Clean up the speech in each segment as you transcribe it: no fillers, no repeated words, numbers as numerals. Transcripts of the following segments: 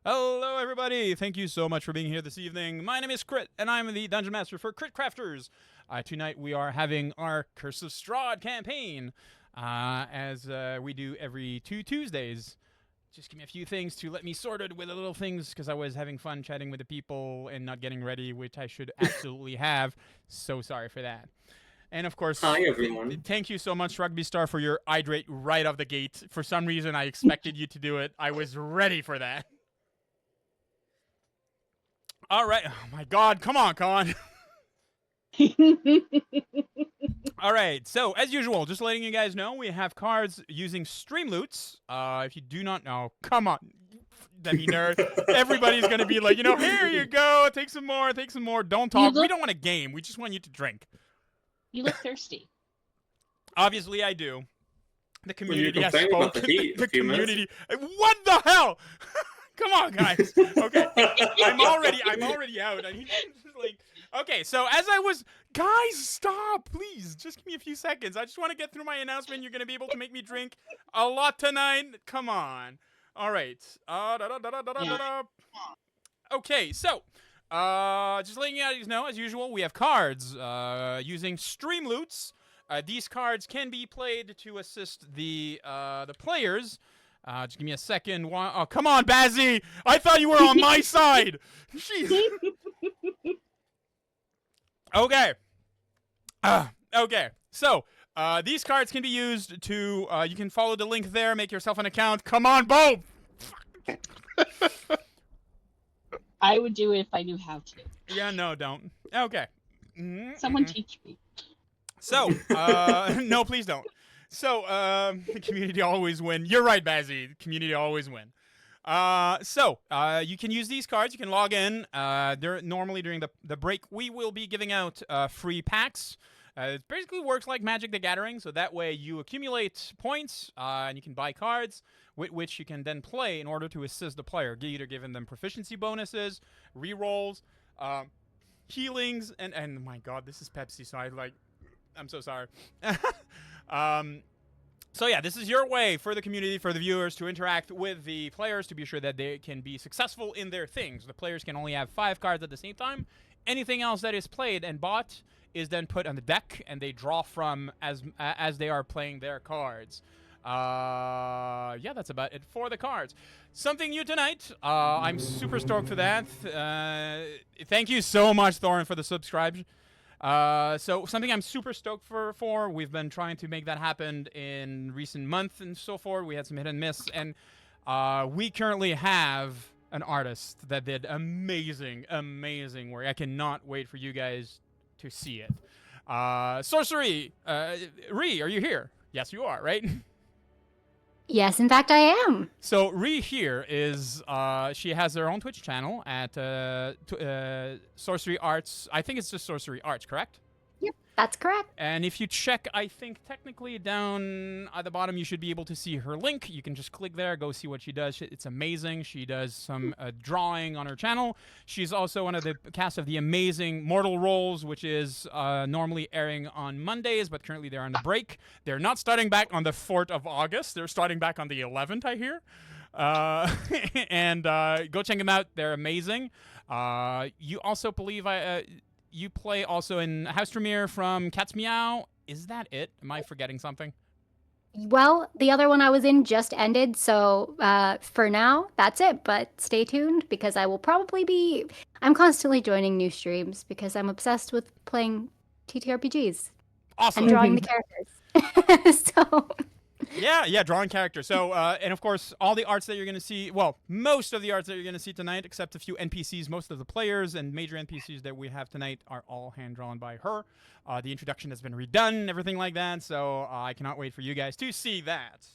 Hello, everybody. Thank you so much for being here this evening. My name is Crit, and I'm the Dungeon Master for Crit Crafters. Tonight, we are having our Curse of STRAHD campaign, as we do every 2 Tuesdays. Just give me a few things to let me sorted with the little things, because I was having fun chatting with the people and not getting ready, which I should absolutely have. So sorry for that. And of course, hi everyone. Thank you so much, Rugby Star, for your hydrate right off the gate. For some reason, I expected you to do it. I was ready for that. All right. Oh my God. Come on. All right. So as usual, just letting you guys know, we have cards using stream loots. If you do not know, come on. Demi nerd. Everybody's gonna be like, here you go. Take some more. Don't talk. We don't want a game. We just want you to drink. You look thirsty. Obviously, I do. The community has spoken. About the heat the community. What the hell? Come on, guys. Okay, I'm already out. I mean, okay. So as I was, guys, stop, please. Just give me a few seconds. I just want to get through my announcement. You're gonna be able to make me drink a lot tonight. Come on. All right. Okay. So, just letting you guys know, as usual, we have cards using stream loots. These cards can be played to assist the players. Just give me a second. Oh, come on, Bazzy! I thought you were on my side! Jeez. Okay. Okay. So, these cards can be used to, you can follow the link there, make yourself an account. Come on, Bo! I would do it if I knew how to. Yeah, no, don't. Okay. Someone teach me. So, no, please don't. So, the community always win. You're right, Bazzy. The community always win. So, you can use these cards. You can log in. Normally during the break, we will be giving out free packs. It basically works like Magic the Gathering, so that way you accumulate points, and you can buy cards, with which you can then play in order to assist the player, either giving them proficiency bonuses, rerolls, healings, and my God, this is Pepsi, so I'm so sorry. So yeah, this is your way for the community, for the viewers, to interact with the players to be sure that they can be successful in their things. The players can only have 5 cards at the same time. Anything else that is played and bought is then put on the deck, and they draw from as they are playing their cards. Yeah, that's about it for the cards. Something new tonight. I'm super stoked for that. Thank you so much, Thorin, for the subscribe. So something I'm super stoked for. We've been trying to make that happen in recent months and so forth. We had some hit and miss, and we currently have an artist that did amazing work. I cannot wait for you guys to see it. Sorcery, Ree, are you here? Yes, you are, right? Yes, in fact, I am. So Ree here is, she has her own Twitch channel at Sorcery Arts. I think it's just Sorcery Arts, correct? Yep, that's correct. And if you check, I think technically down at the bottom, you should be able to see her link. You can just click there, go see what she does. It's amazing. She does some drawing on her channel. She's also one of the cast of the amazing Mortal Rolls, which is normally airing on Mondays, but currently they're on the break. They're not starting back on the 4th of August. They're starting back on the 11th, I hear. And go check them out. They're amazing. You also believe you play also in House Tremere from Cat's Meow. Is that it? Am I forgetting something? Well, the other one I was in just ended, so for now, that's it. But stay tuned, because I will probably be... I'm constantly joining new streams, because I'm obsessed with playing TTRPGs. Awesome. And drawing the characters. So... Yeah, drawing characters. So, and of course, all the arts that you're going to see, well, most of the arts that you're going to see tonight, except a few NPCs, most of the players and major NPCs that we have tonight are all hand-drawn by her. The introduction has been redone, everything like that, so I cannot wait for you guys to see that.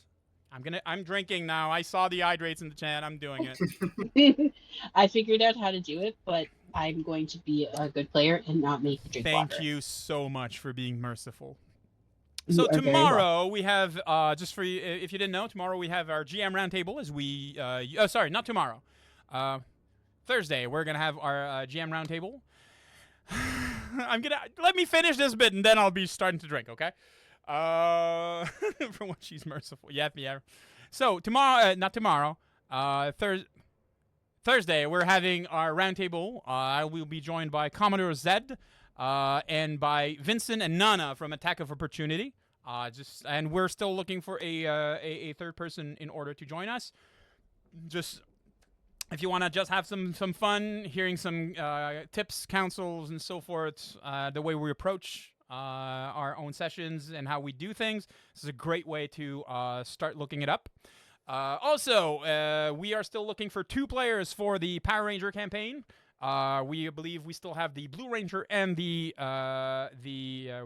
I'm drinking now. I saw the hydrates in the chat. I'm doing it. I figured out how to do it, but I'm going to be a good player and not make you drink water. Thank you so much for being merciful. So tomorrow we have, just for you, if you didn't know, tomorrow we have our GM roundtable as we, sorry, not tomorrow. Thursday, we're going to have our GM roundtable. Let me finish this bit and then I'll be starting to drink, okay? For once she's merciful. Yeah. So tomorrow, not tomorrow, Thursday, we're having our roundtable. I will be joined by Commodore Zed and by Vincent and Nana from Attack of Opportunity. And we're still looking for a third person in order to join us. Just if you want to just have some fun, hearing some tips, counsels, and so forth, the way we approach our own sessions and how we do things, this is a great way to start looking it up. Also, we are still looking for 2 players for the Power Ranger campaign. We believe we still have the Blue Ranger and the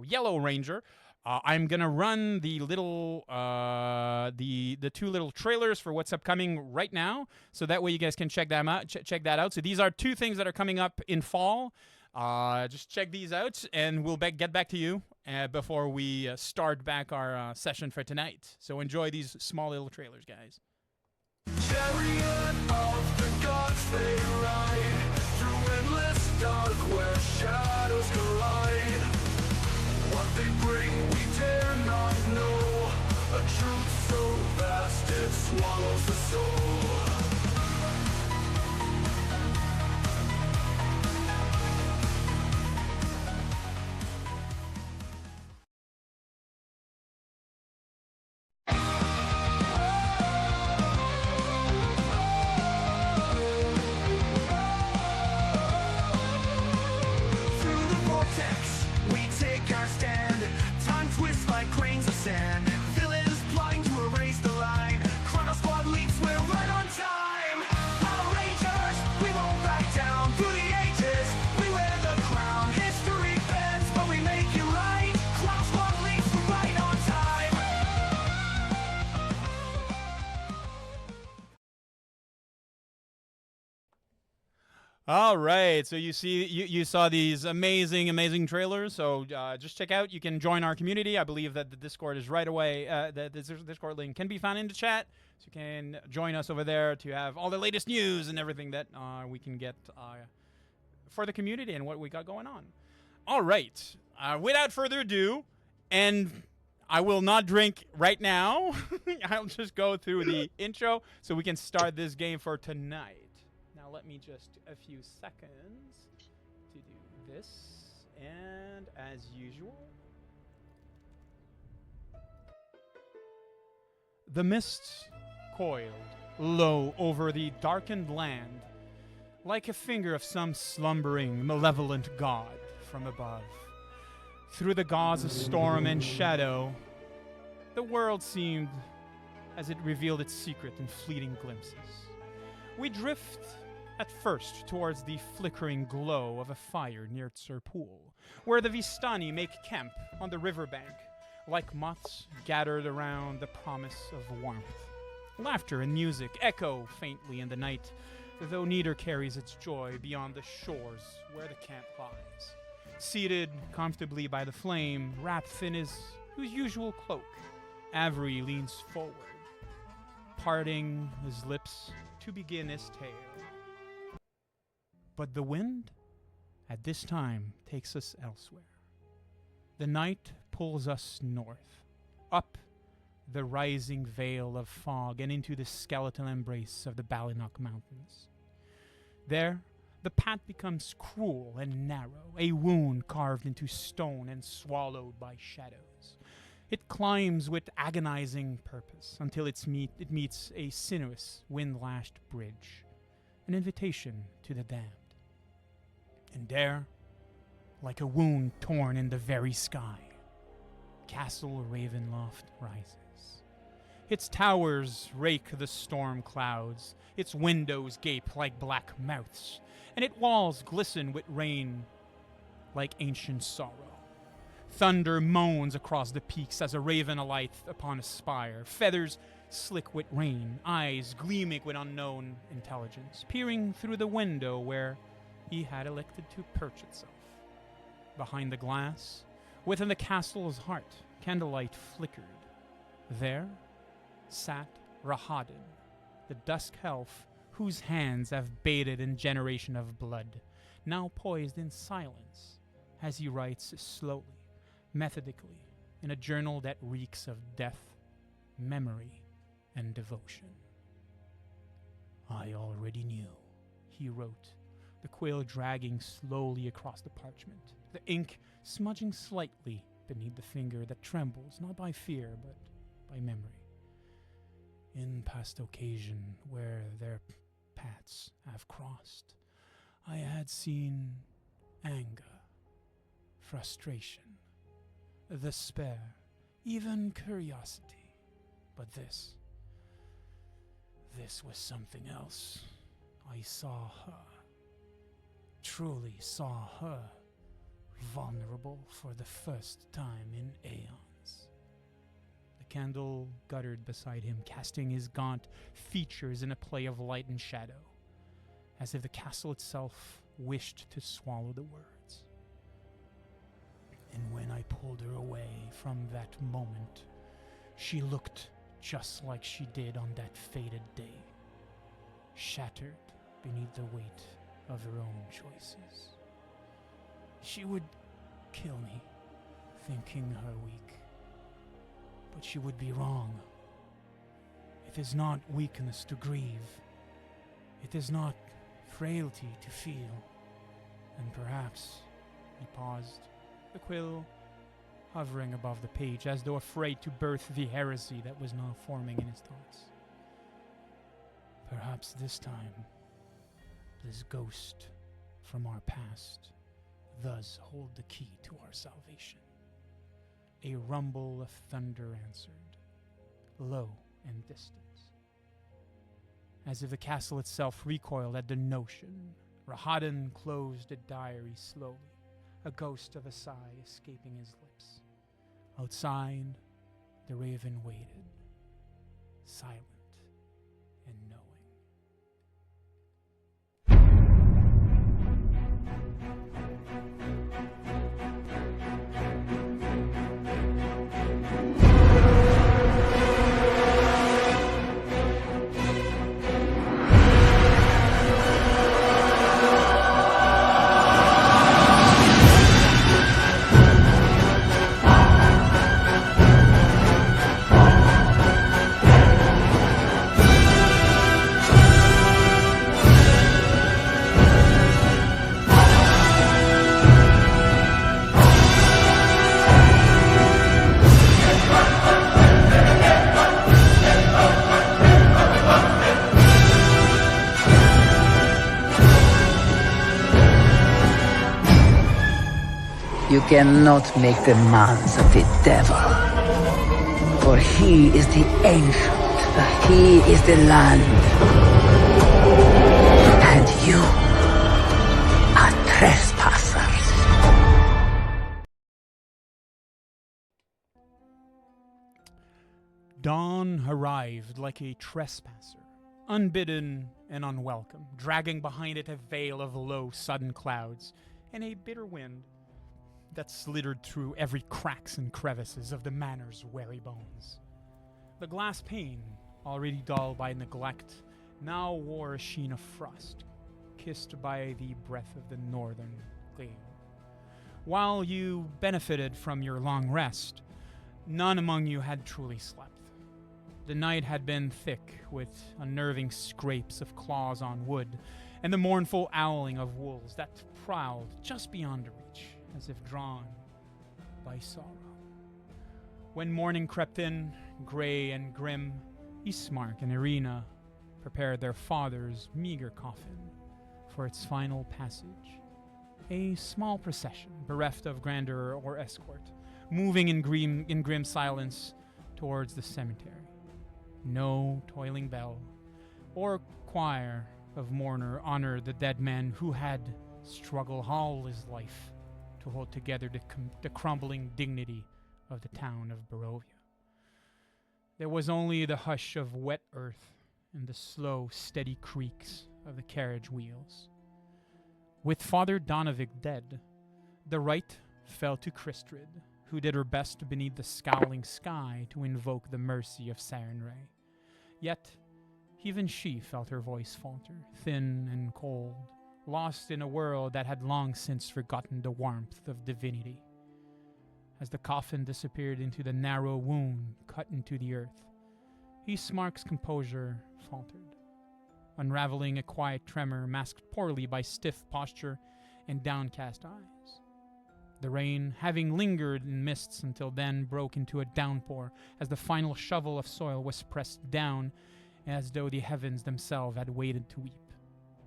Yellow Ranger. I'm gonna run the little the 2 little trailers for what's upcoming right now, so that way you guys can check them out. Check that out. So these are 2 things that are coming up in fall. Just check these out, and we'll get back to you before we start back our session for tonight. So enjoy these small little trailers, guys. Chariot of the gods they ride through endless dark where shadows collide. What they bring we dare not know, a truth so vast it swallows the soul. All right, so you saw these amazing trailers. So just check out. You can join our community. I believe that the Discord is right away. The Discord link can be found in the chat, so you can join us over there to have all the latest news and everything that we can get for the community and what we got going on. All right, without further ado, and I will not drink right now. I'll just go through the intro so we can start this game for tonight. Let me just a few seconds to do this, and as usual, the mists coiled low over the darkened land, like a finger of some slumbering, malevolent god from above. Through the gauze of storm and shadow, the world seemed as it revealed its secret in fleeting glimpses. We drift at first towards the flickering glow of a fire near Tsur Pool, where the Vistani make camp on the riverbank, like moths gathered around the promise of warmth. Laughter and music echo faintly in the night, though neither carries its joy beyond the shores where the camp lies. Seated comfortably by the flame, wrapped in his usual cloak, Avery leans forward, parting his lips to begin his tale. But the wind, at this time, takes us elsewhere. The night pulls us north, up the rising veil of fog and into the skeletal embrace of the Balinock Mountains. There, the path becomes cruel and narrow, a wound carved into stone and swallowed by shadows. It climbs with agonizing purpose until it meets a sinuous, wind-lashed bridge, an invitation to the damned. And there, like a wound torn in the very sky, Castle Ravenloft rises. Its towers rake the storm clouds, its windows gape like black mouths, and its walls glisten with rain like ancient sorrow. Thunder moans across the peaks as a raven alights upon a spire, feathers slick with rain, eyes gleaming with unknown intelligence, peering through the window where he had elected to perch itself. Behind the glass, within the castle's heart, candlelight flickered. There sat Rahadin, the dusk elf whose hands have bathed in generation of blood, now poised in silence as he writes slowly, methodically, in a journal that reeks of death, memory, and devotion. I already knew, he wrote, the quill dragging slowly across the parchment, the ink smudging slightly beneath the finger that trembles not by fear but by memory. In past occasion where their paths have crossed, I had seen anger, frustration, despair, even curiosity. But this was something else. I saw her, truly saw her, vulnerable for the first time in aeons. The candle guttered beside him, casting his gaunt features in a play of light and shadow, as if the castle itself wished to swallow the words. And when I pulled her away from that moment, she looked just like she did on that fated day, shattered beneath the weight of her own choices. She would kill me, thinking her weak. But she would be wrong. It is not weakness to grieve. It is not frailty to feel. And perhaps, he paused, the quill hovering above the page, as though afraid to birth the heresy that was now forming in his thoughts. Perhaps this time, this ghost from our past does hold the key to our salvation. A rumble of thunder answered, low and distant. As if the castle itself recoiled at the notion, Rahadin closed the diary slowly, a ghost of a sigh escaping his lips. Outside, the raven waited, silent and knowing. You cannot make demands of the devil. For he is the ancient, he is the land. And you are trespassers. Dawn arrived like a trespasser, unbidden and unwelcome, dragging behind it a veil of low, sudden clouds and a bitter wind that slithered through every cracks and crevices of the manor's weary bones. The glass pane, already dull by neglect, now wore a sheen of frost, kissed by the breath of the northern gale. While you benefited from your long rest, none among you had truly slept. The night had been thick with unnerving scrapes of claws on wood and the mournful owling of wolves that prowled just beyond the reach, as if drawn by sorrow. When morning crept in, gray and grim, Ismark and Ireena prepared their father's meager coffin for its final passage. A small procession, bereft of grandeur or escort, moving in grim silence towards the cemetery. No toiling bell or choir of mourner honored the dead man who had struggled all his life to hold together the crumbling dignity of the town of Barovia. There was only the hush of wet earth and the slow, steady creaks of the carriage wheels. With Father Donovic dead, the rite fell to Christrid, who did her best beneath the scowling sky to invoke the mercy of Sarenrae. Yet, even she felt her voice falter, thin and cold, lost in a world that had long since forgotten the warmth of divinity. As the coffin disappeared into the narrow wound cut into the earth, Ismark's composure faltered. unraveling a quiet tremor masked poorly by stiff posture and downcast eyes. The rain, having lingered in mists until then, broke into a downpour as the final shovel of soil was pressed down, as though the heavens themselves had waited to weep.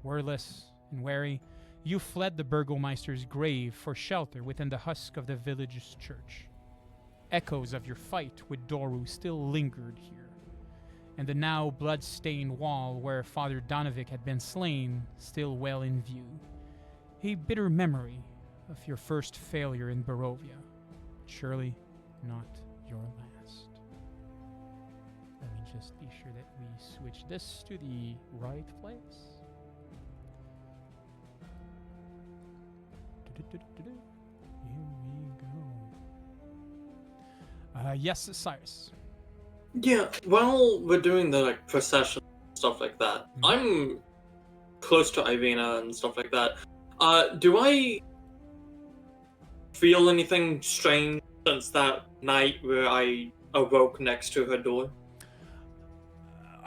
Wordless and wary, you fled the Burgomeister's grave for shelter within the husk of the village's church. Echoes of your fight with Doru still lingered here, and the now blood-stained wall where Father Donovic had been slain still well in view. A bitter memory of your first failure in Barovia, surely not your last. Let me just be sure that we switch this to the right place. Here we go. Yes, Cyrus. Yeah, while we're doing the procession stuff like that, I'm close to Ireena and stuff like that. Do I feel anything strange since that night where I awoke next to her door?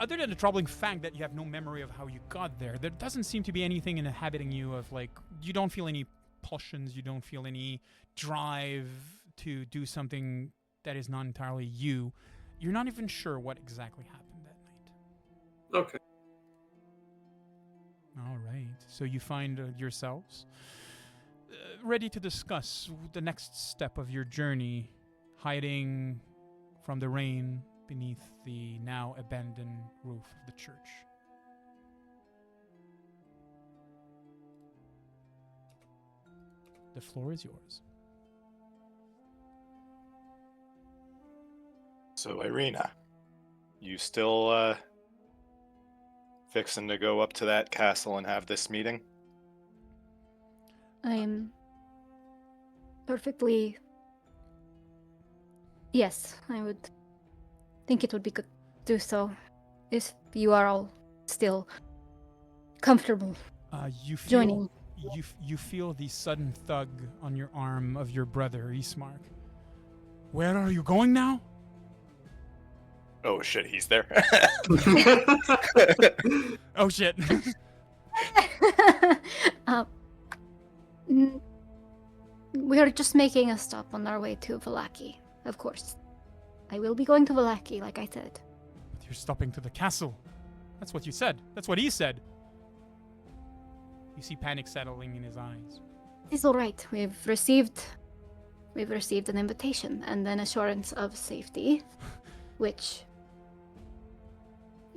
Other than the troubling fact that you have no memory of how you got there doesn't seem to be anything inhabiting you of you don't feel any pulsions, you don't feel any drive to do something that is not entirely you. You're not even sure what exactly happened that night. Okay. All right. So you find yourselves ready to discuss the next step of your journey, hiding from the rain beneath the now abandoned roof of the church. The floor is yours. So, Ireena, you still fixing to go up to that castle and have this meeting? I am perfectly. Yes, I would think it would be good to do so if you are all still comfortable You feel joining. you feel the sudden thug on your arm of your brother, Ismark. Where are you going now? Oh shit, he's there. Oh shit. We are just making a stop on our way to Vallaki, of course. I will be going to Vallaki, like I said. But you're stopping to the castle. That's what you said. That's what he said. You see panic settling in his eyes. It's all right. We've received an invitation and an assurance of safety, which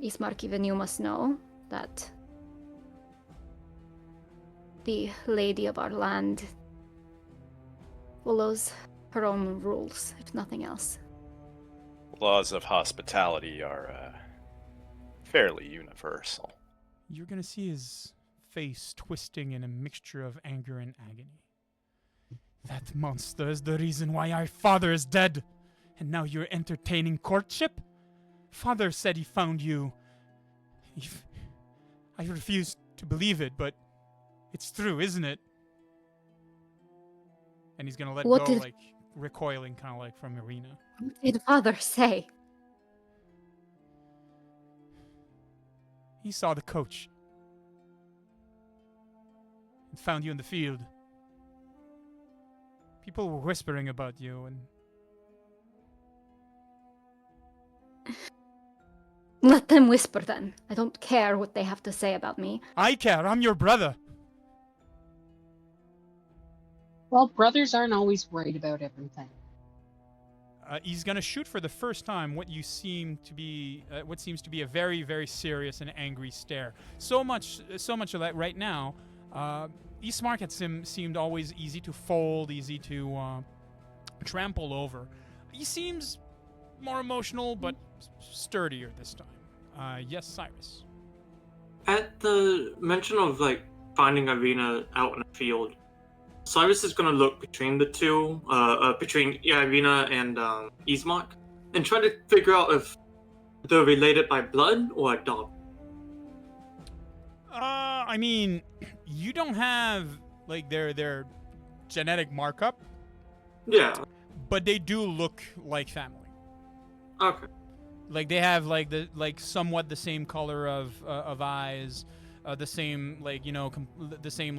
Ismark, even you must know that the lady of our land follows her own rules, if nothing else. Laws of hospitality are fairly universal. You're gonna see his face twisting in a mixture of anger and agony. That monster is the reason why our father is dead, and now you're entertaining courtship? Father said he found you. I refuse to believe it, but it's true, isn't it? And he's gonna let What go, did- recoiling, kind of from Ireena. What did father say? He saw the coach and found you in the field. People were whispering about you, and Let them whisper then. I don't care what they have to say about me. I care. I'm your brother. Well, brothers aren't always worried about everything. He's gonna shoot for the first time what seems to be a very, very serious and angry stare. So much of that right now. Ismark had seemed always easy to fold, easy to trample over. He seems more emotional, but sturdier this time. Yes, Cyrus. At the mention of finding Ireena out in the field, Cyrus is gonna look between the two, between Ireena and Ismark, and try to figure out if they're related by blood or a dog. I mean, you don't have their genetic markup, Yeah. but they do look like family. Okay. Like they have like somewhat the same color of eyes, the same the same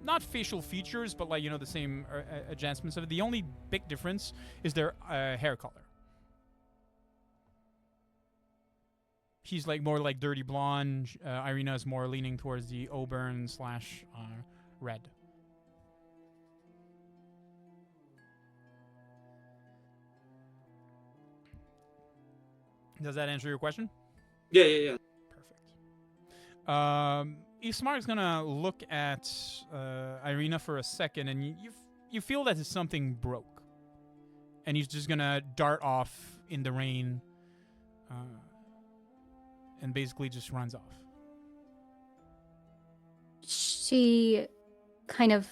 not facial features, but the same adjustments of it. The only big difference is their hair color. He's more dirty blonde. Ireena is more leaning towards the auburn / red. Does that answer your question? Yeah. Perfect. Ismar's gonna look at Ireena for a second, and you feel that something broke, and he's just gonna dart off in the rain, and basically just runs off. She kind of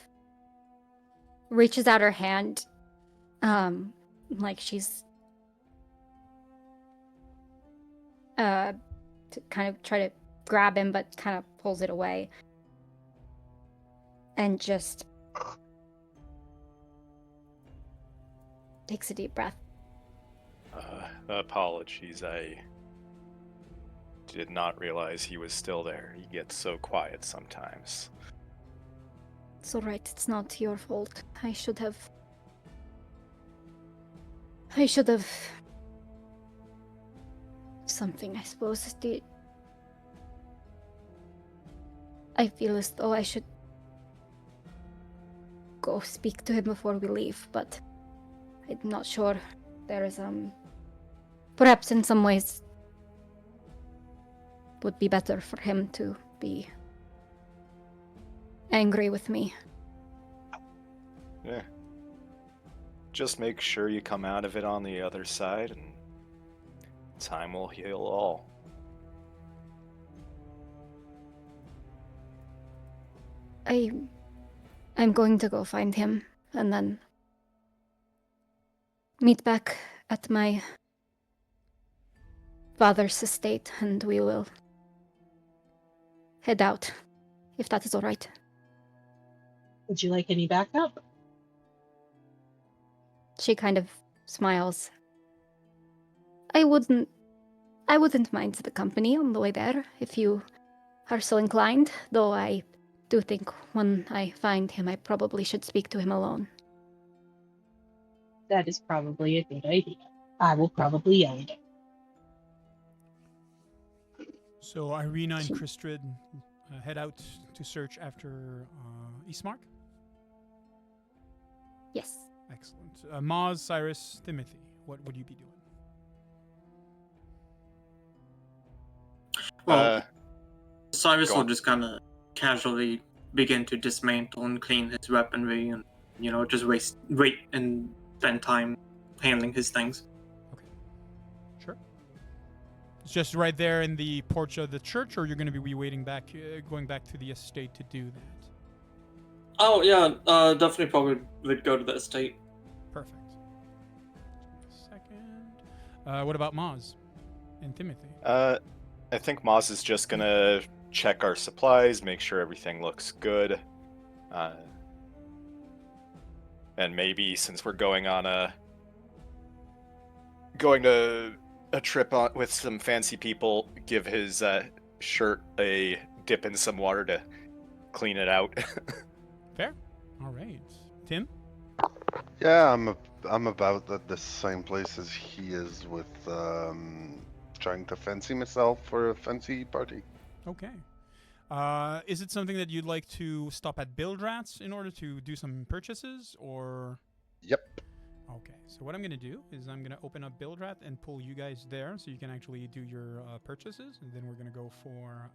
reaches out her hand, like she's to kind of try to grab him, but kind of pulls it away, and just takes a deep breath. Apologies, I did not realize he was still there. He gets so quiet sometimes. It's all right. It's not your fault. I should have. Something, I suppose. I feel as though I should go speak to him before we leave, but I'm not sure. There is perhaps in some ways would be better for him to be angry with me. Yeah. Just make sure you come out of it on the other side, and time will heal all. I'm going to go find him and then meet back at my father's estate, and we will head out, if that is all right. Would you like any backup? She kind of smiles. I wouldn't mind the company on the way there, if you are so inclined, though I do think when I find him, I probably should speak to him alone. That is probably a good idea. I will probably yell at him. So Ireena and Kristrid head out to search after Ismark? Yes. Excellent. Maz, Cyrus, Timothy, what would you be doing? Well, Cyrus will just kind of casually begin to dismantle and clean his weaponry and, just wait and spend time handling his things. Okay. Sure. It's just right there in the porch of the church, or you're going to be going back to the estate to do that? Oh, yeah, definitely probably would go to the estate. Perfect. Just a second. What about Maz and Timothy? I think Maz is just gonna check our supplies, make sure everything looks good. And maybe since we're going to a trip with some fancy people, give his shirt a dip in some water to clean it out. Fair. All right. Tim? Yeah, I'm about at the same place as he is with trying to fancy myself for a fancy party. Okay. Is it something that you'd like to stop at Bildrats in order to do some purchases, or? Yep. Okay, so what I'm going to do is I'm going to open up Bildrat and pull you guys there so you can actually do your purchases, and then we're going to go for,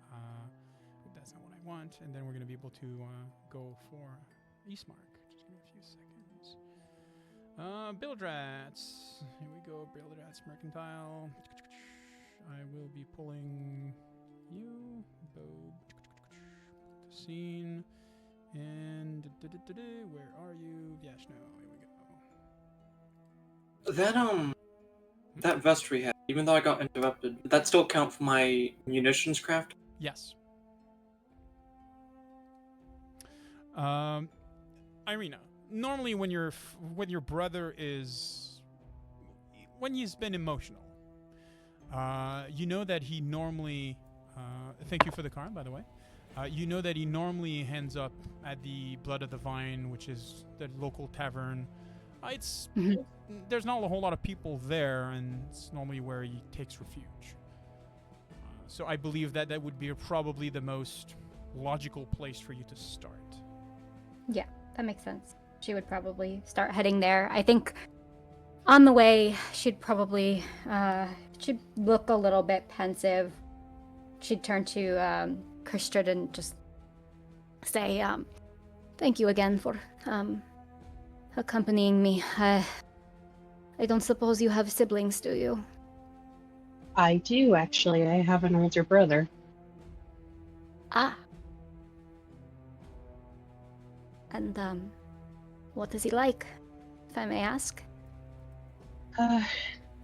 that's not what I want, and then we're going to be able to go for Ismark. Just give me a few seconds. Bildrats. Here we go, Bildrats Mercantile. I will be pulling you, Bob, scene, and where are you? Yashno, here we go. That vest we had, even though I got interrupted, did that still count for my munitions craft? Yes. Ireena, normally when your brother is, when he's been emotional, You know that he normally. Thank you for the card, by the way. You know that he normally ends up at the Blood of the Vine, which is the local tavern. It's there's not a whole lot of people there, and it's normally where he takes refuge. So I believe that that would be probably the most logical place for you to start. Yeah, that makes sense. She would probably start heading there. I think on the way, she'd probably she'd look a little bit pensive. She'd turn to Kristrid and just say, "Thank you again for accompanying me. I don't suppose you have siblings, do you?" I do, actually. I have an older brother. Ah. And what is he like, if I may ask?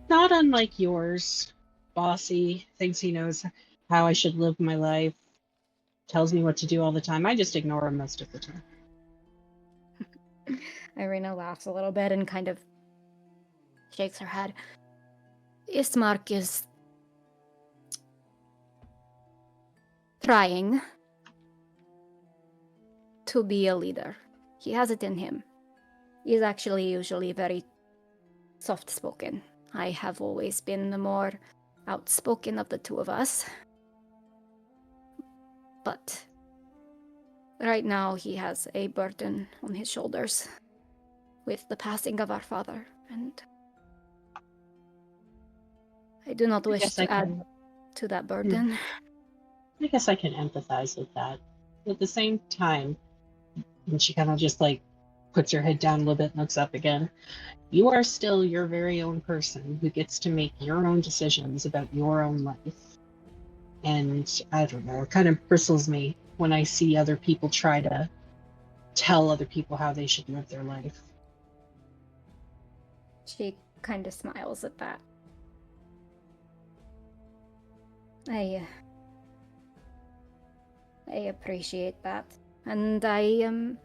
Not unlike yours. Bossy, thinks he knows how I should live my life, tells me what to do all the time. I just ignore him most of the time. Ireena laughs a little bit and kind of shakes her head. Ismark is trying to be a leader. He has it in him. He's actually usually very soft-spoken. I have always been the more outspoken of the two of us. But right now he has a burden on his shoulders with the passing of our father, and I do not wish to add to that burden. I guess I can empathize with that. At the same time, and she kind of just like puts her head down a little bit and looks up again. You are still your very own person who gets to make your own decisions about your own life. And I don't know, it kind of bristles me when I see other people try to tell other people how they should live their life. She kind of smiles at that. I appreciate that. And I've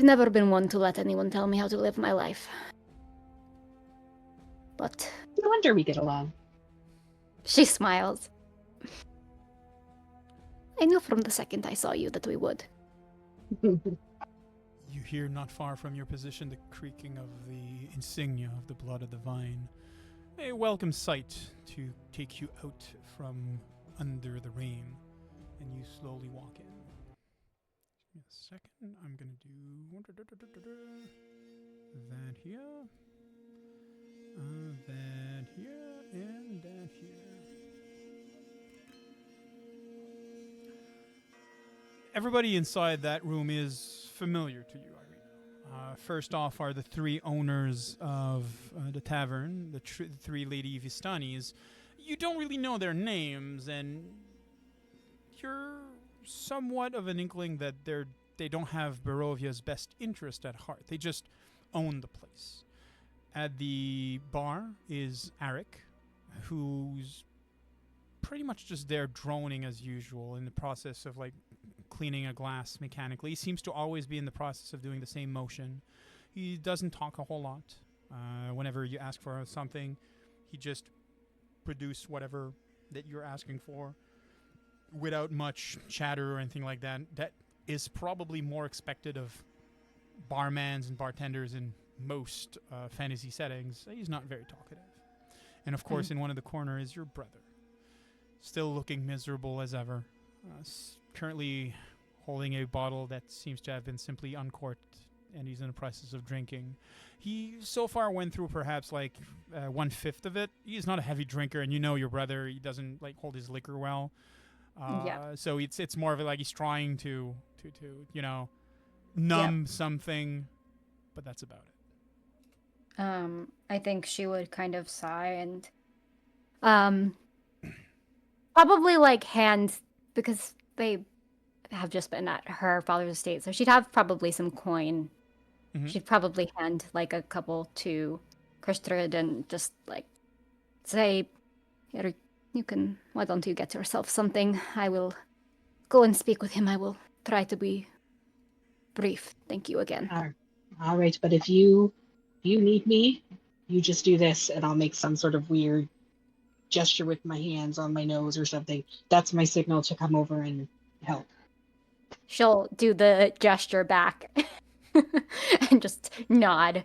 never been one to let anyone tell me how to live my life. But No wonder we get along. she smiles. I knew from the second I saw you that we would. You hear not far from your position the creaking of the insignia of the Blood of the Vine. A welcome sight to take you out from under the rain, and you slowly walk in. Give me a second. I'm gonna do that here, that here, and that here. Everybody inside that room is familiar to you, Ireena. First off are the three owners of the tavern, the three Lady Vistanis. You don't really know their names, and you're somewhat of an inkling that they don't have Barovia's best interest at heart. They just own the place. At the bar is Arik, who's pretty much just there droning as usual in the process of like cleaning a glass mechanically. He seems to always be in the process of doing the same motion. He doesn't talk a whole lot. Whenever you ask for something, he just produces whatever that you're asking for without much chatter or anything like that. That is probably more expected of barmans and bartenders in most fantasy settings. He's not very talkative. And of course, in one of the corner is your brother, still looking miserable as ever. Currently holding a bottle that seems to have been simply uncorked, and he's in the process of drinking. He so far went through perhaps like 1/5 of it. He's not a heavy drinker, and you know your brother, he doesn't like hold his liquor well. So it's more of a, like he's trying to you know, numb something, but that's about it. I think she would kind of sigh and probably like hand, because they have just been at her father's estate, so she'd have probably some coin. She'd probably hand like a couple to Kristrid and just like say, "Here, you can, why don't you get yourself something? I will go and speak with him. I will try to be brief. Thank you again." All right, but if you need me, You just do this, and I'll make some sort of weird gesture with my hands on my nose or something. That's my signal to come over and help. She'll do the gesture back and just nod.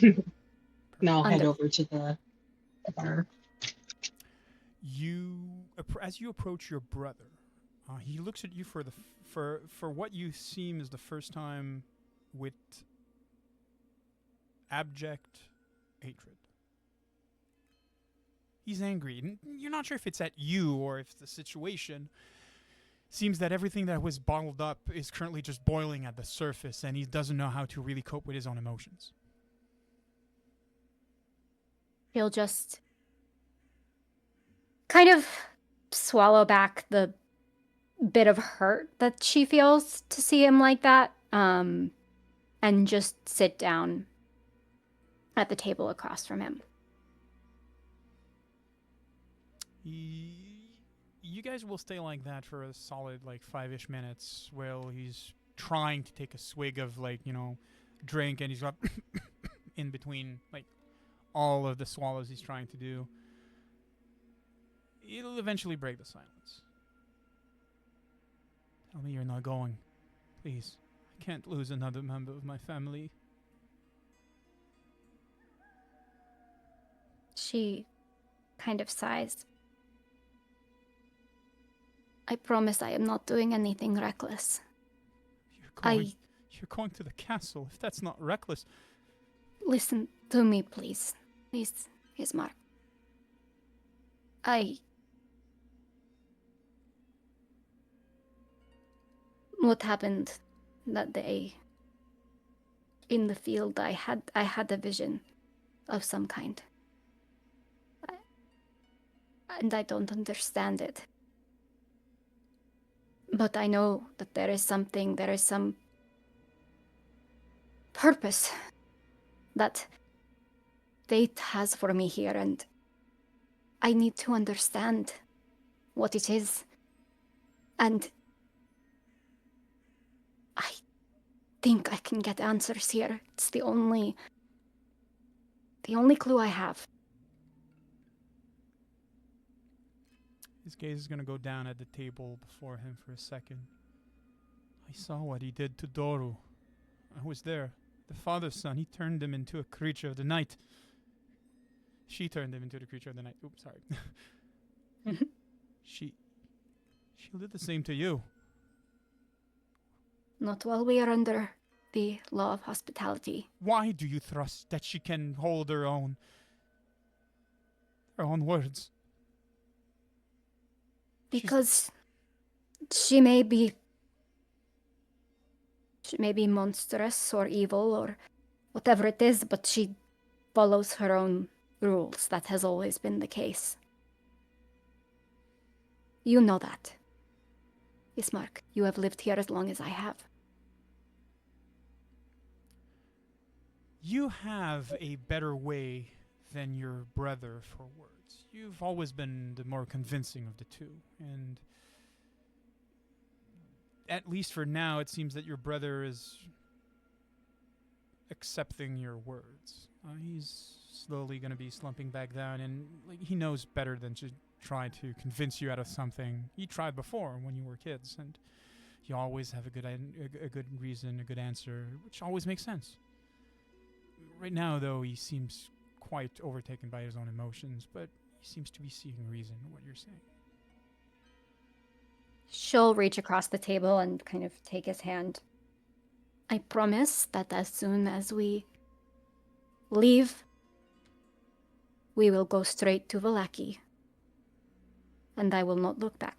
And I'll head Under- over to the bar. As you approach your brother, he looks at you for what you seem is the first time with abject hatred. He's angry. You're not sure if it's at you or if the situation. Seems that everything that was bottled up is currently just boiling at the surface, and he doesn't know how to really cope with his own emotions. She'll just kind of swallow back the bit of hurt that she feels to see him like that, and just sit down at the table across from him. You guys will stay like that for a solid 5-ish minutes while he's trying to take a swig of drink, and he's got in between all of the swallows he's trying to do. It'll eventually break the silence. Tell me you're not going. Please. I can't lose another member of my family. She kind of sighs. I promise I am not doing anything reckless. You're going to the castle. If that's not reckless. Listen to me, please. Please, Ismark. What happened that day in the field, I had a vision of some kind. And I don't understand it. But I know that there is some purpose that fate has for me here, and I need to understand what it is. And I think I can get answers here. It's the only clue I have. His gaze is going to go down at the table before him for a second. I saw what he did to Doru. I was there. The father's son, he turned him into a creature of the night. She turned him into the creature of the night. Oops, sorry. She'll do the same to you. Not while we are under the law of hospitality. Why do you trust that she can hold her own words? Because she may be monstrous or evil or whatever it is, but she follows her own rules. That has always been the case. You know that. Ismark, you have lived here as long as I have. You have a better way than your brother for words. You've always been the more convincing of the two, and at least for now, it seems that your brother is accepting your words. He's slowly going to be slumping back down, and he knows better than to try to convince you out of something. He tried before when you were kids, and you always have a good reason, a good answer, which always makes sense. Right now, though, he seems quite overtaken by his own emotions, but he seems to be seeing reason in what you're saying. She'll reach across the table and kind of take his hand. I promise that as soon as we leave, we will go straight to Vallaki. And I will not look back.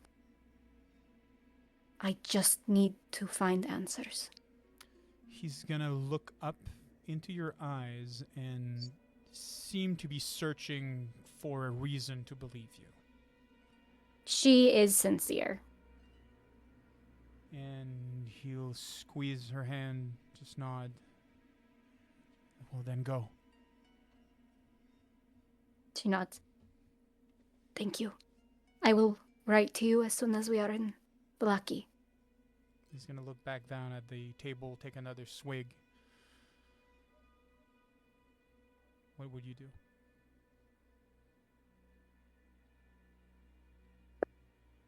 I just need to find answers. He's gonna look up into your eyes and seem to be searching for a reason to believe you. She is sincere. And he'll squeeze her hand, just nod. Well, then go. She nods. Thank you. I will write to you as soon as we are in Vallaki. He's gonna look back down at the table, take another swig. What would you do?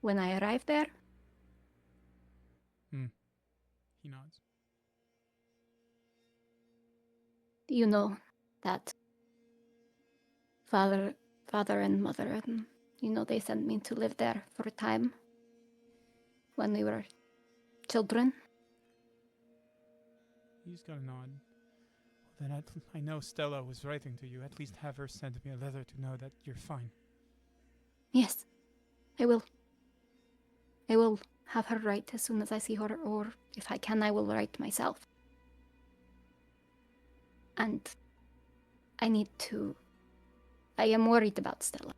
When I arrive there, He nods. you know that father and mother, and they sent me to live there for a time when we were children. He's got a nod. Well, then I know Stella was writing to you. At least have her send me a letter to know that you're fine. Yes, I will. I will have her write as soon as I see her, or if I can, I will write myself. And I am worried about Stella.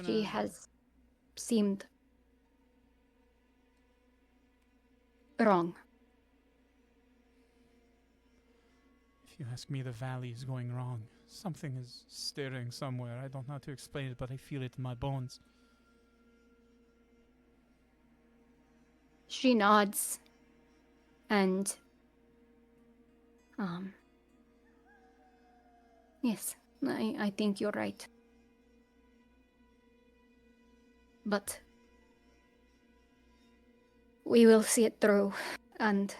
She has seemed wrong. If you ask me, the valley is going wrong. Something is stirring somewhere. I don't know how to explain it, but I feel it in my bones. She nods, and yes, I think you're right. But we will see it through, and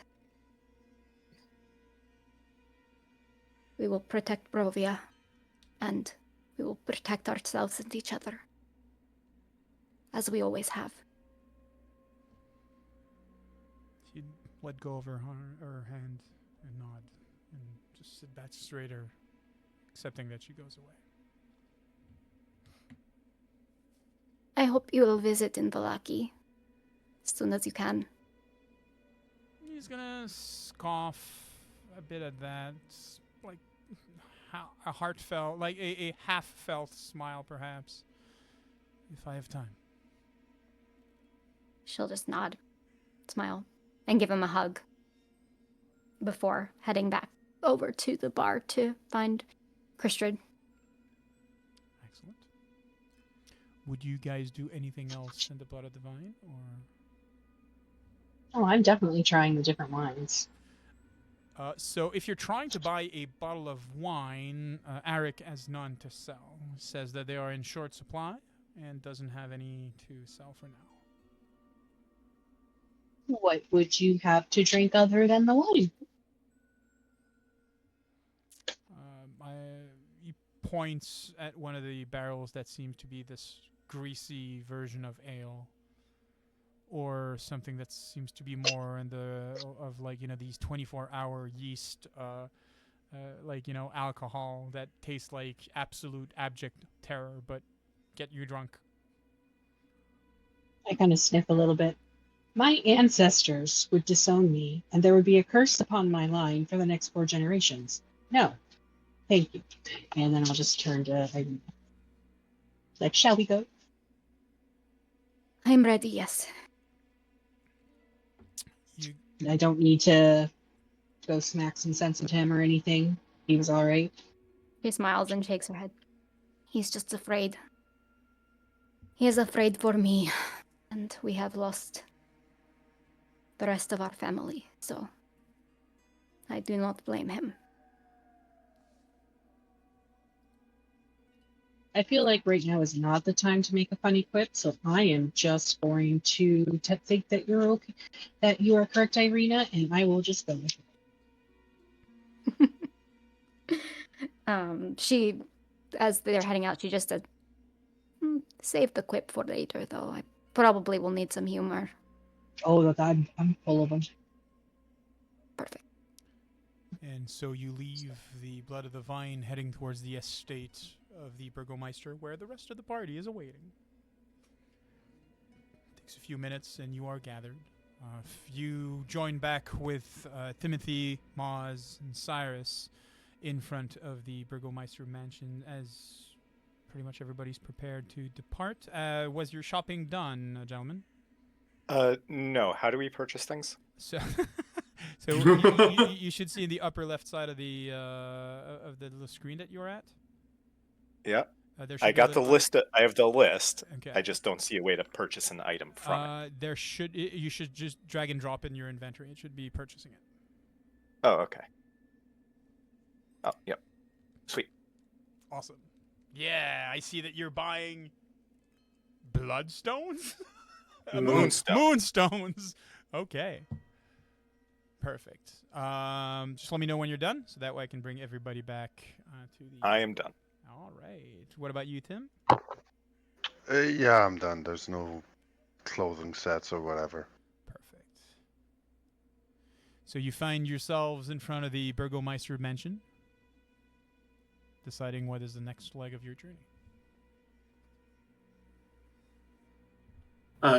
we will protect Barovia, and we will protect ourselves and each other, as we always have. She'd let go of her hand and nod, and just sit back straighter, accepting that she goes away. I hope you will visit in Valaki as soon as you can. He's gonna scoff a bit at that, like a heartfelt, like a half-felt smile, perhaps, if I have time. She'll just nod, smile, and give him a hug before heading back over to the bar to find Kristrid. Excellent. Would you guys do anything else in the Blood of the Vine, or? Oh, I'm definitely trying the different wines. So if you're trying to buy a bottle of wine, Arik has none to sell. Says that they are in short supply and doesn't have any to sell for now. What would you have to drink other than the wine? He points at one of the barrels that seems to be this greasy version of ale, or something that seems to be more in these 24-hour yeast, alcohol that tastes like absolute abject terror, but get you drunk. I kind of sniff a little bit. My ancestors would disown me, and there would be a curse upon my line for the next 4 generations. No, thank you. And then I'll just turn to Ireena. Like, shall we go? I'm ready, yes. I don't need to go smack some sense into him or anything. He was all right. She smiles and shakes her head. He's just afraid. He is afraid for me, and we have lost the rest of our family, so I do not blame him. I feel like right now is not the time to make a funny quip, so I am just going to think that you're okay, that you are correct, Ireena, and I will just go with it. She, as they're heading out, she just said, save the quip for later, though. I probably will need some humor. Oh, look, I'm full of them. Perfect. And so you leave the Blood of the Vine, heading towards the estate of the Burgomeister, where the rest of the party is awaiting. Takes a few minutes, and you are gathered. You join back with Timothy, Maz, and Cyrus in front of the Burgomeister mansion, as pretty much everybody's prepared to depart. Was your shopping done, gentlemen? No. How do we purchase things? So you should see in the upper left side of the little screen that you're at. Yeah. There should I be got the list. I have the list. Okay. I just don't see a way to purchase an item from it. You should just drag and drop in your inventory. It should be purchasing it. Oh, okay. Oh, yep. Sweet. Awesome. Yeah, I see that you're buying bloodstones? Moonstone. Moonstones. Okay. Perfect. Just let me know when you're done, so that way I can bring everybody back to the... I am done. All right. What about you, Tim? Yeah, I'm done. There's no clothing sets or whatever. Perfect. So you find yourselves in front of the Burgomeister mansion, deciding what is the next leg of your journey.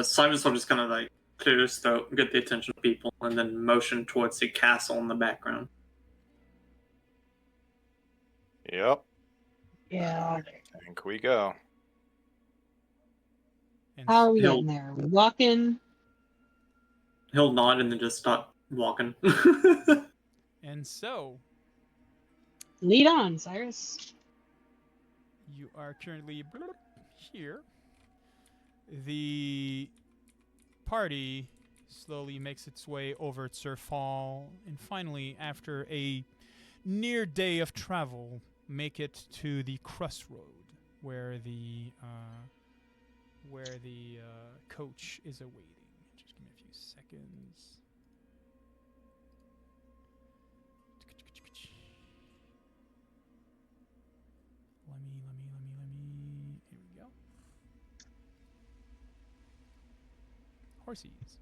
Cyrus will just kind of like clear his throat, get the attention of people, and then motion towards the castle in the background. Yep. Yeah. I think we go. And How are we He'll- getting there? We walking? He'll nod and then just start walking. and so Lead on, Cyrus. you are currently here. The party slowly makes its way over Surf Hall, and finally, after a near day of travel, make it to the crossroad where the coach is awaiting. Just give me a few seconds. Let me. Here we go. Horsies.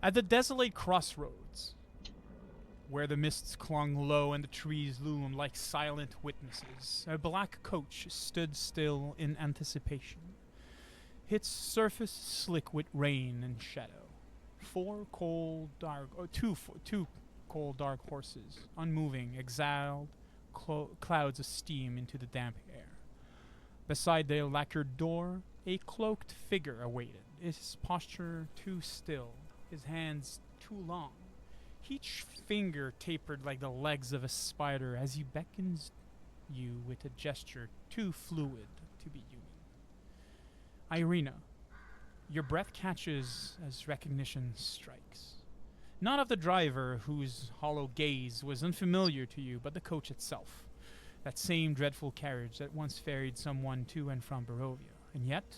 At the desolate crossroads, where the mists clung low and the trees loomed like silent witnesses, a black coach stood still in anticipation, its surface slick with rain and shadow. Two cold, dark horses, unmoving, exhaled clouds of steam into the damp air. Beside the lacquered door, a cloaked figure awaited, his posture too still, his hands too long, each finger tapered like the legs of a spider as he beckons you with a gesture too fluid to be human. Ireena, your breath catches as recognition strikes. Not of the driver whose hollow gaze was unfamiliar to you, but the coach itself. That same dreadful carriage that once ferried someone to and from Barovia. And yet,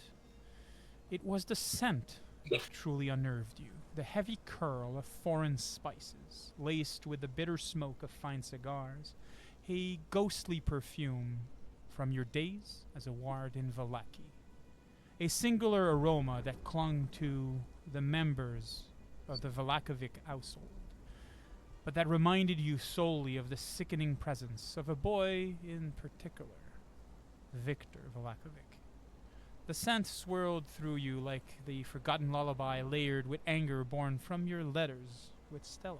it was the scent that truly unnerved you. The heavy curl of foreign spices, laced with the bitter smoke of fine cigars. A ghostly perfume from your days as a ward in Vallaki. A singular aroma that clung to the members of the Valakovic household, but that reminded you solely of the sickening presence of a boy in particular, Victor Valakovic. The scent swirled through you like the forgotten lullaby layered with anger born from your letters with Stella.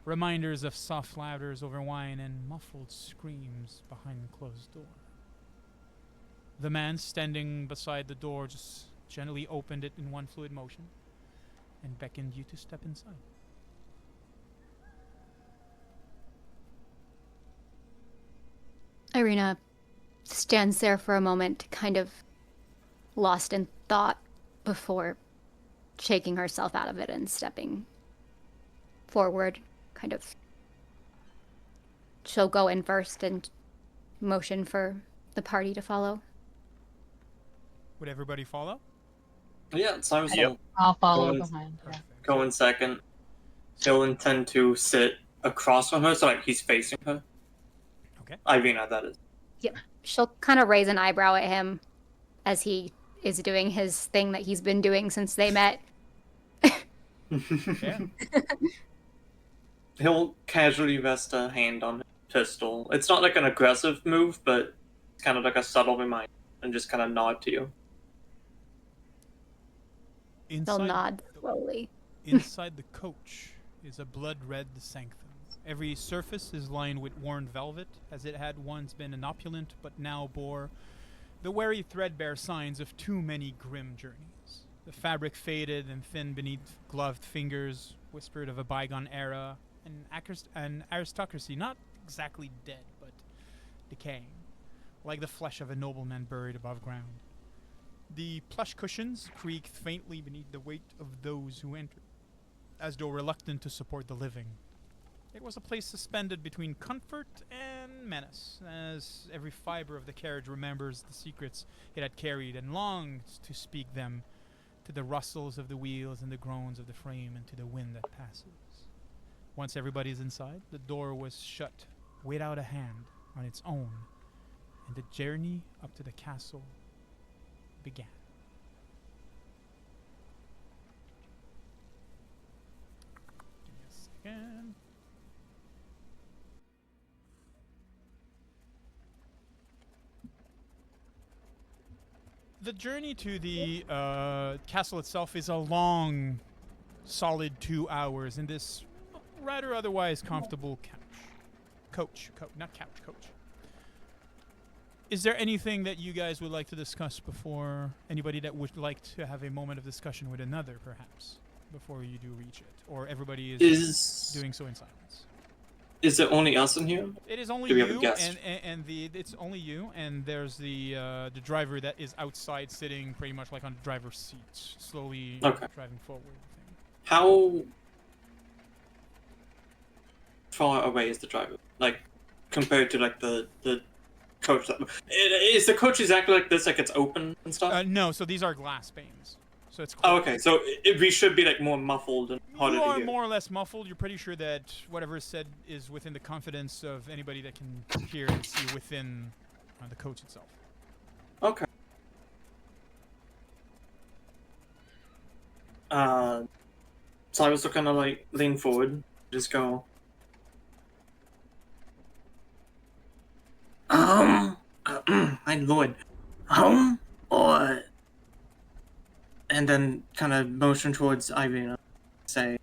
Reminders of soft laughters over wine and muffled screams behind the closed door. The man standing beside the door just gently opened it in one fluid motion and beckoned you to step inside. Ireena stands there for a moment, kind of lost in thought before shaking herself out of it and stepping forward, kind of. She'll go in first and motion for the party to follow. Would everybody follow? Yeah, Cyrus Yep. will I'll follow Go in- behind. Yeah. Perfect. go in second. He'll intend to sit across from her, so like he's facing her. Okay. Ireena, that is. She'll kind of raise an eyebrow at him as he is doing his thing that he's been doing since they met. Yeah. He'll casually rest a hand on his pistol. It's not like an aggressive move, but it's kind of like a subtle reminder, and just kind of nod to you. They'll nod slowly. Inside the coach is a blood-red sanctum. Every surface is lined with worn velvet, as it had once been an opulent, but now bore the wary threadbare signs of too many grim journeys. The fabric faded and thin beneath gloved fingers, whispered of a bygone era, an aristocracy not exactly dead, but decaying, like the flesh of a nobleman buried above ground. The plush cushions creaked faintly beneath the weight of those who entered, as though reluctant to support the living. It was a place suspended between comfort and menace, as every fiber of the carriage remembers the secrets it had carried and longs to speak them to the rustles of the wheels and the groans of the frame and to the wind that passes. Once everybody's inside, the door was shut without a hand on its own, and the journey up to the castle began. Give me a second. The journey to the castle itself is a long, solid 2 hours in this rather otherwise comfortable coach. Is there anything that you guys would like to discuss before anybody that would like to have a moment of discussion with another, perhaps, before you do reach it, or everybody is doing so in silence? Is it only us in here? It is only Do we have a you, guest? and it's only you, and there's the driver that is outside, sitting pretty much like on the driver's seat, slowly driving forward. How far away is the driver? Like, compared to like the coach? Is the coach exactly like this? Like it's open and stuff? No, so these are glass panes. So it's Oh, okay. So we should be like more muffled and harder you to are hear. more or less muffled. You're pretty sure that whatever is said is within the confidence of anybody that can hear and see within the coach itself. Okay. So I was to kind of like lean forward, just go. My lord, or, and then kind of motion towards Ireena, say,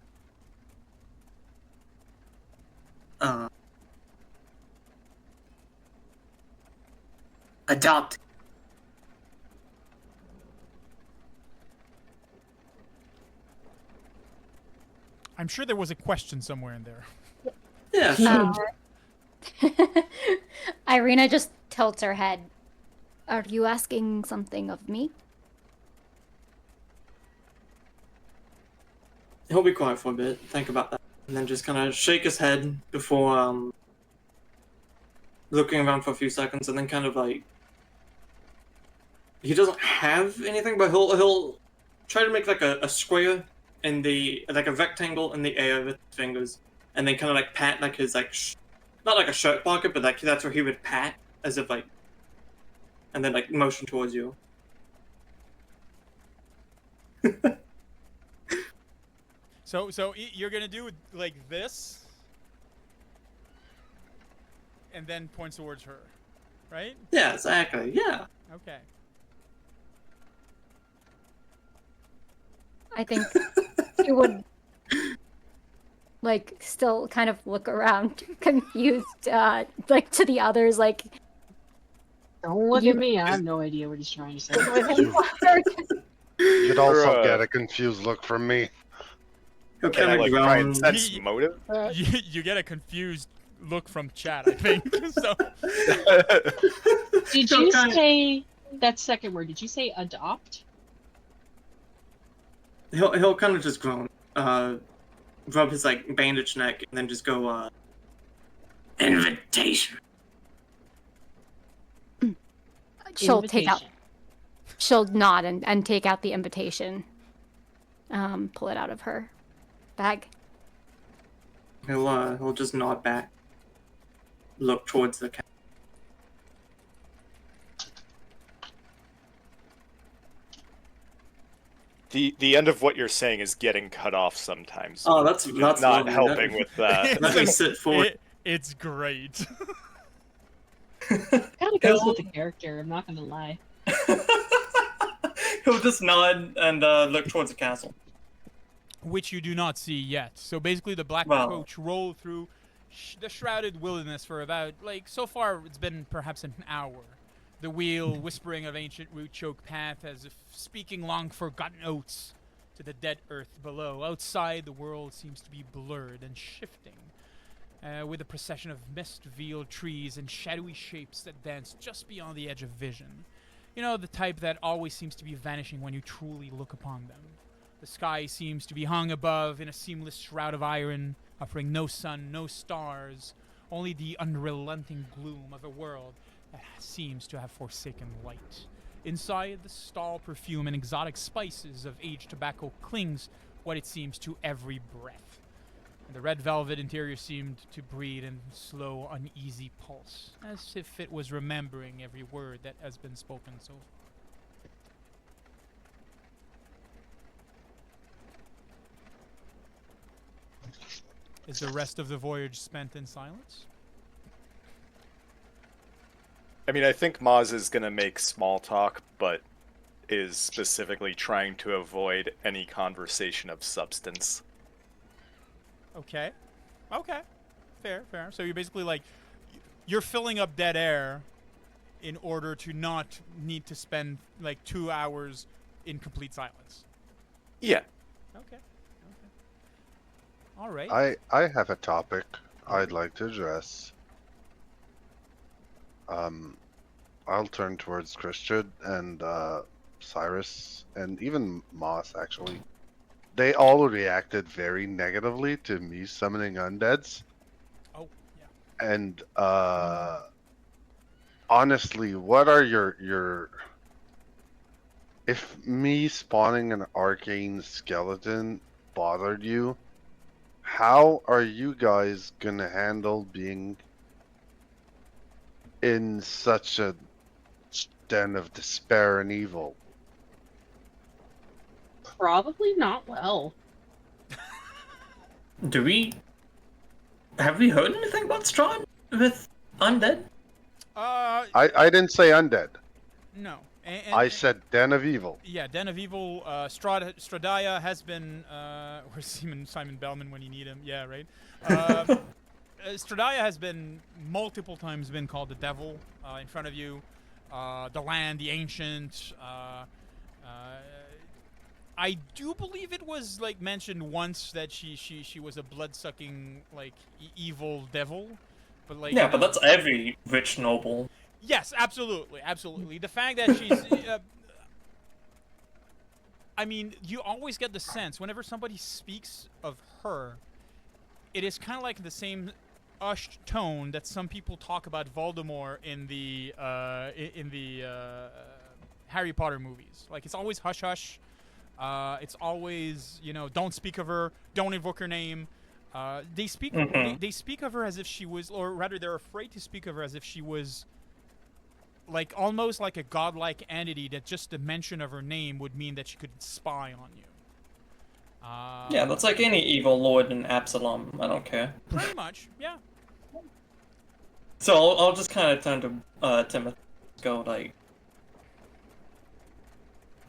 adopt. I'm sure there was a question somewhere in there. Yeah, sure. Ireena just tilts her head. Are you asking something of me? He'll be quiet for a bit, think about that, and then just kind of shake his head before looking around for a few seconds, and then kind of like he doesn't have anything, but he'll try to make like a square in the like a rectangle in the air with his fingers, and then kind of like pat like his like not like a shirt pocket, but like that's where he would pat as if like, and then like motion towards you. So you're gonna do like this, and then points towards her, right? Yeah, exactly. Yeah. Okay. I think he would, like, still kind of look around, confused, like, to the others, like... Don't look at me, I have no idea what he's trying to say. You'd also get a confused look from me. Okay, Can I like try and sense motive? You get a confused look from chat, I think. So. Did you say that second word? Did you say adopt? He'll kind of just groan, rub his like bandaged neck, and then just go, invitation. She'll take out. She'll nod and take out the invitation. Pull it out of her bag. He'll just nod back, look towards the cat. The end of what you're saying is getting cut off sometimes. Oh, that's not lovely. helping with that. Let me sit forward. It's great. Kind of goes with the character, I'm not gonna lie. He'll just nod and look towards the castle. Which you do not see yet. So basically the black coach rolled through the shrouded wilderness for about, like, so far it's been perhaps an hour. The wheel whispering of ancient root choke path as if speaking long forgotten oaths to the dead earth below. Outside, the world seems to be blurred and shifting, with a procession of mist-veiled trees and shadowy shapes that dance just beyond the edge of vision. You know, the type that always seems to be vanishing when you truly look upon them. The sky seems to be hung above in a seamless shroud of iron, offering no sun, no stars, only the unrelenting gloom of a world that seems to have forsaken light. Inside, the stall perfume and exotic spices of aged tobacco clings what it seems to every breath. And the red velvet interior seemed to breathe in slow, uneasy pulse, as if it was remembering every word that has been spoken so far. Is the rest of the voyage spent in silence? I mean, I think Maz is going to make small talk, but is specifically trying to avoid any conversation of substance. Okay. Okay. Fair, fair. So you're basically like, you're filling up dead air in order to not need to spend like 2 hours in complete silence. Yeah. Okay. Okay. All right. I have a topic I'd like to address. I'll turn towards Christian and Cyrus and even Moss actually. They all reacted very negatively to me summoning undeads. Oh, yeah. And honestly, what are your if me spawning an arcane skeleton bothered you, how are you guys gonna handle being in such a den of despair and evil? Probably not well. Have we heard anything about STRAHD with undead? I didn't say undead. No. I said den of evil. Yeah, Den of Evil. STRAHD has been. Where's Simon Bellman when you need him? Yeah, right. STRAHD has been multiple times been called the devil in front of you. The land, the ancient. I do believe it was like mentioned once that she was a blood-sucking like evil devil, but like Yeah, but that's every rich noble. Yes, absolutely, absolutely. The fact that she's, I mean, you always get the sense whenever somebody speaks of her, it is kind of like the same hushed tone that some people talk about Voldemort in the Harry Potter movies. Like it's always hush hush. It's always, you know, don't speak of her, don't invoke her name. They speak they speak of her as if she was, or rather they're afraid to speak of her as if she was like almost like a godlike entity that just the mention of her name would mean that she could spy on you. Yeah, that's like any evil lord in Absalom. I don't care. Pretty much, yeah. So I'll just kind of turn to Timothy, go like,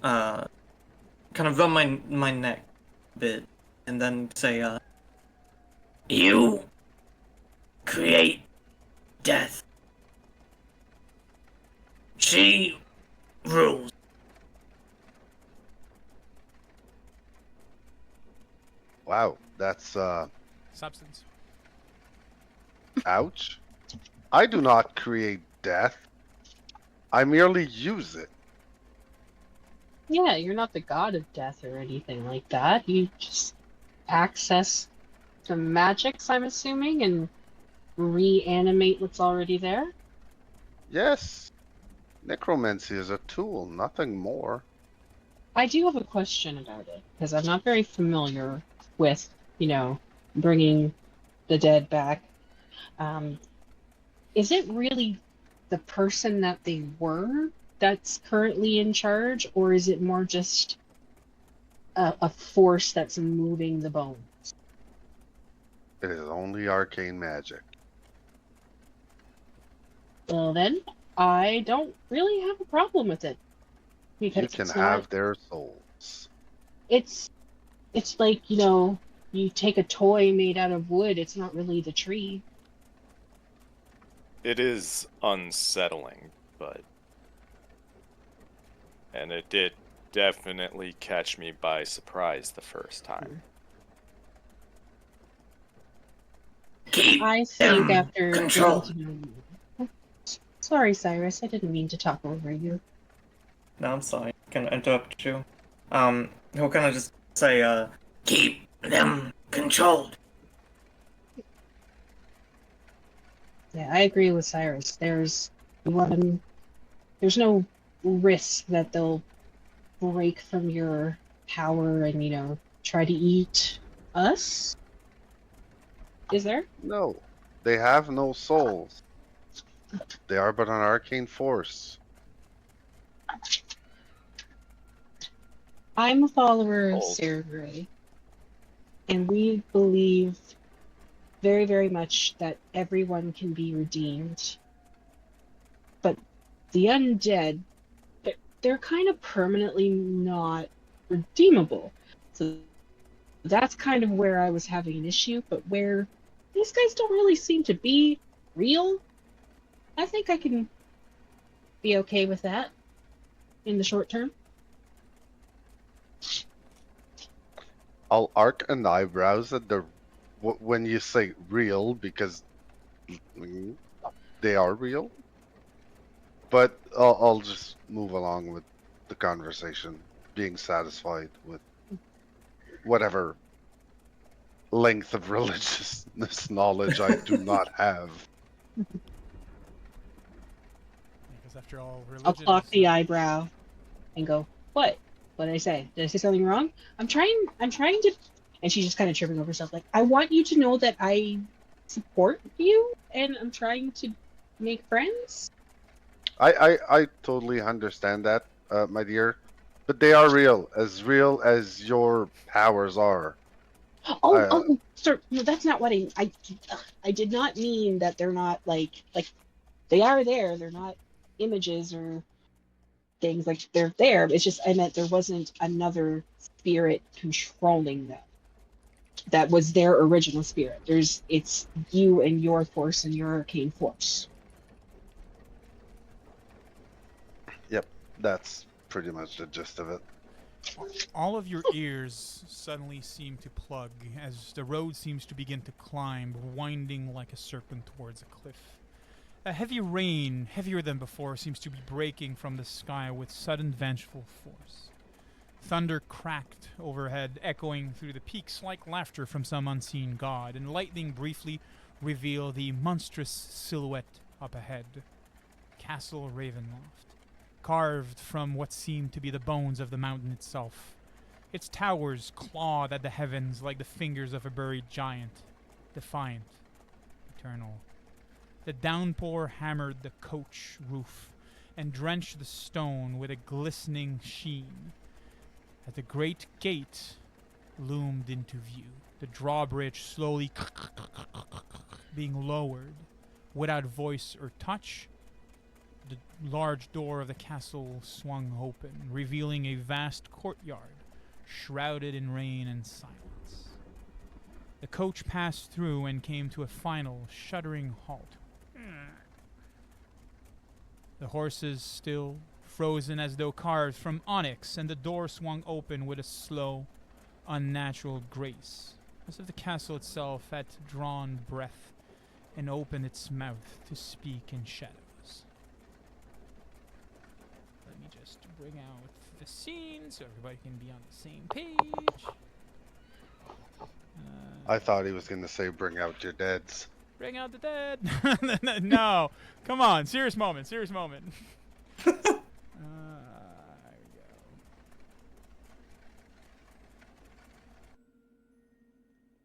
kind of rub my neck a bit, and then say, you create death. She rules. Wow, that's Substance. ouch. I do not create death. I merely use it. Yeah, you're not the god of death or anything like that. You just access the magics, I'm assuming, and reanimate what's already there. Yes. Necromancy is a tool, nothing more. I do have a question about it, because I'm not very familiar with, you know, bringing the dead back. Is it really the person that they were that's currently in charge, or is it more just a force that's moving the bones? It is only arcane magic. Well then, I don't really have a problem with it. Because You can it's have not, their souls. it's like, you know, you take a toy made out of wood, it's not really the tree. It is unsettling, but... And it did definitely catch me by surprise the first time. I think after getting to know you. Sorry, Cyrus, I didn't mean to talk over you. No, I'm sorry. Can I interrupt you? He'll kind of just say, keep them controlled. Yeah, I agree with Cyrus. There's no risk that they'll break from your power and, try to eat us. Is there? No, they have no souls. They are but an arcane force. I'm a follower of Old. Sarah Gray, and we believe very, very much that everyone can be redeemed. But the undead, they're kind of permanently not redeemable. So that's kind of where I was having an issue, but where these guys don't really seem to be real, I think I can be okay with that in the short term. I'll arc an eyebrows at the when you say real, because they are real. But I'll just move along with the conversation, being satisfied with whatever length of religiousness knowledge I do not have. Because after all, religion. I'll clock is- the eyebrow and go, what? What did I say? Did I say something wrong? I'm trying to, and she's just kind of tripping over herself. Like, I want you to know that I support you, and I'm trying to make friends. I totally understand that, my dear, but they are real as your powers are. Oh, sir, no, that's not what I did not mean that they're not like they are there. They're not images or things, like they're there. It's just I meant there wasn't another spirit controlling them. That was their original spirit. It's you and your force and your arcane force. Yep, that's pretty much the gist of it. All of your ears suddenly seem to plug as the road seems to begin to climb, winding like a serpent towards a cliff. A heavy rain, heavier than before, seems to be breaking from the sky with sudden vengeful force. Thunder cracked overhead, echoing through the peaks like laughter from some unseen god, and lightning briefly revealed the monstrous silhouette up ahead. Castle Ravenloft, carved from what seemed to be the bones of the mountain itself. Its towers clawed at the heavens like the fingers of a buried giant, defiant, eternal. The downpour hammered the coach roof and drenched the stone with a glistening sheen. As the great gate loomed into view, the drawbridge slowly being lowered. Without voice or touch, the large door of the castle swung open, revealing a vast courtyard, shrouded in rain and silence. The coach passed through and came to a final, shuddering halt. The horses still, frozen as though carved from onyx, and the door swung open with a slow, unnatural grace, as if the castle itself had drawn breath and opened its mouth to speak in shadows. Let me just bring out the scene so everybody can be on the same page. I thought he was going to say, bring out your deads. Bring out the dead. No, come on, serious moment. There we go.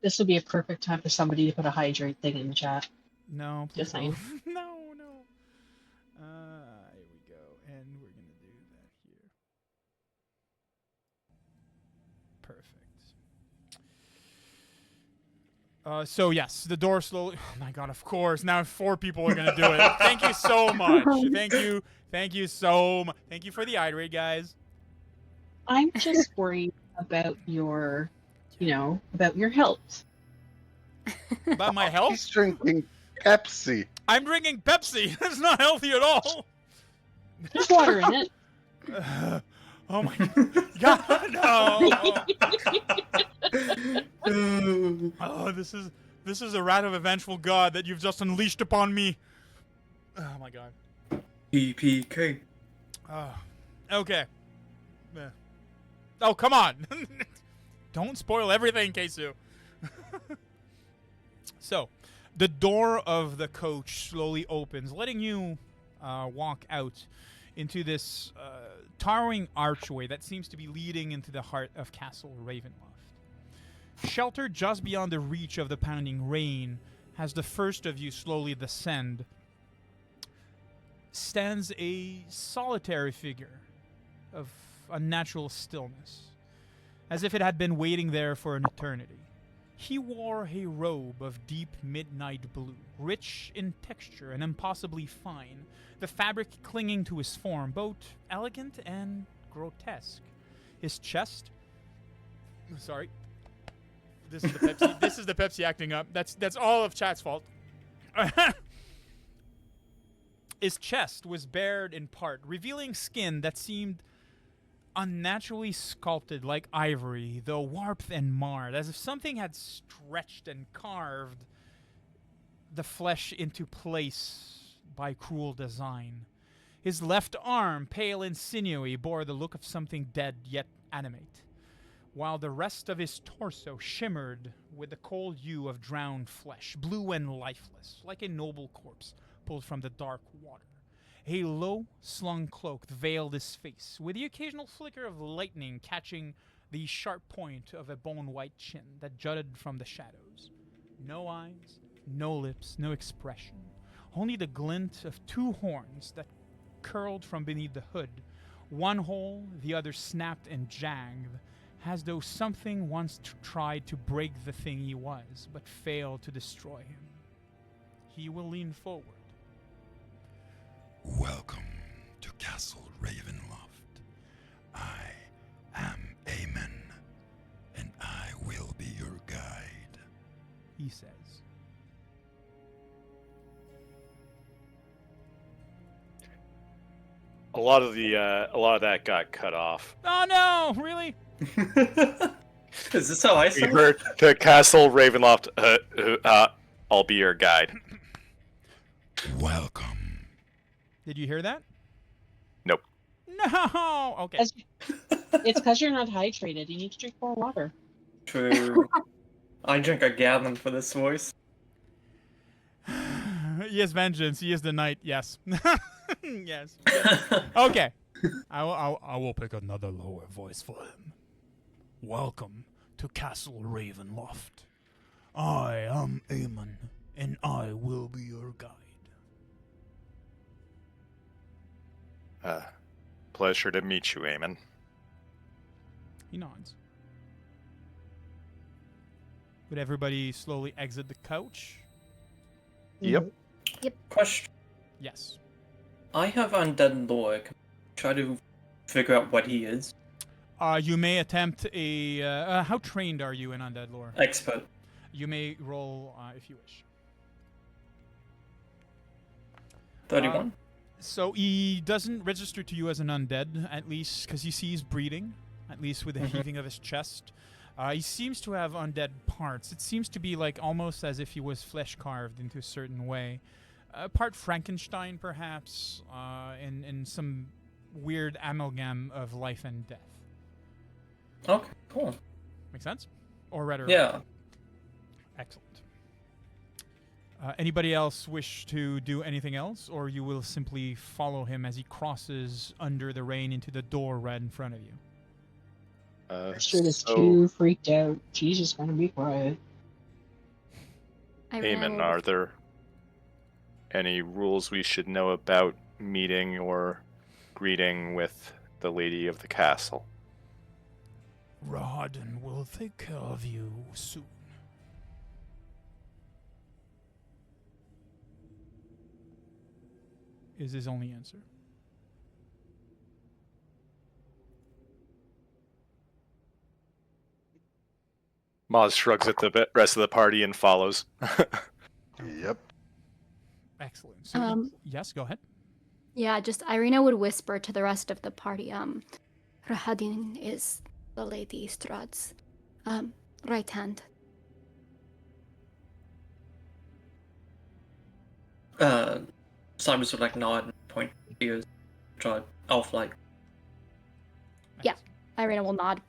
This would be a perfect time for somebody to put a hydrate thing in the chat. No, Just please saying. no. Here we go, and we're gonna do that here. Perfect. So yes, the door slowly. Oh my god! Of course, now 4 people are gonna do it. Thank you so much. Thank you so much. Thank you for the irate, guys. I'm just worried about your, about your health. About my health? He's drinking Pepsi. I'm drinking Pepsi. That's not healthy at all. There's water in it. Oh my god! No. Oh, this is a wrath of a vengeful god that you've just unleashed upon me. Oh my god. PPK. Okay. Oh, come on. Don't spoil everything, Kesu. So, The door of the coach slowly opens, letting you walk out into this towering archway that seems to be leading into the heart of Castle Ravenloft. Sheltered just beyond the reach of the pounding rain, as the first of you slowly descend, stands a solitary figure of unnatural stillness, as if it had been waiting there for an eternity. He wore a robe of deep midnight blue, rich in texture and impossibly fine, the fabric clinging to his form, both elegant and grotesque. His chest... Sorry. This is the Pepsi. This is the Pepsi acting up. That's all of chat's fault. His chest was bared in part, revealing skin that seemed unnaturally sculpted like ivory, though warped and marred, as if something had stretched and carved the flesh into place by cruel design. His left arm, pale and sinewy, bore the look of something dead yet animate, while the rest of his torso shimmered with the cold hue of drowned flesh, blue and lifeless, like a noble corpse pulled from the dark water. A low-slung cloak veiled his face, with the occasional flicker of lightning catching the sharp point of a bone-white chin that jutted from the shadows. No eyes, no lips, no expression. Only the glint of two horns that curled from beneath the hood, one whole, the other snapped and jagged, as though something once tried to break the thing he was, but failed to destroy him. He will lean forward. Welcome to Castle Ravenloft. I am Aemon, and I will be your guide, he says. A lot of that got cut off. Oh no, really? Is this how I We sound? heard the Castle Ravenloft. I'll be your guide. Welcome. Did you hear that? Nope. No. Okay. It's because you're not hydrated. You need to drink more water. True. I drink a gallon for this voice. He is vengeance. He is the knight. Yes. Yes. Okay. I will pick another lower voice for him. Welcome to Castle Ravenloft. I am Aemon, and I will be your guide. Pleasure to meet you, Aemon. He nods. Would everybody slowly exit the couch? Yep. Question. Yes. I have undead lore. Can I try to figure out what he is? You may attempt a... how trained are you in undead lore? Expert. You may roll if you wish. 31. So he doesn't register to you as an undead, at least because he sees breathing, at least with the heaving of his chest. He seems to have undead parts. It seems to be like almost as if he was flesh carved into a certain way. Part Frankenstein, perhaps, and some weird amalgam of life and death. Okay, cool. Make sense? Or rather... Yeah. Excellent. Anybody else wish to do anything else, or you will simply follow him as he crosses under the rain into the door right in front of you? Sure, is too freaked out. She's just gonna be quiet. Aemon, are there any rules we should know about meeting or greeting with the lady of the castle? Rahadin will take care of you soon. Is his only answer. Maz shrugs at the rest of the party and follows. Yep. Excellent. So, yes, go ahead. Yeah, just Ireena would whisper to the rest of the party, Rahadin is the Lady STRAHD's right hand. Cyrus would like nod and point to his tribe, elf-like. Yeah, Ireena will nod.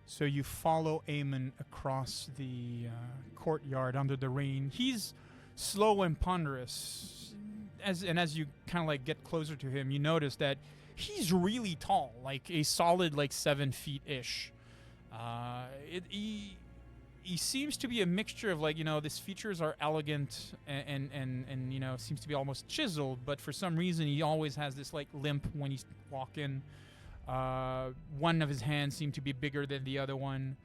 So you follow Eamon across the courtyard under the rain. He's slow and ponderous. As you kind of like get closer to him, you notice that he's really tall, like a solid like 7 feet ish. He seems to be a mixture of like, his features are elegant and seems to be almost chiseled, but for some reason he always has this like limp when he's walking. One of his hands seemed to be bigger than the other one,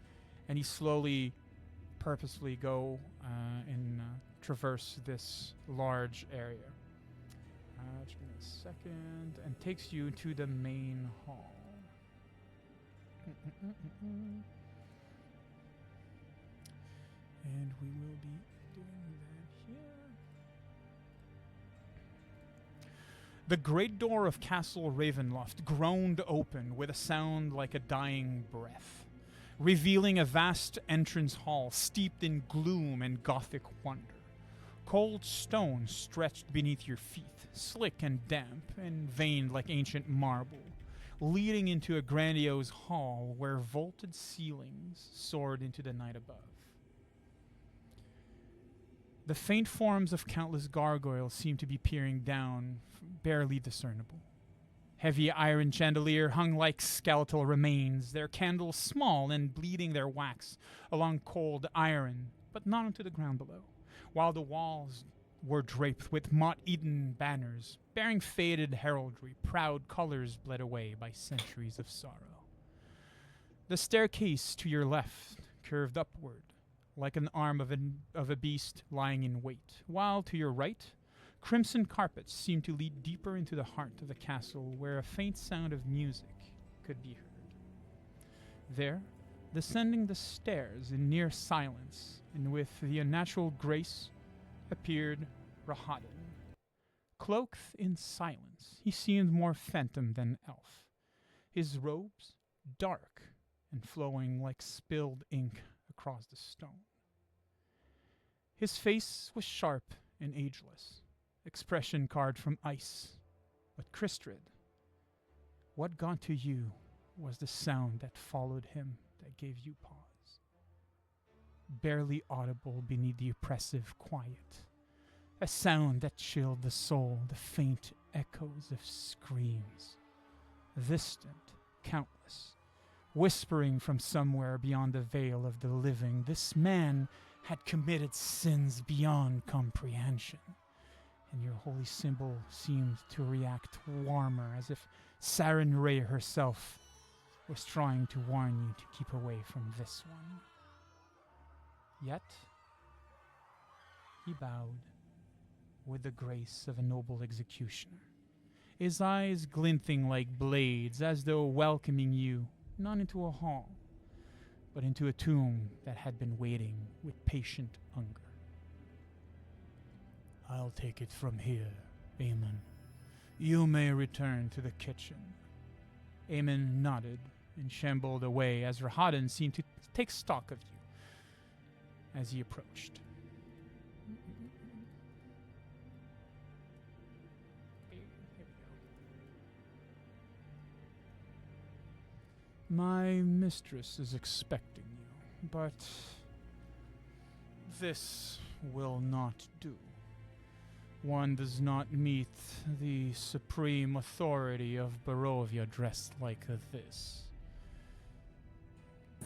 and he slowly, purposefully go and traverse this large area. Just give me a second, and takes you to the main hall. And we will be doing that here. The great door of Castle Ravenloft groaned open with a sound like a dying breath, revealing a vast entrance hall steeped in gloom and gothic wonder. Cold stone stretched beneath your feet, slick and damp and veined like ancient marble, leading into a grandiose hall where vaulted ceilings soared into the night above. The faint forms of countless gargoyles seemed to be peering down, barely discernible. Heavy iron chandelier hung like skeletal remains, their candles small and bleeding their wax along cold iron, but not onto the ground below, while the walls were draped with moth-eaten banners, bearing faded heraldry, proud colors bled away by centuries of sorrow. The staircase to your left curved upward, like an arm of a beast lying in wait, while to your right, crimson carpets seemed to lead deeper into the heart of the castle, where a faint sound of music could be heard. There, descending the stairs in near silence, and with the unnatural grace, appeared Rahadin. Cloaked in silence, he seemed more phantom than elf, his robes dark and flowing like spilled ink across the stone. His face was sharp and ageless, expression carved from ice. But Crystrid, what got to you was the sound that followed him that gave you pause. Barely audible beneath the oppressive quiet, a sound that chilled the soul, the faint echoes of screams, distant, countless, whispering from somewhere beyond the veil of the living. This man had committed sins beyond comprehension, and your holy symbol seemed to react warmer, as if Saren Ray herself was trying to warn you to keep away from this one. Yet, he bowed with the grace of a noble executioner, his eyes glinting like blades, as though welcoming you not into a hall, but into a tomb that had been waiting with patient hunger. I'll take it from here, Eamon. You may return to the kitchen. Eamon nodded and shambled away as Rahadin seemed to take stock of you as he approached. My mistress is expecting you, but this will not do. One does not meet the supreme authority of Barovia dressed like this.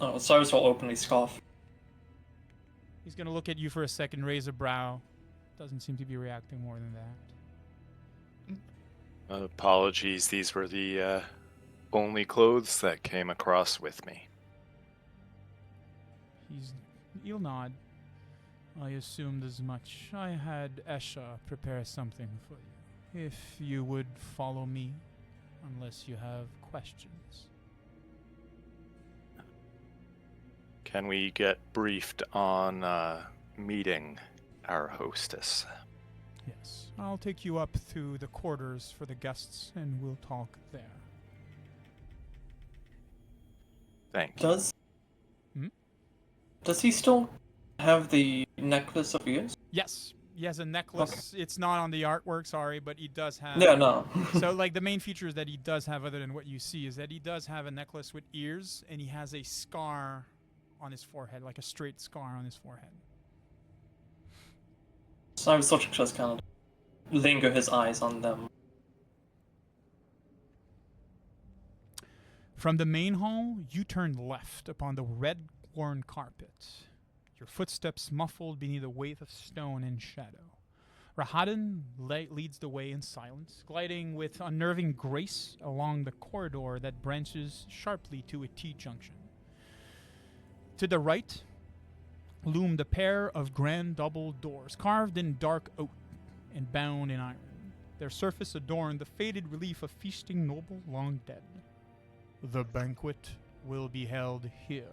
Oh, Cyrus will openly scoff. He's gonna look at you for a second, raise a brow. Doesn't seem to be reacting more than that. Apologies, these were the only clothes that came across with me. He'll nod. I assumed as much. I had Esha prepare something for you, if you would follow me, unless you have questions. Can we get briefed on meeting our hostess? Yes, I'll take you up to the quarters for the guests, and we'll talk there. Thank you. Does he still have the necklace of ears? Yes, He has a necklace. It's not on the artwork, sorry, but he does have. Yeah, no. So, like, the main features that he does have, other than what you see, is that he does have a necklace with ears, and he has a scar on his forehead, like a straight scar on his forehead. So I was sort of just kind of linger his eyes on them. From the main hall, you turn left upon the red worn carpet, your footsteps muffled beneath a weight of stone and shadow. Rahadin leads the way in silence, gliding with unnerving grace along the corridor that branches sharply to a T-junction. To the right loomed a pair of grand double doors, carved in dark oak and bound in iron. Their surface adorned the faded relief of feasting noble long dead. "The banquet will be held here,"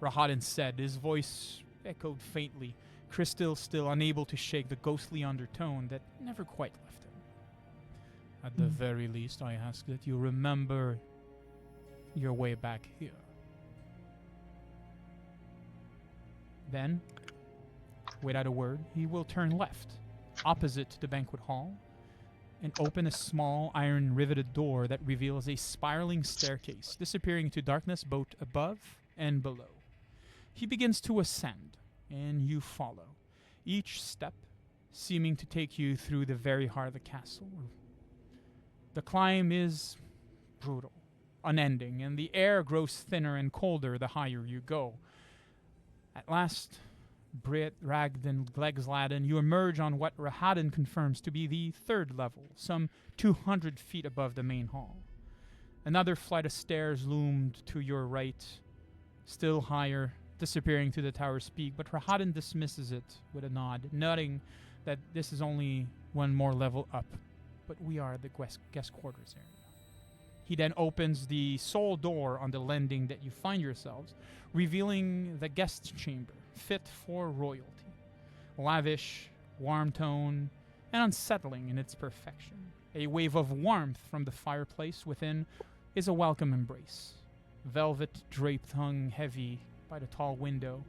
Rahadin said, his voice echoed faintly, Crystal still unable to shake the ghostly undertone that never quite left him. "At the very least, I ask that you remember your way back here." Then, without a word, he will turn left, opposite the banquet hall, and open a small iron-riveted door that reveals a spiraling staircase, disappearing into darkness both above and below. He begins to ascend, and you follow, each step seeming to take you through the very heart of the castle. The climb is brutal, unending, and the air grows thinner and colder the higher you go. At last, Brit, Ragden, Glegsladen, you emerge on what Rahadin confirms to be the third level, some 200 feet above the main hall. Another flight of stairs loomed to your right, still higher, disappearing to the tower's peak, but Rahadin dismisses it with a nod, noting that this is only one more level up, but we are at the guest quarters area. He then opens the sole door on the landing that you find yourselves, revealing the guest chamber, fit for royalty. Lavish, warm tone, and unsettling in its perfection. A wave of warmth from the fireplace within is a welcome embrace. Velvet draped hung heavy by the tall window,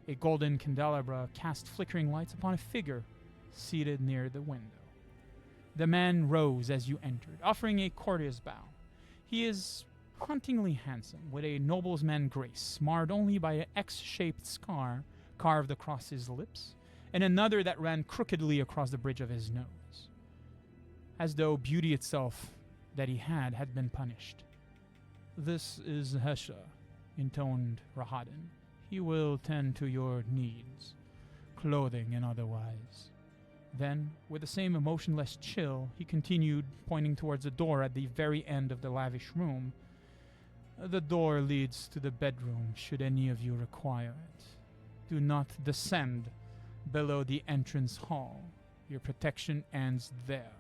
a golden candelabra cast flickering lights upon a figure seated near the window. The man rose as you entered, offering a courteous bow. He is hauntingly handsome, with a nobleman's grace, marred only by an X-shaped scar carved across his lips, and another that ran crookedly across the bridge of his nose, as though beauty itself that he had been punished. "This is Hesha," intoned Rahadin. "He will tend to your needs, clothing and otherwise." Then, with the same emotionless chill, he continued, pointing towards the door at the very end of the lavish room. "The door leads to the bedroom, should any of you require it. Do not descend below the entrance hall. Your protection ends there.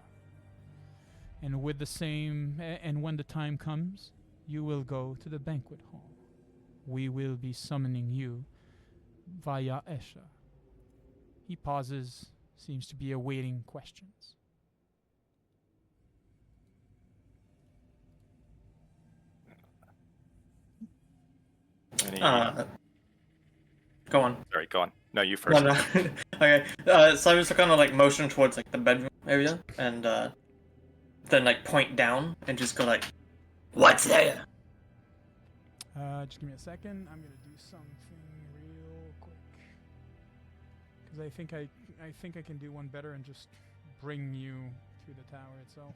And when the time comes, you will go to the banquet hall. We will be summoning you via Esha." He pauses, seems to be awaiting questions. Go on. Sorry, go on. No, you first. No. Okay. So I was kind of like motion towards like the bedroom area, and then like point down and just go like, "What's there?" Just give me a second. I'm gonna do something real quick because I think I can do one better and just bring you to the tower itself.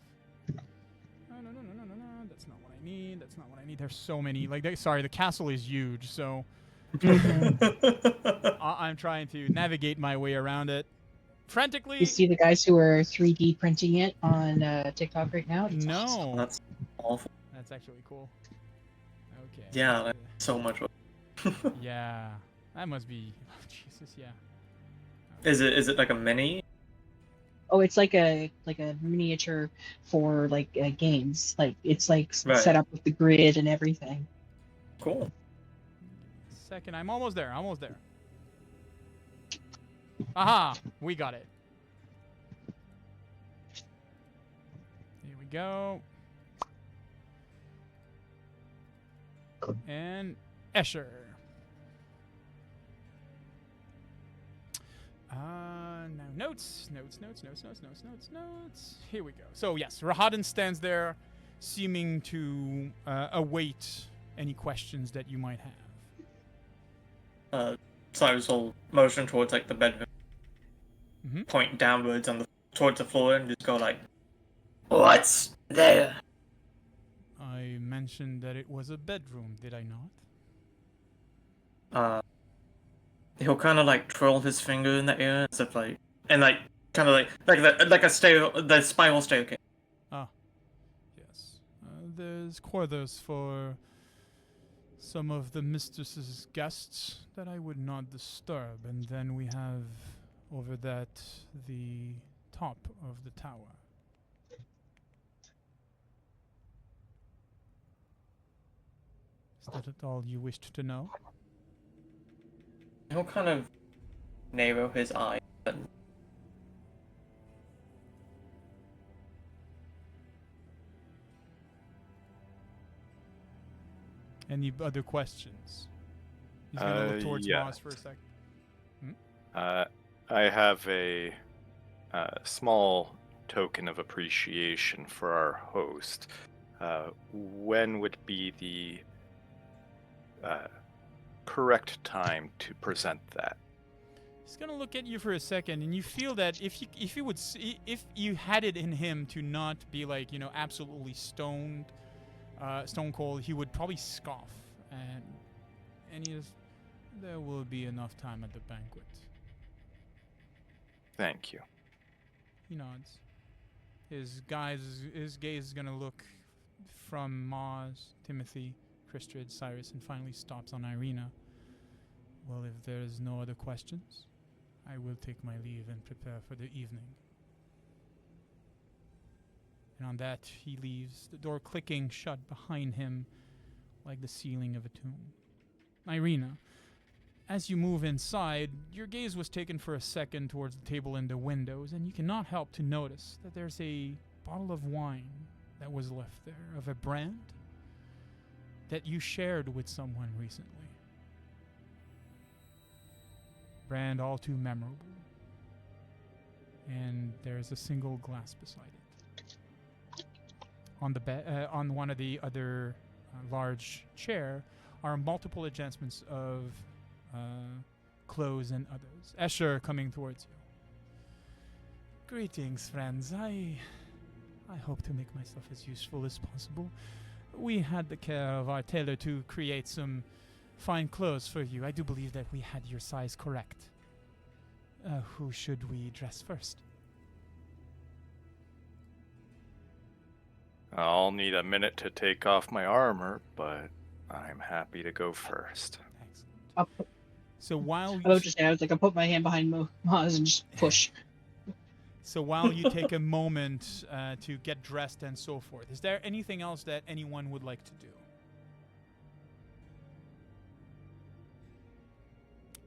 No. That's not what I need. That's not what I need. There's so many. Sorry, the castle is huge, so I'm trying to navigate my way around it frantically. You see the guys who are 3D printing it on TikTok right now? It's No, awesome. That's awful. that's actually cool. Okay. Yeah, that's so much. Yeah, that must be. Oh, Jesus, yeah. Is it like a mini? Oh, it's like a miniature for games. Like it's like set up with the grid and everything. Cool. Second, I'm almost there. Aha! We got it. Here we go. And Escher. Now notes. Here we go. So yes, Rahadin stands there, seeming to await any questions that you might have. Cyrus will motion towards like the bedroom, point downwards towards the floor, and just go like, "What's there?" I mentioned that it was a bedroom, did I not? He'll kind of like twirl his finger in the air as if like, and like kind of like the spiral staircase. Ah, yes. There's quarters for some of the mistress's guests that I would not disturb, and then we have over that the top of the tower. Is that all you wished to know? He'll kind of narrow his eye. Any other questions? He's gonna look towards yeah. Moss for a second. I have a small token of appreciation for our host. When would be the correct time to present that? He's gonna look at you for a second, and you feel that if you had it in him to not be like, you know, absolutely stone cold, he would probably scoff, and he is, there will be enough time at the banquet. Thank you. He nods. His gaze is gonna look from Maz, Timothy, Christrid, Cyrus, and finally stops on Ireena. Well, if there's no other questions, I will take my leave and prepare for the evening. And on that, he leaves, the door clicking shut behind him like the ceiling of a tomb. Ireena, as you move inside, your gaze was taken for a second towards the table and the windows, and you cannot help to notice that there's a bottle of wine that was left there, of a brand that you shared with someone recently. Brand all too memorable. And there's a single glass beside it. On the on one of the other large chair are multiple adjustments of clothes and others. Escher coming towards you. Greetings, friends. I hope to make myself as useful as possible. We had the care of our tailor to create some fine clothes for you. I do believe that we had your size correct. Who should we dress first? I'll need a minute to take off my armor, but I'm happy to go first. Excellent. So while I was like, I'll put my hand behind Maz and just push. So while you take a moment to get dressed and so forth, is there anything else that anyone would like to do?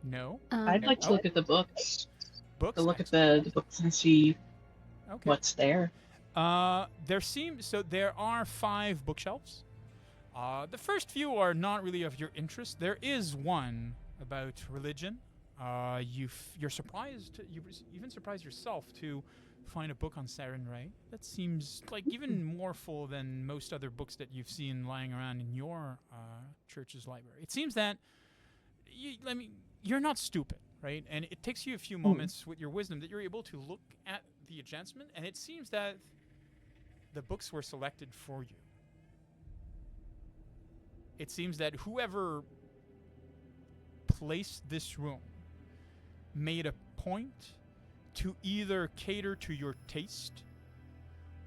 No? I'd like to look at the books. Books? To look at the books and see what's there. There are 5 bookshelves. The first few are not really of your interest. There is one about religion. You're surprised. You even surprised yourself to find a book on Saren Ray. That seems like even more full than most other books that you've seen lying around in your church's library. It seems that you're not stupid, right? And it takes you a few moments with your wisdom that you're able to look at the adjustment, and it seems that the books were selected for you. It seems that whoever placed this room made a point to either cater to your taste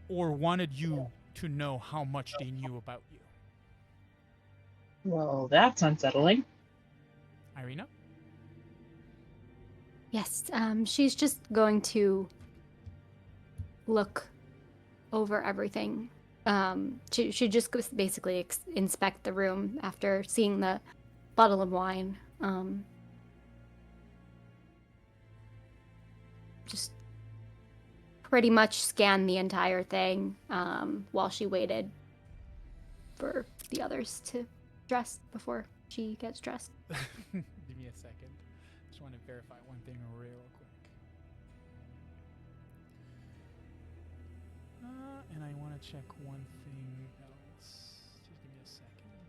or wanted you to know how much they knew about you. Well, that's unsettling. Ireena? Yes, she's just going to look over everything. She just goes basically inspect the room after seeing the bottle of wine. Just pretty much scan the entire thing while she waited for the others to dress before she gets dressed. Give me a second. Just want to verify one thing real quick. And I want to check one thing else. Just give me a second.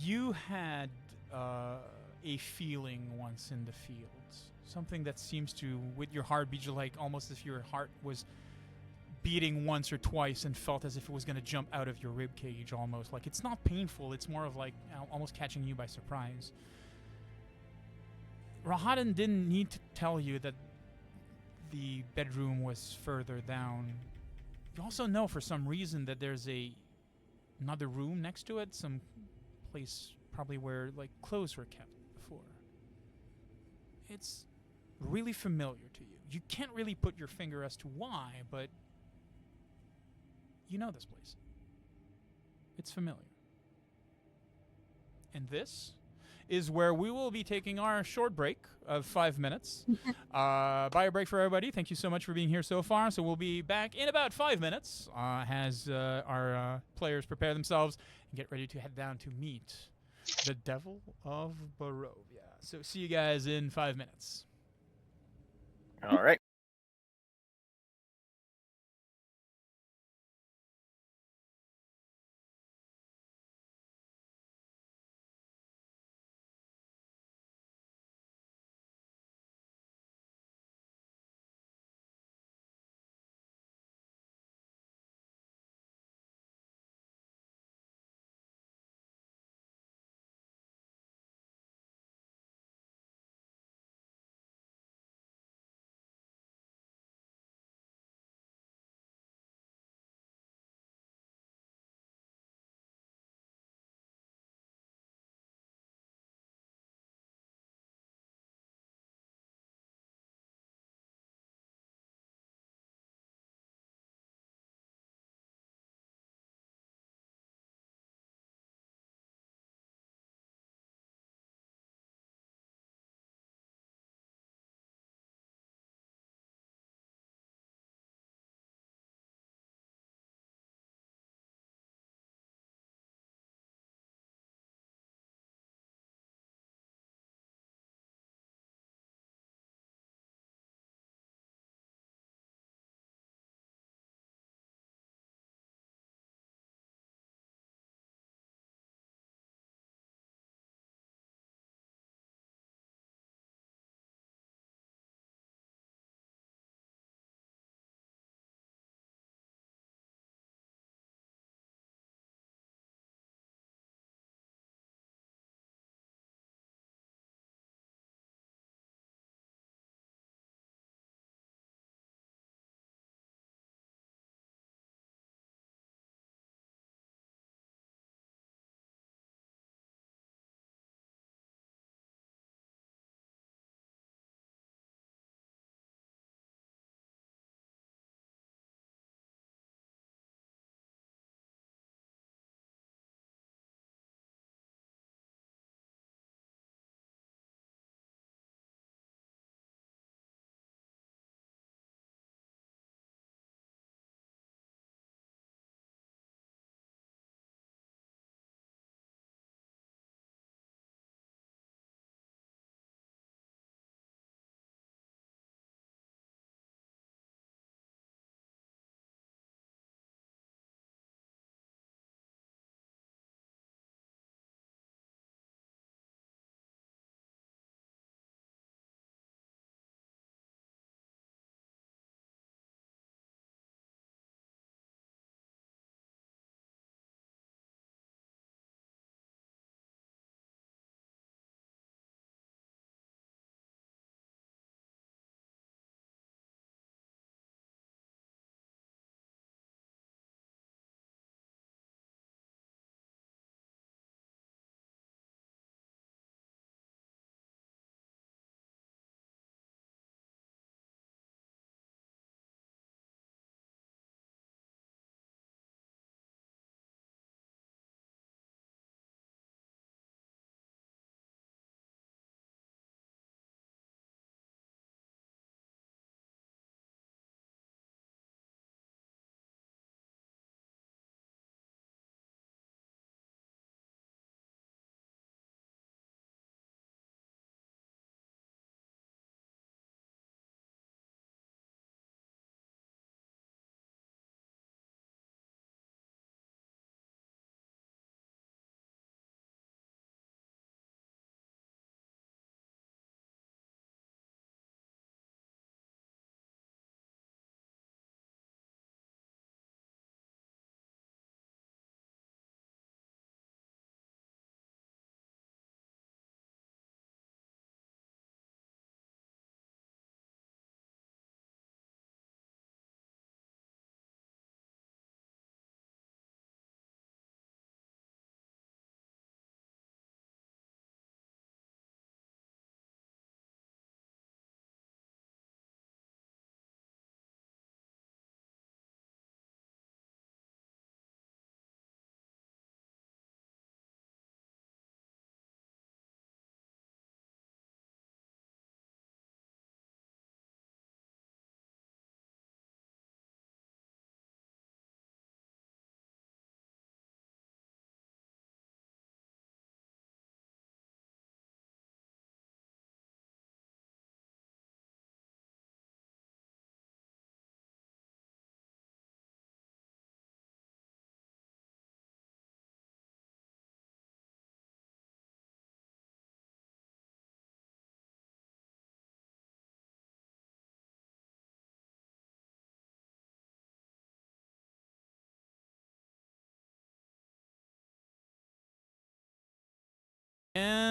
You had a feeling once in the fields. Something that seems to, with your heartbeat, like almost as if your heart was beating once or twice and felt as if it was going to jump out of your rib cage almost. Like, it's not painful, it's more of like almost catching you by surprise. Rahadin didn't need to tell you that the bedroom was further down. You also know for some reason that there's another room next to it, some place probably where like clothes were kept before. It's really familiar to you. You can't really put your finger as to why, but you know this place. It's familiar. And this is where we will be taking our short break of 5 minutes. Buy a break for everybody. Thank you so much for being here so far. So we'll be back in about 5 minutes as our players prepare themselves and get ready to head down to meet the Devil of Barovia. So see you guys in 5 minutes. All right.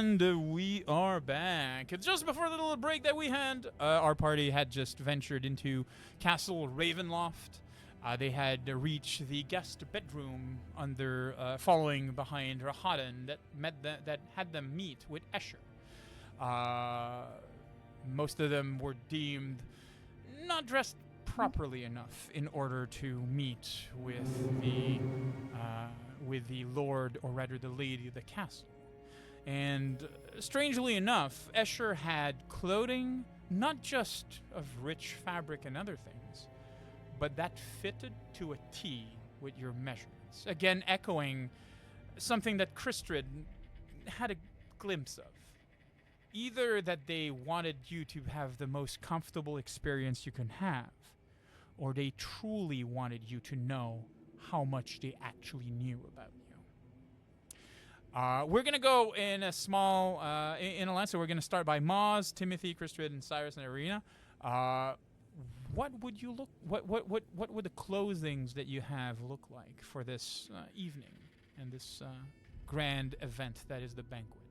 And we are back. Just before the little break that we had, our party had just ventured into Castle Ravenloft. They had reached the guest bedroom following behind Rahadin that had them meet with Escher. Most of them were deemed not dressed properly enough in order to meet with the lord, or rather the lady of the castle. And strangely enough, Escher had clothing not just of rich fabric and other things, but that fitted to a T with your measurements. Again, echoing something that Christrid had a glimpse of. Either that they wanted you to have the most comfortable experience you can have, or they truly wanted you to know how much they actually knew about you. We're going to go in a small, in a line, so we're going to start by Maz, Timothy, Christrid, and Cyrus, and Ireena. What would the clothings that you have look like for this evening and this grand event that is the banquet?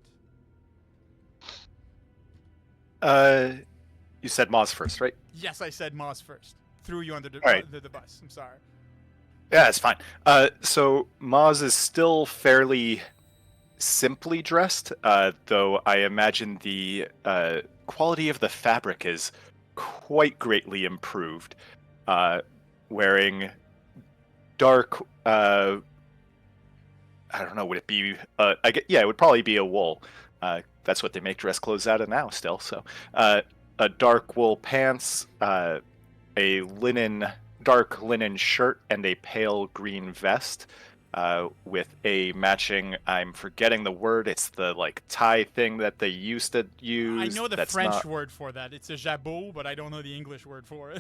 You said Maz first, right? Yes, I said Maz first. Threw you under the bus. I'm sorry. Yeah, it's fine. So Maz is still fairly simply dressed, though I imagine the quality of the fabric is quite greatly improved. Wearing dark, I don't know, would it be? It would probably be a wool. That's what they make dress clothes out of now, still. So, a dark wool pants, a dark linen shirt, and a pale green vest. With a matching, I'm forgetting the word, it's the tie thing that they used to use. I know the French word for that. It's a jabot, but I don't know the English word for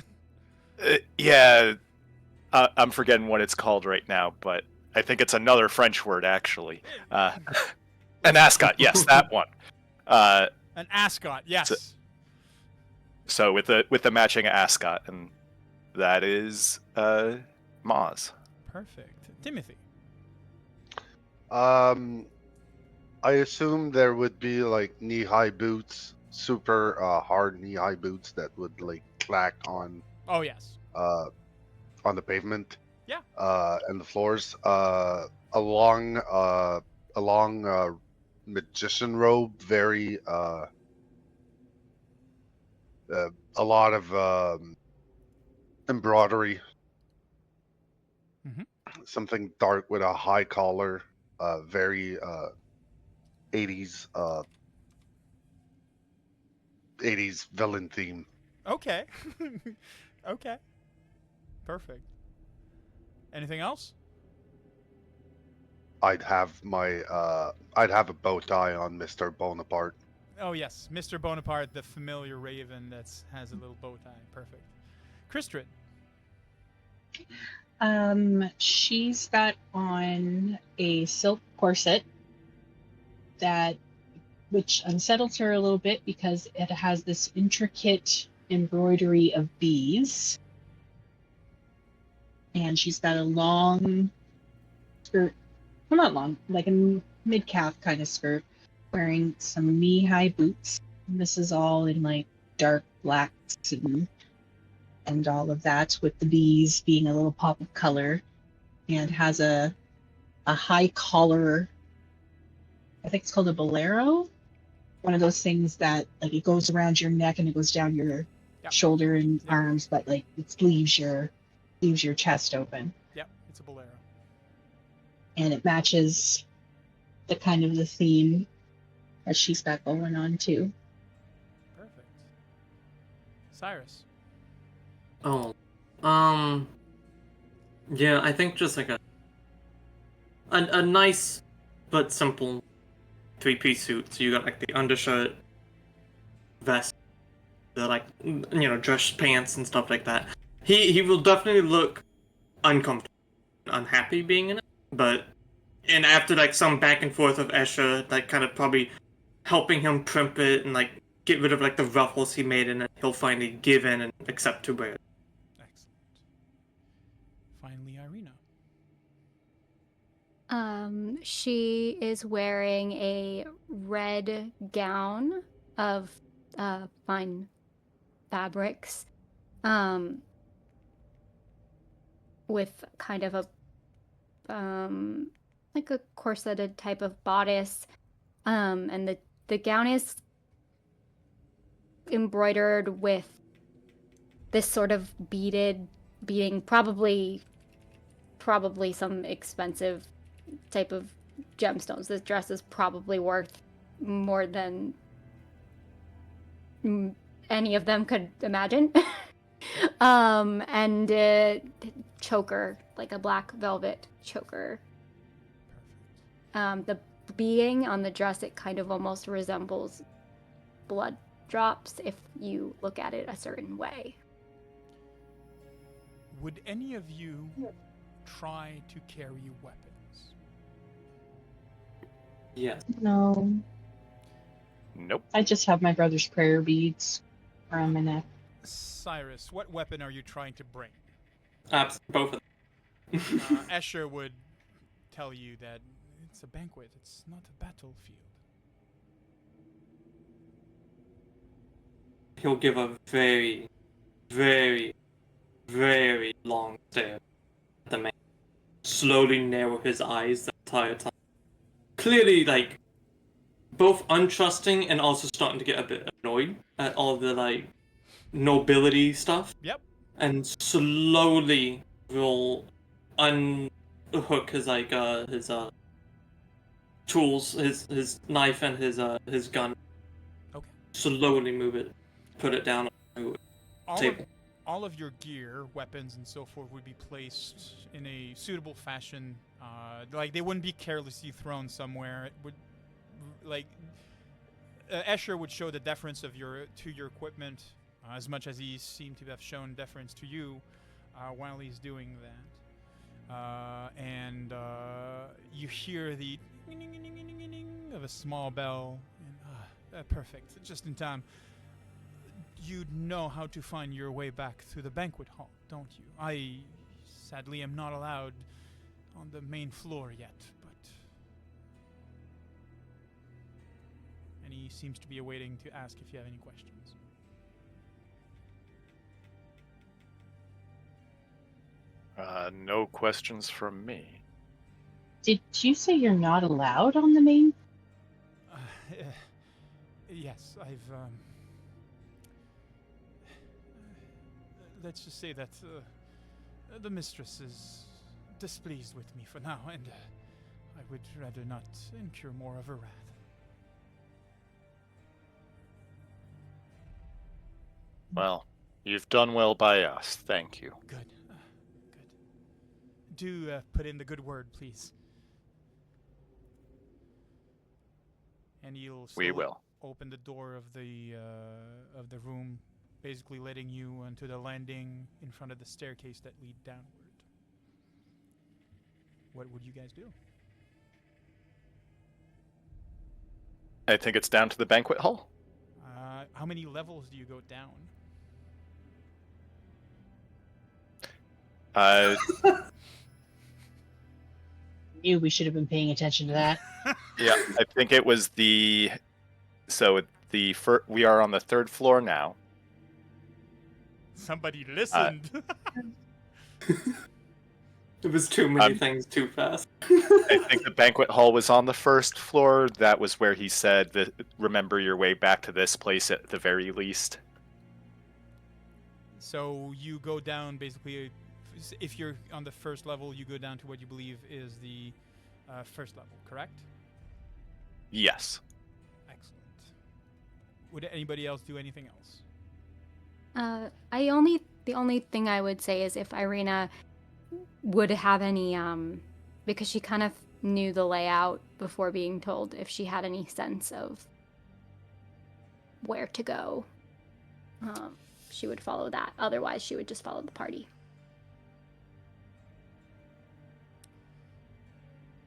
it. I'm forgetting what it's called right now, but I think it's another French word, actually. An ascot, yes, that one. An ascot, yes. So with the matching ascot, and that is Maz. Perfect. Timothy. I assume there would be knee-high boots, super hard knee-high boots that would clack on. Oh yes. On the pavement. Yeah. And the floors. A long magician robe, very a lot of embroidery. Mm-hmm. Something dark with a high collar. Very 80s 80s villain theme. Okay. Okay. Perfect. Anything else? I'd have a bow tie on Mr. Bonaparte. Oh yes, Mr. Bonaparte, the familiar raven that has a little bow tie. Perfect. Christrid. She's got on a silk corset which unsettles her a little bit because it has this intricate embroidery of bees. And she's got a long skirt, well, not long, like a mid-calf kind of skirt, wearing some knee-high boots. And this is all in dark blacks and all of that, with the bees being a little pop of color, and has a high collar. I think it's called a bolero. One of those things that it goes around your neck and it goes down your shoulder and arms, but it leaves your chest open. Yep, it's a bolero. And it matches the theme that she's got going on too. Perfect. Cyrus. Oh, yeah, I think just a nice but simple 3-piece suit. So you got the undershirt, vest, the dress pants and stuff like that. He will definitely look uncomfortable, unhappy being in it. And after some back and forth of Escher, kind of probably helping him primp it and get rid of the ruffles he made in it, he'll finally give in and accept to wear it. Excellent. Finally, Ireena. She is wearing a red gown of fine fabrics, with kind of a like a corseted type of bodice, and the gown is embroidered with this sort of beading, probably some expensive type of gemstones. This dress is probably worth more than any of them could imagine. And choker, like a black velvet choker. The beading on the dress, it kind of almost resembles blood drops if you look at it a certain way. Would any of you try to carry weapons? Yes. No. Nope. I just have my brother's prayer beads around my neck. Cyrus, what weapon are you trying to bring? Both of them. Escher would tell you that it's a banquet, it's not a battlefield. He'll give a very, very, very long stare at the man. Slowly narrow his eyes the entire time. Clearly, like, both untrusting and also starting to get a bit annoyed at all the, like, nobility stuff. Yep. And slowly will unhook his, like, his tools, his knife and his gun. Okay. Slowly move it, put it down on the table. All of your gear, weapons, and so forth would be placed in a suitable fashion. Like, they wouldn't be carelessly thrown somewhere. It would, like, Escher would show the deference to your equipment as much as he seemed to have shown deference to you while he's doing that. And you hear the ding of a small bell. And, perfect, just in time. You'd know how to find your way back through the banquet hall, don't you? I, sadly, am not allowed on the main floor yet, but... And he seems to be awaiting to ask if you have any questions. No questions from me. Did you say you're not allowed on the main? Yes, I've, let's just say that the mistress is displeased with me for now, and I would rather not incur more of her wrath. Well, you've done well by us. Thank you. Good. Good. Do put in the good word, please. And you'll We will. open the door of the room, basically letting you onto the landing in front of the staircase that lead downward. What would you guys do? I think it's down to the banquet hall. How many levels do you go down? Knew we should have been paying attention to that. Yeah, I think it was we are on the third floor now. Somebody listened. It was too many things too fast. I think the banquet hall was on the first floor. That was where he said that remember your way back to this place at the very least. So you go down basically. If you're on the first level, you go down to what you believe is the first level, correct? Yes. Excellent. Would anybody else do anything else? The only thing I would say is if Ireena would have any, because she kind of knew the layout before being told, if she had any sense of where to go, she would follow that. Otherwise, she would just follow the party.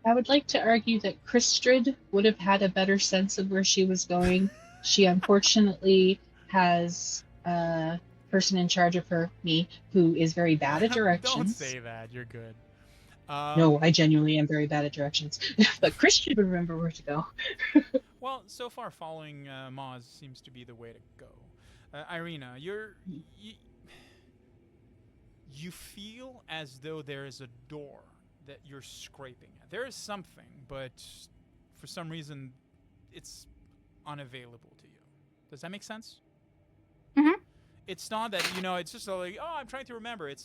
I would like to argue that Kristrid would have had a better sense of where she was going. She unfortunately has a person in charge of her, me, who is very bad at directions. Don't say that. You're good. No, I genuinely am very bad at directions. But Christian would remember where to go. Well, so far following Moz seems to be the way to go. Ireena, you feel as though there is a door that you're scraping at. There is something, but for some reason, it's unavailable to you. Does that make sense? Mhm. It's not that it's just like, oh, I'm trying to remember. It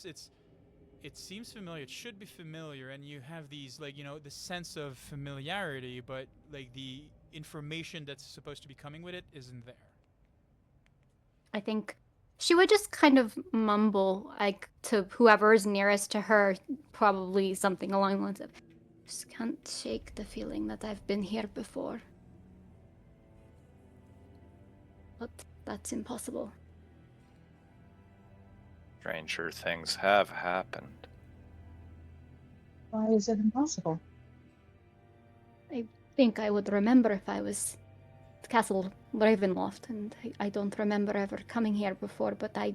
seems familiar. It should be familiar, and you have these the sense of familiarity, but like the information that's supposed to be coming with it isn't there. I think she would just kind of mumble, like, to whoever's nearest to her, probably something along the lines of, just can't shake the feeling that I've been here before. But that's impossible. Stranger things have happened. Why is it impossible? I think I would remember if I was at Castle Ravenloft, and I don't remember ever coming here before, but I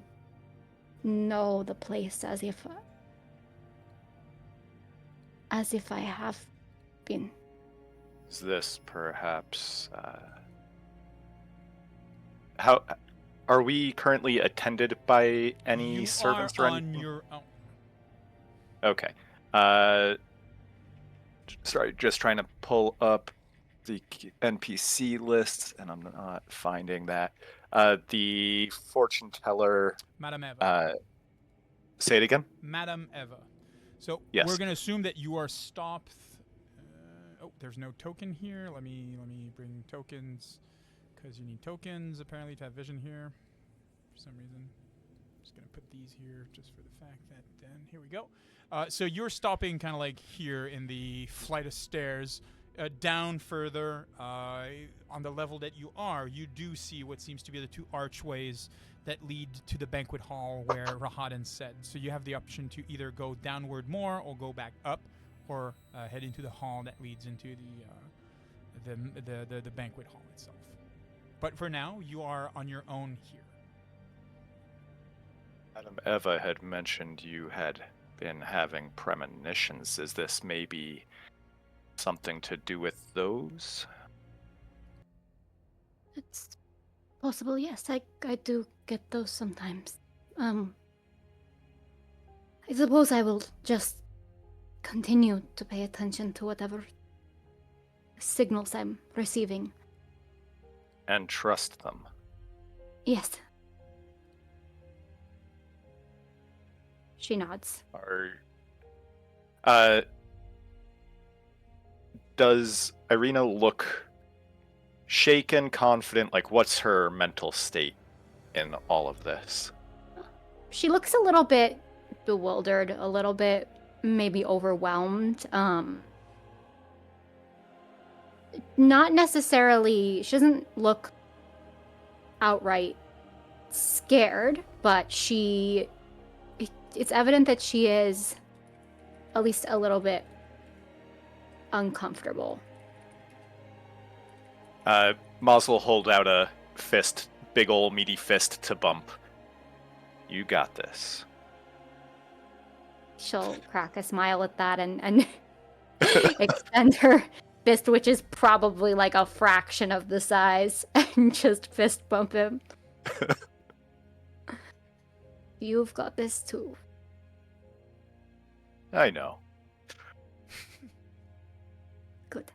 know the place as if I have been. Is this perhaps how are we currently attended by any You servants are or on anything? your own. Okay. Sorry, just trying to pull up the NPC lists, and I'm not finding that. The fortune teller. Madame Eva. Say it again. Madame Eva. So Yes. we're gonna assume that you are stopped. Oh, there's no token here. Let me bring tokens, because you need tokens apparently to have vision here. For some reason, I'm just gonna put these here just for the fact that then here we go. So you're stopping kind of like here in the flight of stairs. Down further on the level that you are, you do see what seems to be the two archways that lead to the banquet hall where Rahadin said. So you have the option to either go downward more or go back up, or head into the hall that leads into the banquet hall itself. But for now, you are on your own here. Madam Eva had mentioned you had been having premonitions. Is this maybe something to do with those? It's possible, yes. I do get those sometimes. I suppose I will just continue to pay attention to whatever signals I'm receiving. And trust them. Yes. She nods. Does Ireena look shaken, confident? Like, what's her mental state in all of this? She looks a little bit bewildered, a little bit maybe overwhelmed. Not necessarily, she doesn't look outright scared, but it's evident that she is at least a little bit uncomfortable. Maz will hold out a fist, big ol' meaty fist to Bump. You got this. She'll crack a smile at that and extend her fist, which is probably like a fraction of the size, and just fist bump him. You've got this too. I know. Good.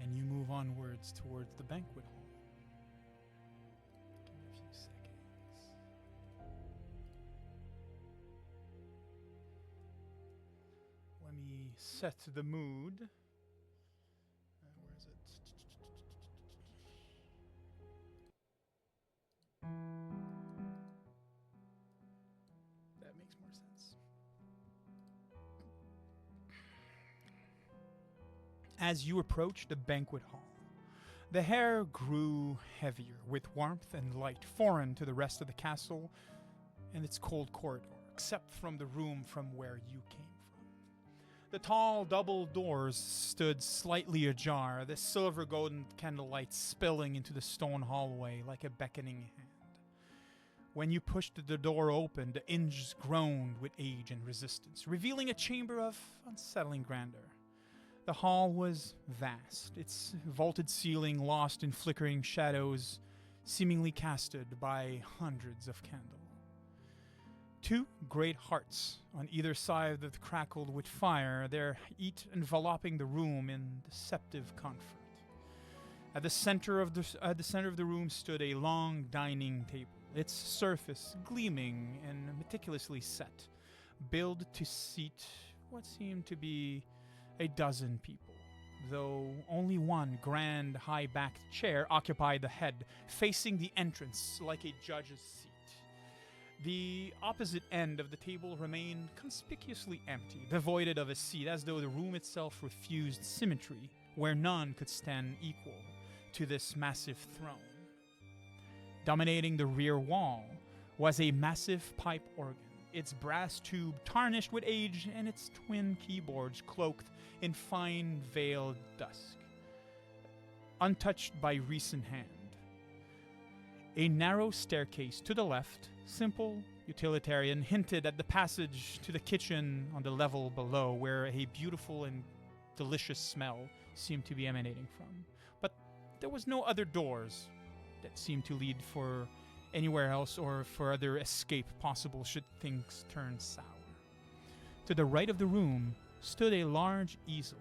And you move onwards towards the banquet hall. Give me a few seconds. Let me set the mood. Where is it? That makes more sense. As you approach the banquet hall, the air grew heavier with warmth and light foreign to the rest of the castle and its cold corridor, except from the room from where you came from. The tall double doors stood slightly ajar, the silver golden candlelight spilling into the stone hallway like a beckoning hand. When you pushed the door open, the hinges groaned with age and resistance, revealing a chamber of unsettling grandeur. The hall was vast, its vaulted ceiling lost in flickering shadows, seemingly casted by hundreds of candles. 2 great hearts on either side that crackled with fire, their heat enveloping the room in deceptive comfort. At the center of the room stood a long dining table, its surface gleaming and meticulously set, built to seat what seemed to be a dozen people, though only one grand high-backed chair occupied the head, facing the entrance like a judge's seat. The opposite end of the table remained conspicuously empty, devoid of a seat, as though the room itself refused symmetry, where none could stand equal to this massive throne. Dominating the rear wall was a massive pipe organ, its brass tube tarnished with age and its twin keyboards cloaked in fine veiled dusk, untouched by recent hand. A narrow staircase to the left, simple, utilitarian, hinted at the passage to the kitchen on the level below, where a beautiful and delicious smell seemed to be emanating from. But there was no other doors that seemed to lead for anywhere else or for other escape possible should things turn sour. To the right of the room stood a large easel,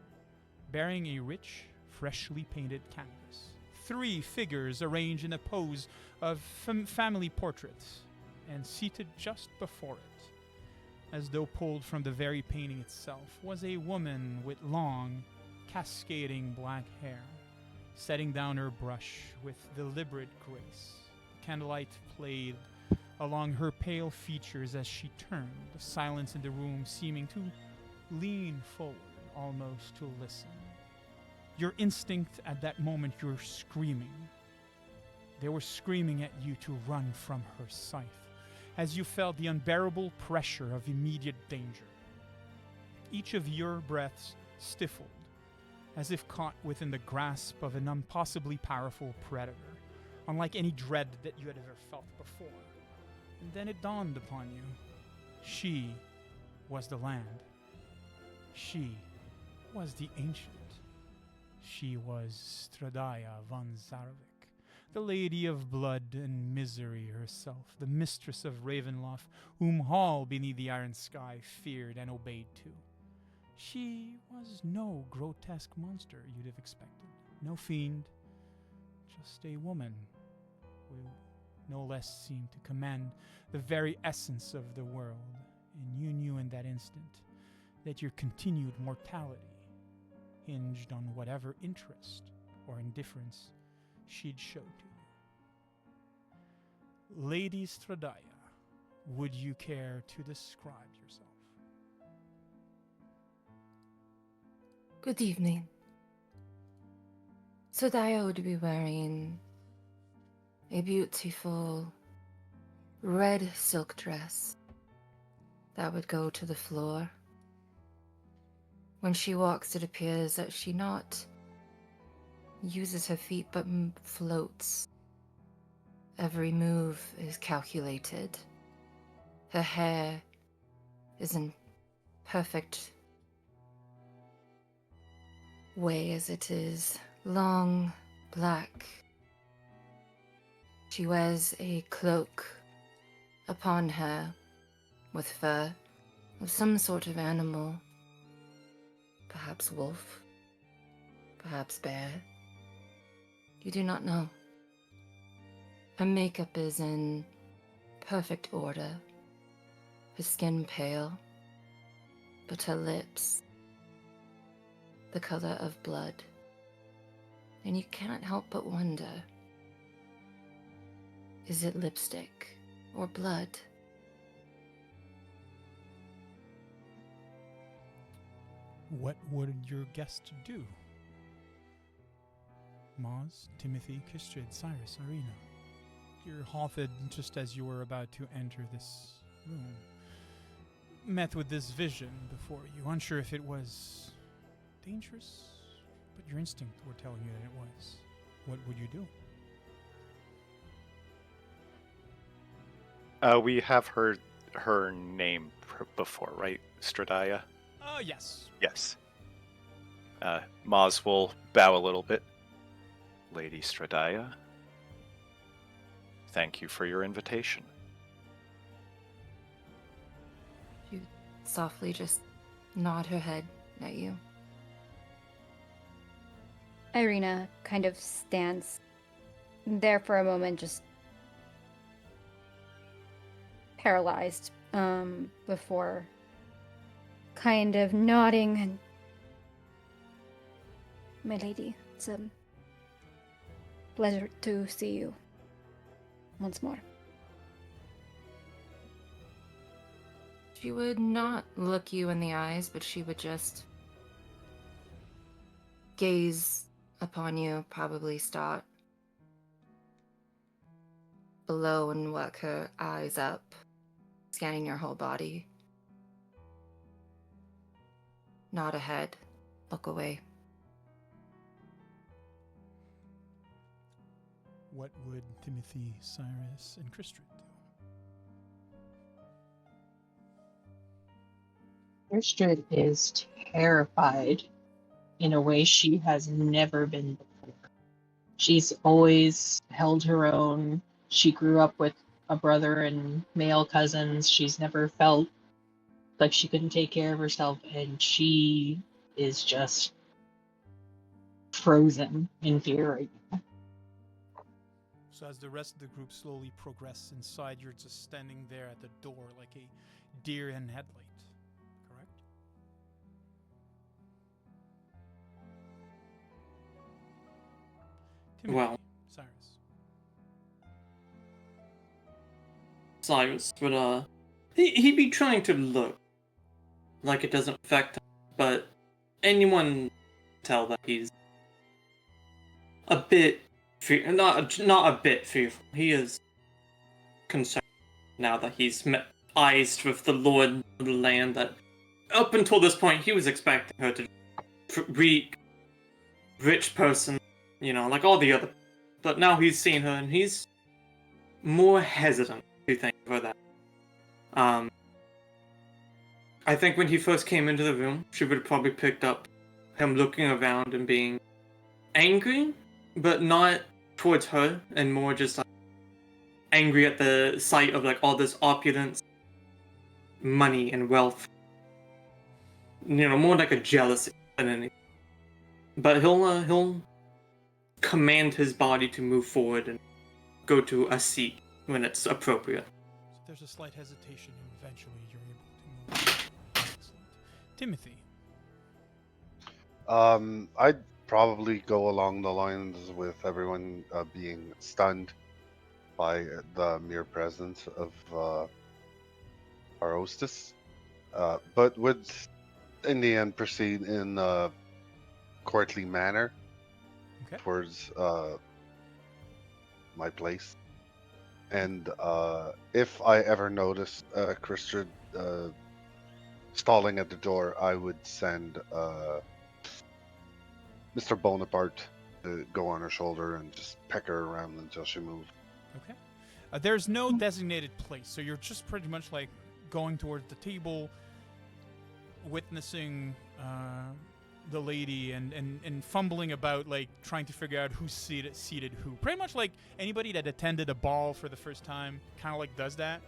bearing a rich, freshly painted canvas. 3 figures arranged in a pose of family portraits, and seated just before it, as though pulled from the very painting itself, was a woman with long, cascading black hair, setting down her brush with deliberate grace. The candlelight played along her pale features as she turned, the silence in the room seeming to lean forward, almost to listen. Your instinct at that moment, you're screaming. They were screaming at you to run from her sight, as you felt the unbearable pressure of immediate danger. Each of your breaths stifled, as if caught within the grasp of an impossibly powerful predator, unlike any dread that you had ever felt before. And then it dawned upon you. She was the land. She was the ancient. She was STRAHD von Zarovich, the lady of blood and misery herself, the mistress of Ravenloft, whom all beneath the iron sky feared and obeyed too. She was no grotesque monster you'd have expected, no fiend, just a woman who no less seemed to command the very essence of the world, and you knew in that instant that your continued mortality hinged on whatever interest or indifference she'd show to you. Lady STRAHD, would you care to describe yourself? Good evening. STRAHD would be wearing a beautiful red silk dress that would go to the floor. When she walks, it appears that she not uses her feet but floats. Every move is calculated. Her hair is in perfect way as it is long, black. She wears a cloak upon her with fur of some sort of animal. Perhaps wolf, perhaps bear. You do not know. Her makeup is in perfect order. Her skin pale, but her lips the color of blood. And you cannot help but wonder, is it lipstick or blood? What would your guest do? Maz, Timothy, Kistrid, Cyrus, Ireena. You're halted just as you were about to enter this room. Met with this vision before you, unsure if it was dangerous, but your instinct were telling you that it was. What would you do? We have heard her name before, right? STRAHD? Yes. Yes. Maz will bow a little bit. Lady STRAHD, thank you for your invitation. She softly just nod her head at you. Ireena kind of stands there for a moment, just paralyzed, before kind of nodding and, my lady, it's a pleasure to see you once more. She would not look you in the eyes, but she would just gaze upon you, probably start below and work her eyes up, scanning your whole body. Nod ahead, look away. What would Timothy, Cyrus, and Kristrid do? Strahd is terrified in a way she has never been before. She's always held her own. She grew up with a brother and male cousins. She's never felt like she couldn't take care of herself, and she is just frozen in fear right now. So as the rest of the group slowly progress inside, you're just standing there at the door like a deer in headlight, correct? Timothy, Well. Cyrus would, he'd be trying to look like it doesn't affect him, but anyone tell that he's a bit not a bit fearful. He is concerned now that he's met eyes with the lord of the land, that up until this point he was expecting her to wreak rich person, like all the other, but now he's seen her and he's more hesitant to think of her that. I think when he first came into the room, she would have probably picked up him looking around and being angry, but not towards her, and more just like angry at the sight of like all this opulence, money, and wealth. More like a jealousy than anything. But he'll command his body to move forward and go to a seat when it's appropriate. So there's a slight hesitation, and eventually you're able to move. Excellent. Timothy. I'd probably go along the lines with everyone being stunned by the mere presence of our hostess, but would in the end proceed in a courtly manner towards my place. And if I ever notice Kristrid stalling at the door, I would send Mr. Bonaparte to go on her shoulder and just peck her around until she moved. Okay. There's no designated place, so you're just pretty much like going towards the table, witnessing the lady and fumbling about, like trying to figure out who's seated who. Pretty much like anybody that attended a ball for the first time kind of like does that.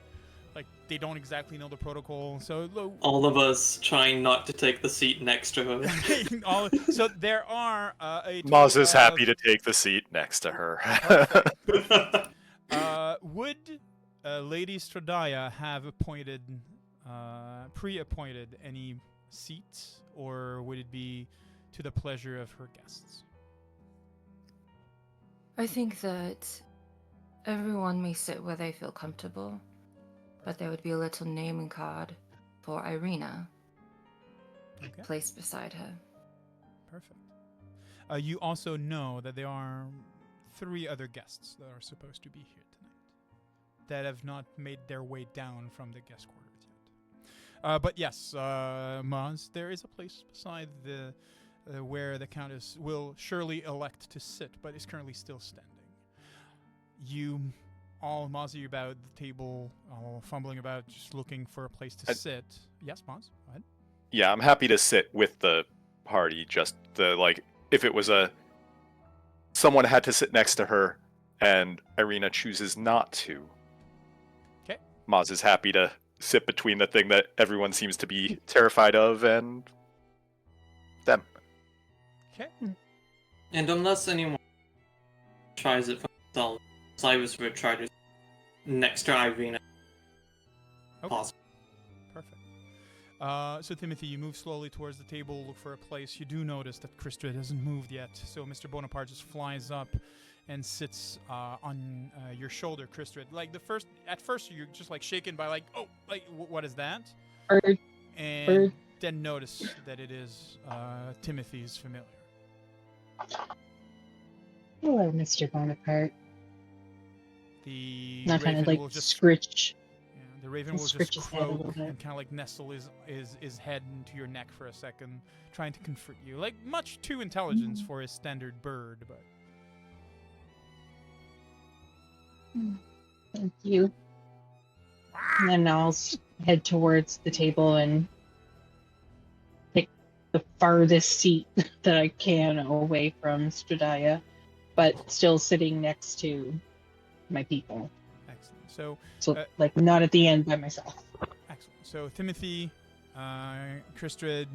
Like they don't exactly know the protocol, so all of us trying not to take the seat next to her. So there are Maz is happy to take the seat next to her. Would Lady STRAHD have pre-appointed any seats, or would it be to the pleasure of her guests? I think that everyone may sit where they feel comfortable, but there would be a little naming card for Ireena placed beside her. Perfect. You also know that there are 3 other guests that are supposed to be here tonight that have not made their way down from the guest quarters yet. But yes, Maz, there is a place beside the where the Countess will surely elect to sit, but is currently still standing. You all mozzie about the table, all fumbling about, just looking for a place to sit. Yes, Moz, go ahead. Yeah, I'm happy to sit with the party. Just if it was someone had to sit next to her, and Ireena chooses not to. Okay. Maz is happy to sit between the thing that everyone seems to be terrified of and them. Okay. And unless anyone tries it for themselves, Cyrus would try to next to Ireena. Okay. Possible. Perfect. So Timothy, you move slowly towards the table, look for a place. You do notice that Krista hasn't moved yet, so Mr. Bonaparte just flies up and sits on your shoulder, Krista. Like at first you're just like shaken by what is that? Bird. And Bird. then notice that it is Timothy's familiar. Hello, Mr. Bonaparte. The Not kind raven of like will just scritch. Yeah, the raven will Scritch just his head a croak little bit. and kind of like nestle his head into your neck for a second, trying to comfort you. Like much too intelligence for his standard bird, but. Thank you. And then I'll head towards the table and pick the farthest seat that I can away from STRAHD, but still sitting next to my people. Excellent. So, like not at the end by myself. Excellent. So Timothy, Kristrid,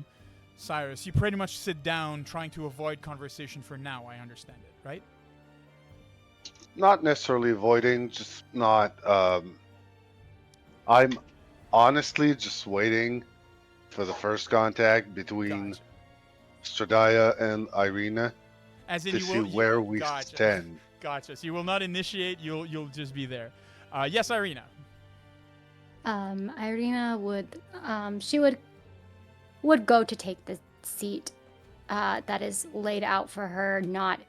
Cyrus, you pretty much sit down, trying to avoid conversation for now. I understand it, right? Not necessarily avoiding, just not. I'm honestly just waiting for the first contact between STRAHD and Ireena As in to see where we stand. Gotcha. So you will not initiate. You'll just be there. Yes, Ireena. Ireena would go to take the seat that is laid out for her, not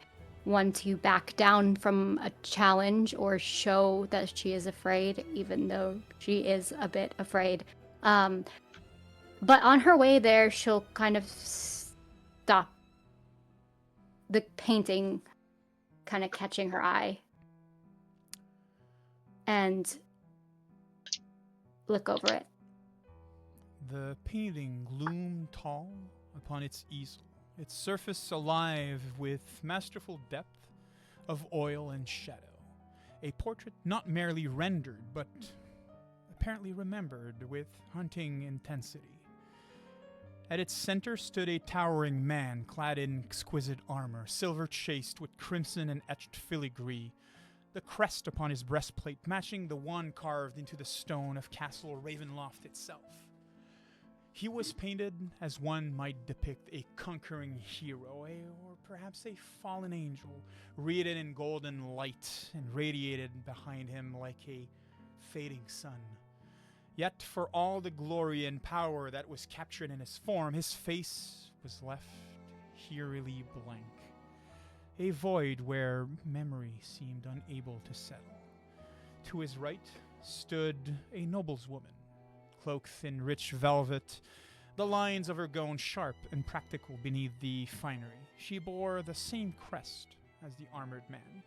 one to back down from a challenge or show that she is afraid, even though she is a bit afraid. But on her way there, she'll kind of stop the painting kind of catching her eye and look over it. The painting loomed tall upon its easel, its surface alive with masterful depth of oil and shadow. A portrait not merely rendered, but apparently remembered with haunting intensity. At its center stood a towering man clad in exquisite armor, silver chased with crimson and etched filigree, the crest upon his breastplate matching the one carved into the stone of Castle Ravenloft itself. He was painted as one might depict a conquering hero, or perhaps a fallen angel, wreathed in golden light and radiated behind him like a fading sun. Yet for all the glory and power that was captured in his form, his face was left eerily blank, a void where memory seemed unable to settle. To his right stood a noble's woman, cloaked in rich velvet, the lines of her gown sharp and practical beneath the finery. She bore the same crest as the armored man,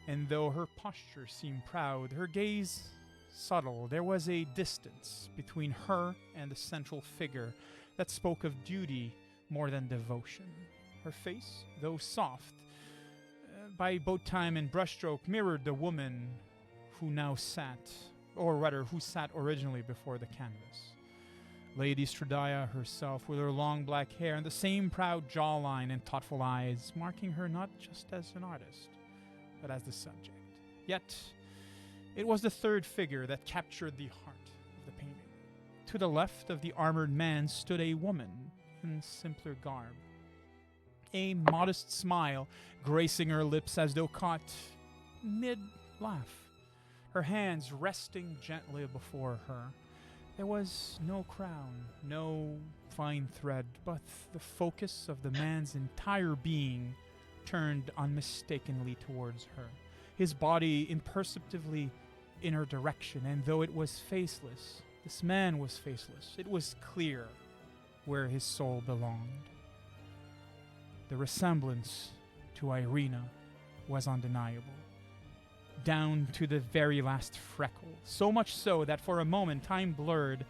and though her posture seemed proud, her gaze subtle, there was a distance between her and the central figure that spoke of duty more than devotion. Her face, though soft, by both time and brushstroke, mirrored the woman who now sat, or rather, who sat originally before the canvas. Lady STRAHD herself, with her long black hair and the same proud jawline and thoughtful eyes, marking her not just as an artist, but as the subject. Yet, it was the third figure that captured the heart of the painting. To the left of the armored man stood a woman in simpler garb, a modest smile gracing her lips as though caught mid-laugh, her hands resting gently before her. There was no crown, no fine thread, but the focus of the man's entire being turned unmistakably towards her, his body imperceptibly in her direction, and though it was faceless, this man was faceless, it was clear where his soul belonged. The resemblance to Ireena was undeniable. down to the very last freckle. So much so that for a moment time blurred,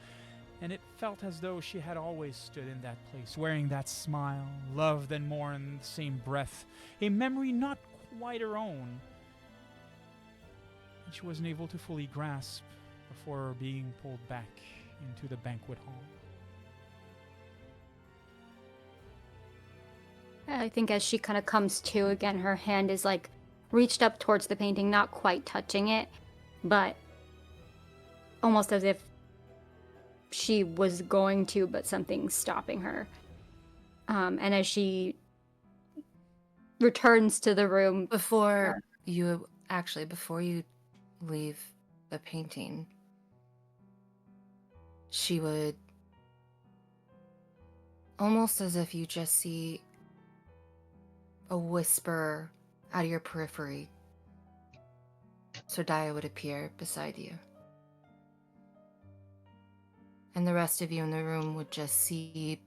and it felt as though she had always stood in that place, wearing that smile, loved and mourned in the same breath, a memory not quite her own, and she wasn't able to fully grasp before being pulled back into the banquet hall. I think as she kind of comes to again, her hand is like reached up towards the painting, not quite touching it, but almost as if she was going to, but something's stopping her. And as she returns to the room, Before you leave the painting, she would, almost as if you just see a whisper out of your periphery, STRAHD would appear beside you. And the rest of you in the room would just see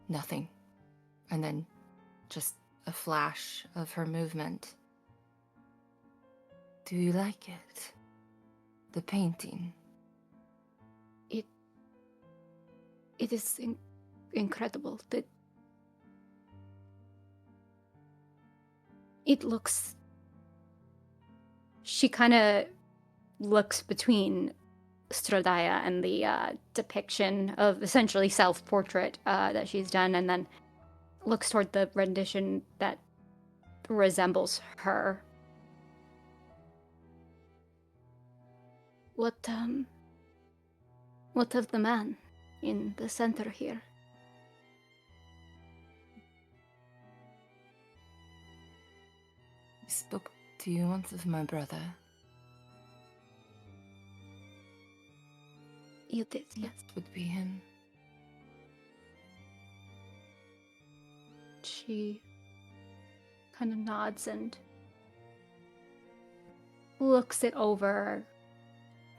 nothing. And then just a flash of her movement. Do you like it? The painting? it is incredible that it looks. She kind of looks between STRAHD and the depiction of essentially self-portrait that she's done, and then looks toward the rendition that resembles her. What of the man in the center here? I spoke to you once of my brother. You did, yes. That would be him. She kind of nods and looks it over,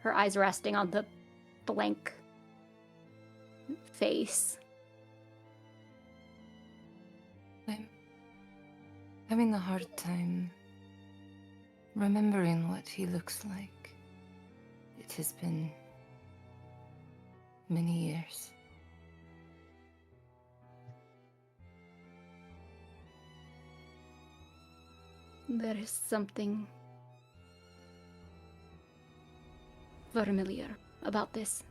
her eyes resting on the blank face. I'm having a hard time remembering what he looks like. It has been many years. There is something familiar about this.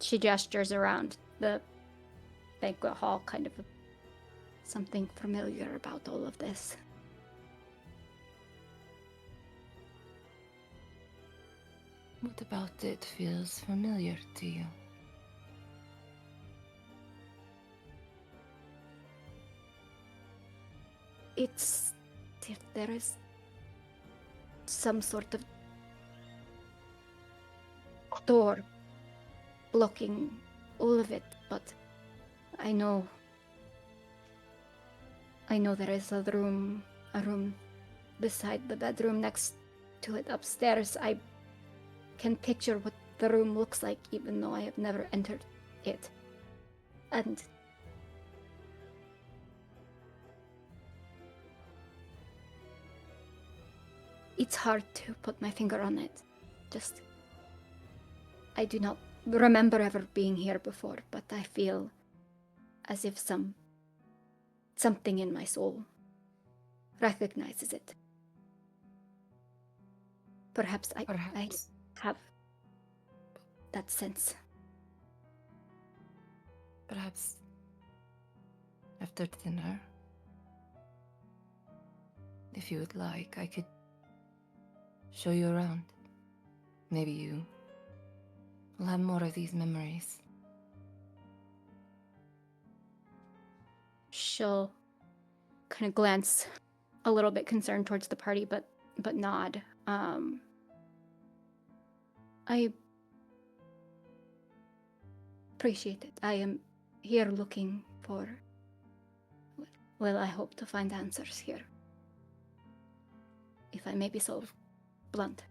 She gestures around the banquet hall, kind of something familiar about all of this. What about it feels familiar to you? It's if there is some sort of door blocking all of it, but I know there is a room beside the bedroom next to it upstairs. I can picture what the room looks like, even though I have never entered it. And it's hard to put my finger on it. Just, I do not remember ever being here before, but I feel as if something in my soul recognizes it. Perhaps I have that sense. Perhaps after dinner, if you would like, I could show you around. Maybe you will have more of these memories. She'll kind of glance a little bit concerned towards the party, but nod. I appreciate it. I am here looking for, well, I hope to find answers here. If I may be so blunt.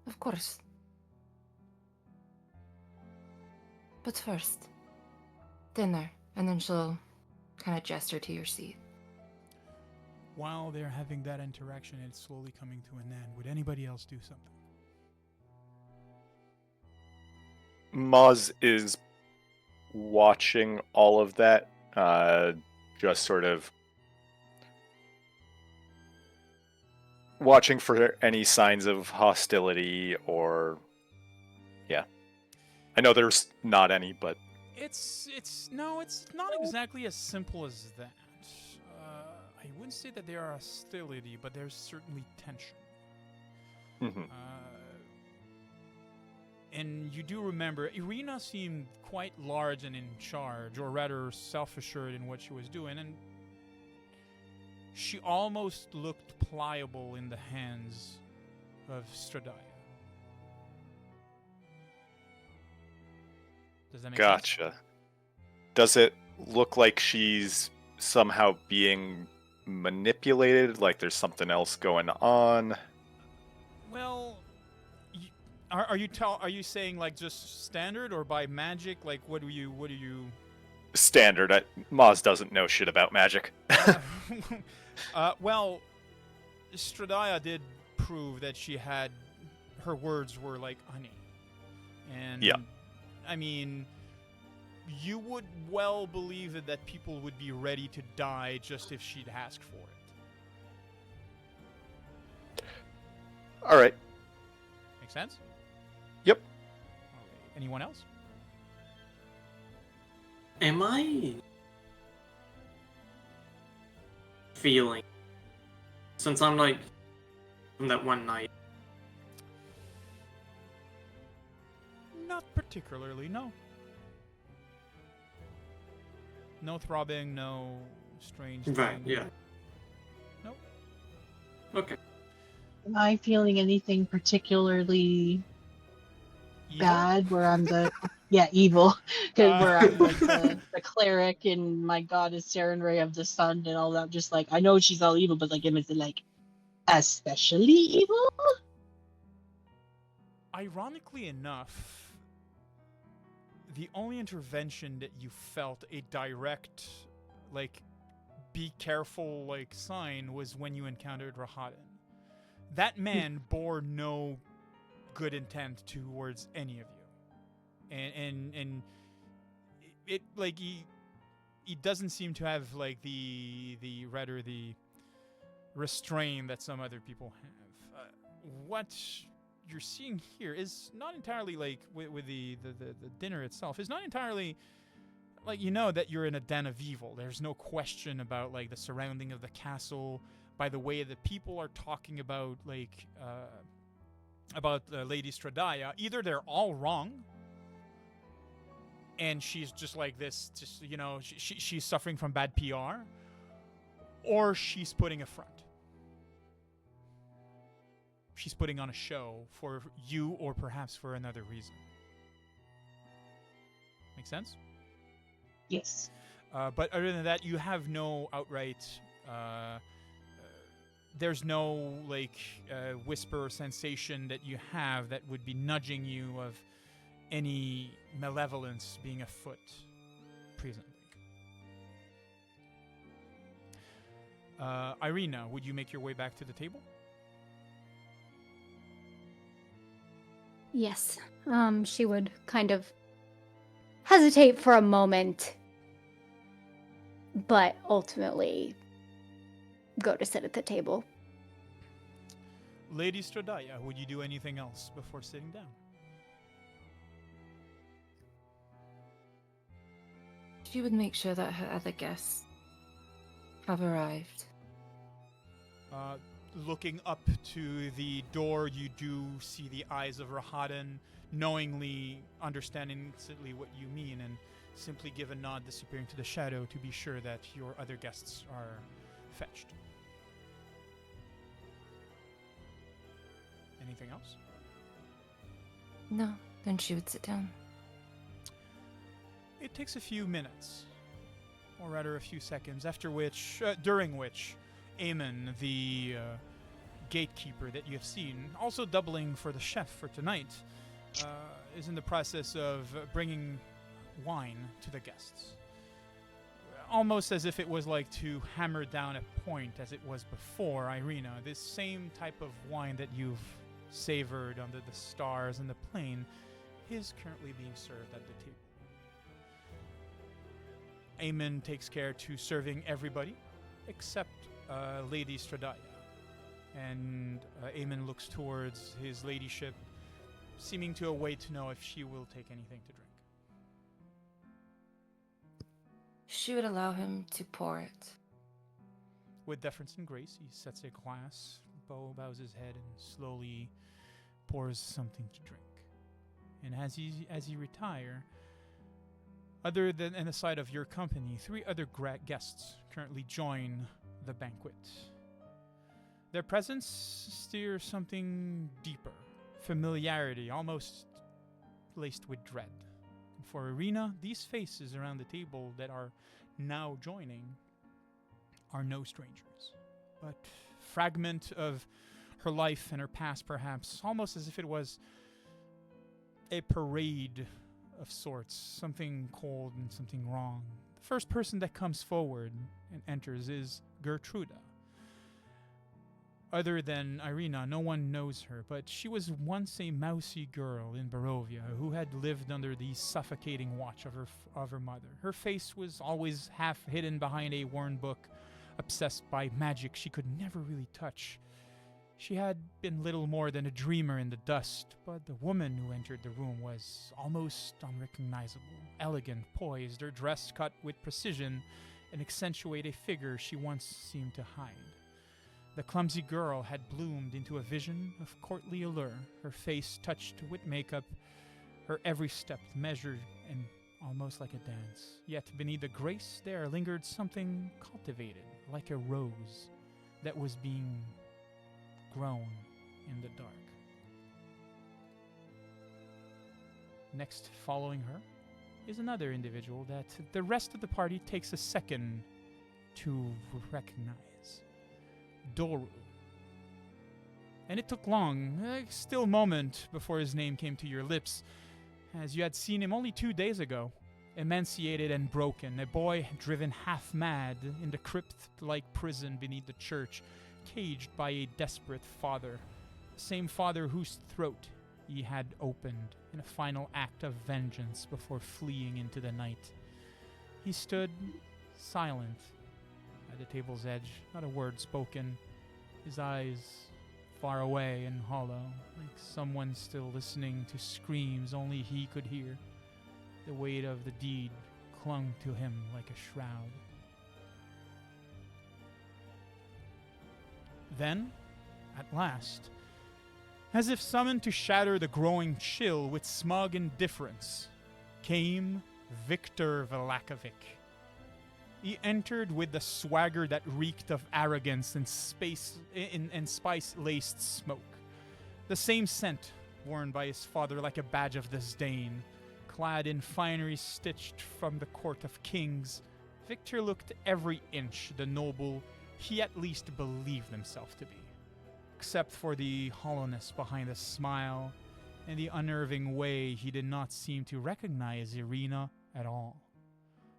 Of course. But first, dinner, and then she'll kind of gesture to your seat. while they're having that interaction, it's slowly coming to an end. Would anybody else do something? Maz is watching all of that, just sort of watching for any signs of hostility or... Yeah. I know there's not any, but... It's not exactly as simple as that. I wouldn't say that there are hostility, but there's certainly tension. Mm-hmm. And you do remember, Ireena seemed quite large and in charge, or rather self-assured in what she was doing, and she almost looked pliable in the hands of STRAHD. Does that make sense? Gotcha. Does it look like she's somehow being manipulated? Like there's something else going on? Well, are you saying like just standard or by magic? Like what do you? Standard. Maz doesn't know shit about magic. Well, STRAHD did prove that her words were like honey, and yeah. I mean, you would well believe that people would be ready to die just if she'd ask for it. All right. Make sense? Yep. Okay. Anyone else? Am I feeling, since I'm like from that one night? Not particularly, no. No throbbing, no strange Right, thing. yeah. Nope. Okay. Am I feeling anything particularly bad where I'm the evil, because where I'm like the cleric and my god is Saren Ray of the Sun and all that? Just like I know she's all evil, but like is it like especially evil? Ironically enough, the only intervention that you felt a direct, like, be careful, like, sign was when you encountered Rahadin. That man bore no good intent towards any of you. And it, like, he doesn't seem to have, like, the restraint that some other people have. What you're seeing here is not entirely like with the dinner itself is not entirely like, you know, that you're in a den of evil. There's no question about like the surrounding of the castle, by the way the people are talking about like Lady STRAHD. Either they're all wrong and she's just like this, just, you know, she's suffering from bad PR, or she's putting a front. She's putting on a show for you, or perhaps for another reason. Make sense? Yes. But other than that, you have no outright... there's no, like, whisper or sensation that you have that would be nudging you of any malevolence being afoot presently. Ireena, would you make your way back to the table? Yes. She would kind of hesitate for a moment, but ultimately go to sit at the table. Lady STRAHD, would you do anything else before sitting down? She would make sure that her other guests have arrived. Looking up to the door, you do see the eyes of Rahadin, knowingly understanding instantly what you mean, and simply give a nod, disappearing to the shadow to be sure that your other guests are fetched. Anything else? No, then she would sit down. It takes a few minutes, or rather a few seconds, after which, during which, Eamon, the gatekeeper that you have seen, also doubling for the chef for tonight, is in the process of bringing wine to the guests. almost as if it was like to hammer down a point as it was before, Ireena, this same type of wine that you've savored under the stars and the plain is currently being served at the table. Aemon takes care to serving everybody except Lady STRAHD. And Aemon looks towards his ladyship, seeming to await to know if she will take anything to drink. She would allow him to pour it. With deference and grace, he sets a glass, bows his head, and slowly pours something to drink. And as you retire, other than in the side of your company, 3 other guests currently join the banquet. Their presence steers something deeper, familiarity, almost laced with dread. And for Ireena, these faces around the table that are now joining are no strangers, but fragment of her life and her past, perhaps, almost as if it was a parade of sorts, something cold and something wrong. The first person that comes forward and enters is Gertruda. Other than Ireena, no one knows her, but she was once a mousy girl in Barovia who had lived under the suffocating watch of her mother. Her face was always half hidden behind a worn book, obsessed by magic she could never really touch. She had been little more than a dreamer in the dust, but the woman who entered the room was almost unrecognizable, elegant, poised, her dress cut with precision and accentuate a figure she once seemed to hide. The clumsy girl had bloomed into a vision of courtly allure, her face touched with makeup, her every step measured and almost like a dance. Yet beneath the grace there lingered something cultivated, like a rose that was being grown in the dark. Next, following her, is another individual that the rest of the party takes a second to recognize. Doru. And it took long, a still moment before his name came to your lips, as you had seen him only 2 days ago, emaciated and broken, a boy driven half mad in the crypt-like prison beneath the church, caged by a desperate father, the same father whose throat he had opened in a final act of vengeance before fleeing into the night. He stood silent at the table's edge, not a word spoken, his eyes far away and hollow, like someone still listening to screams only he could hear. The weight of the deed clung to him like a shroud. Then, at last, as if summoned to shatter the growing chill with smug indifference, came Victor Vlakovic. He entered with the swagger that reeked of arrogance and spice-laced smoke. The same scent worn by his father like a badge of disdain. Clad in finery stitched from the court of kings, Victor looked every inch the noble he at least believed himself to be, except for the hollowness behind the smile and the unnerving way he did not seem to recognize Ireena at all.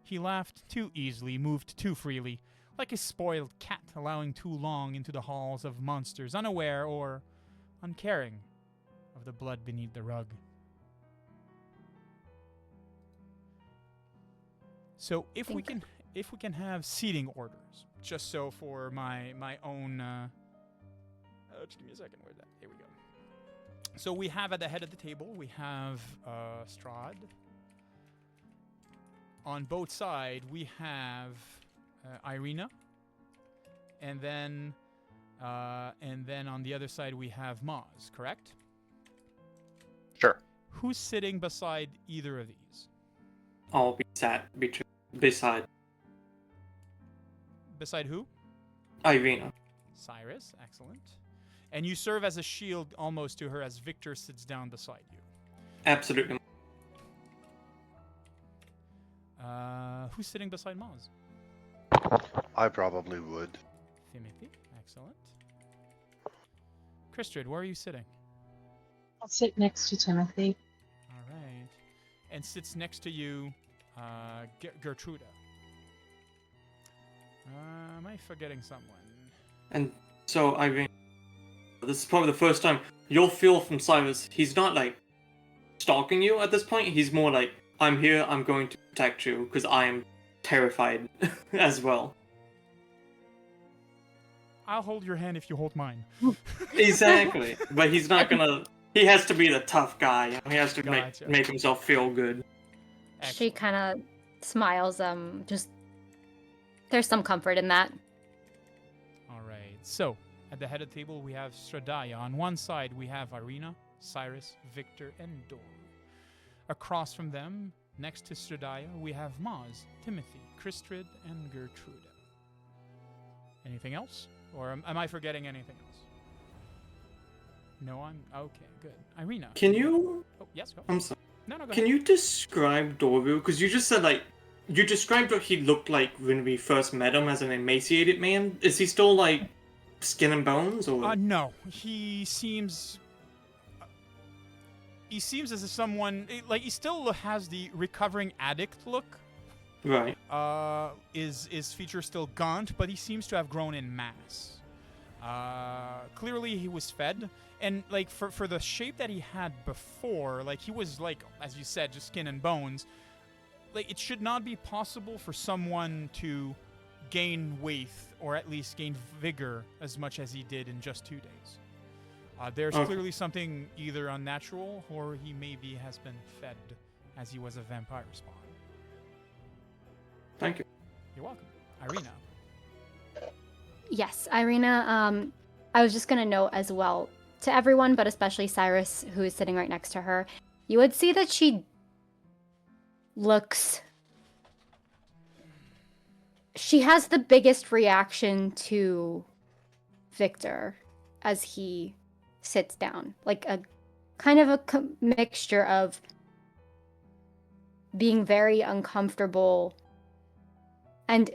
He laughed too easily, moved too freely, like a spoiled cat allowing too long into the halls of monsters, unaware or uncaring of the blood beneath the rug. So if we can have seating orders, just so for my own just give me a second, where's that? Here we go. So we have at the head of the table, we have STRAHD. On both sides, we have Ireena, and then on the other side we have Maz. Correct? Sure. Who's sitting beside either of these? I'll be sat beside Beside who? Ireena. Cyrus. Excellent. And you serve as a shield almost to her as Victor sits down beside you. Absolutely. Who's sitting beside Maz? I probably would. Timothy. Excellent. Christrid, where are you sitting? I'll sit next to Timothy. All right. And sits next to you, Gertruda. Am I forgetting someone? And so, Ireena, this is probably the first time you'll feel from Cyrus, he's not like stalking you at this point. He's more like, I'm here, I'm going to protect you, because I am terrified as well. I'll hold your hand if you hold mine. Exactly. But he's not gonna, he has to be the tough guy. You know? He has to Gotcha. make himself feel good. She Excellent. kind of smiles. Just there's some comfort in that. All right. So, at the head of the table, we have STRAHD. On one side, we have Ireena, Cyrus, Victor, and Doru. Across from them, next to STRAHD, we have Maz, Timothy, Kristrid, and Gertrude. Anything else? Or am I forgetting anything else? No, I'm... Okay, good. Ireena. Can you... Oh, yes, go. I'm sorry. No, go Can ahead. you describe Doru? Because you just said, like, you described what he looked like when we first met him as an emaciated man. Is he still, like, skin and bones, or...? No. He seems as if someone... Like, he still has the recovering addict look. Right. His features still gaunt, but he seems to have grown in mass. Clearly he was fed, and like for the shape that he had before, like he was like, as you said, just skin and bones. Like, it should not be possible for someone to gain weight or at least gain vigor as much as he did in just 2 days. There's clearly something either unnatural or he maybe has been fed as he was a vampire spawn. Thank you. You're welcome. Ireena. Yes, Ireena. I was just gonna note as well to everyone, but especially Cyrus, who is sitting right next to her. You would see that she looks. She has the biggest reaction to Victor as he sits down, like a kind of a mixture of being very uncomfortable and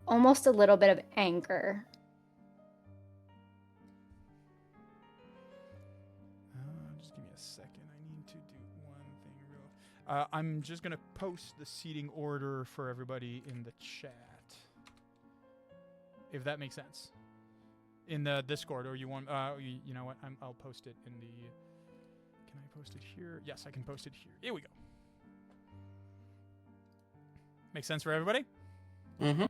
almost a little bit of anger. Just give me a second. I need to do one thing real. I'm just gonna post the seating order for everybody in the chat, if that makes sense. In the Discord, or you want? You know what? I'll post it in the. Can I post it here? Yes, I can post it here. Here we go. Makes sense for everybody? Mm-hmm.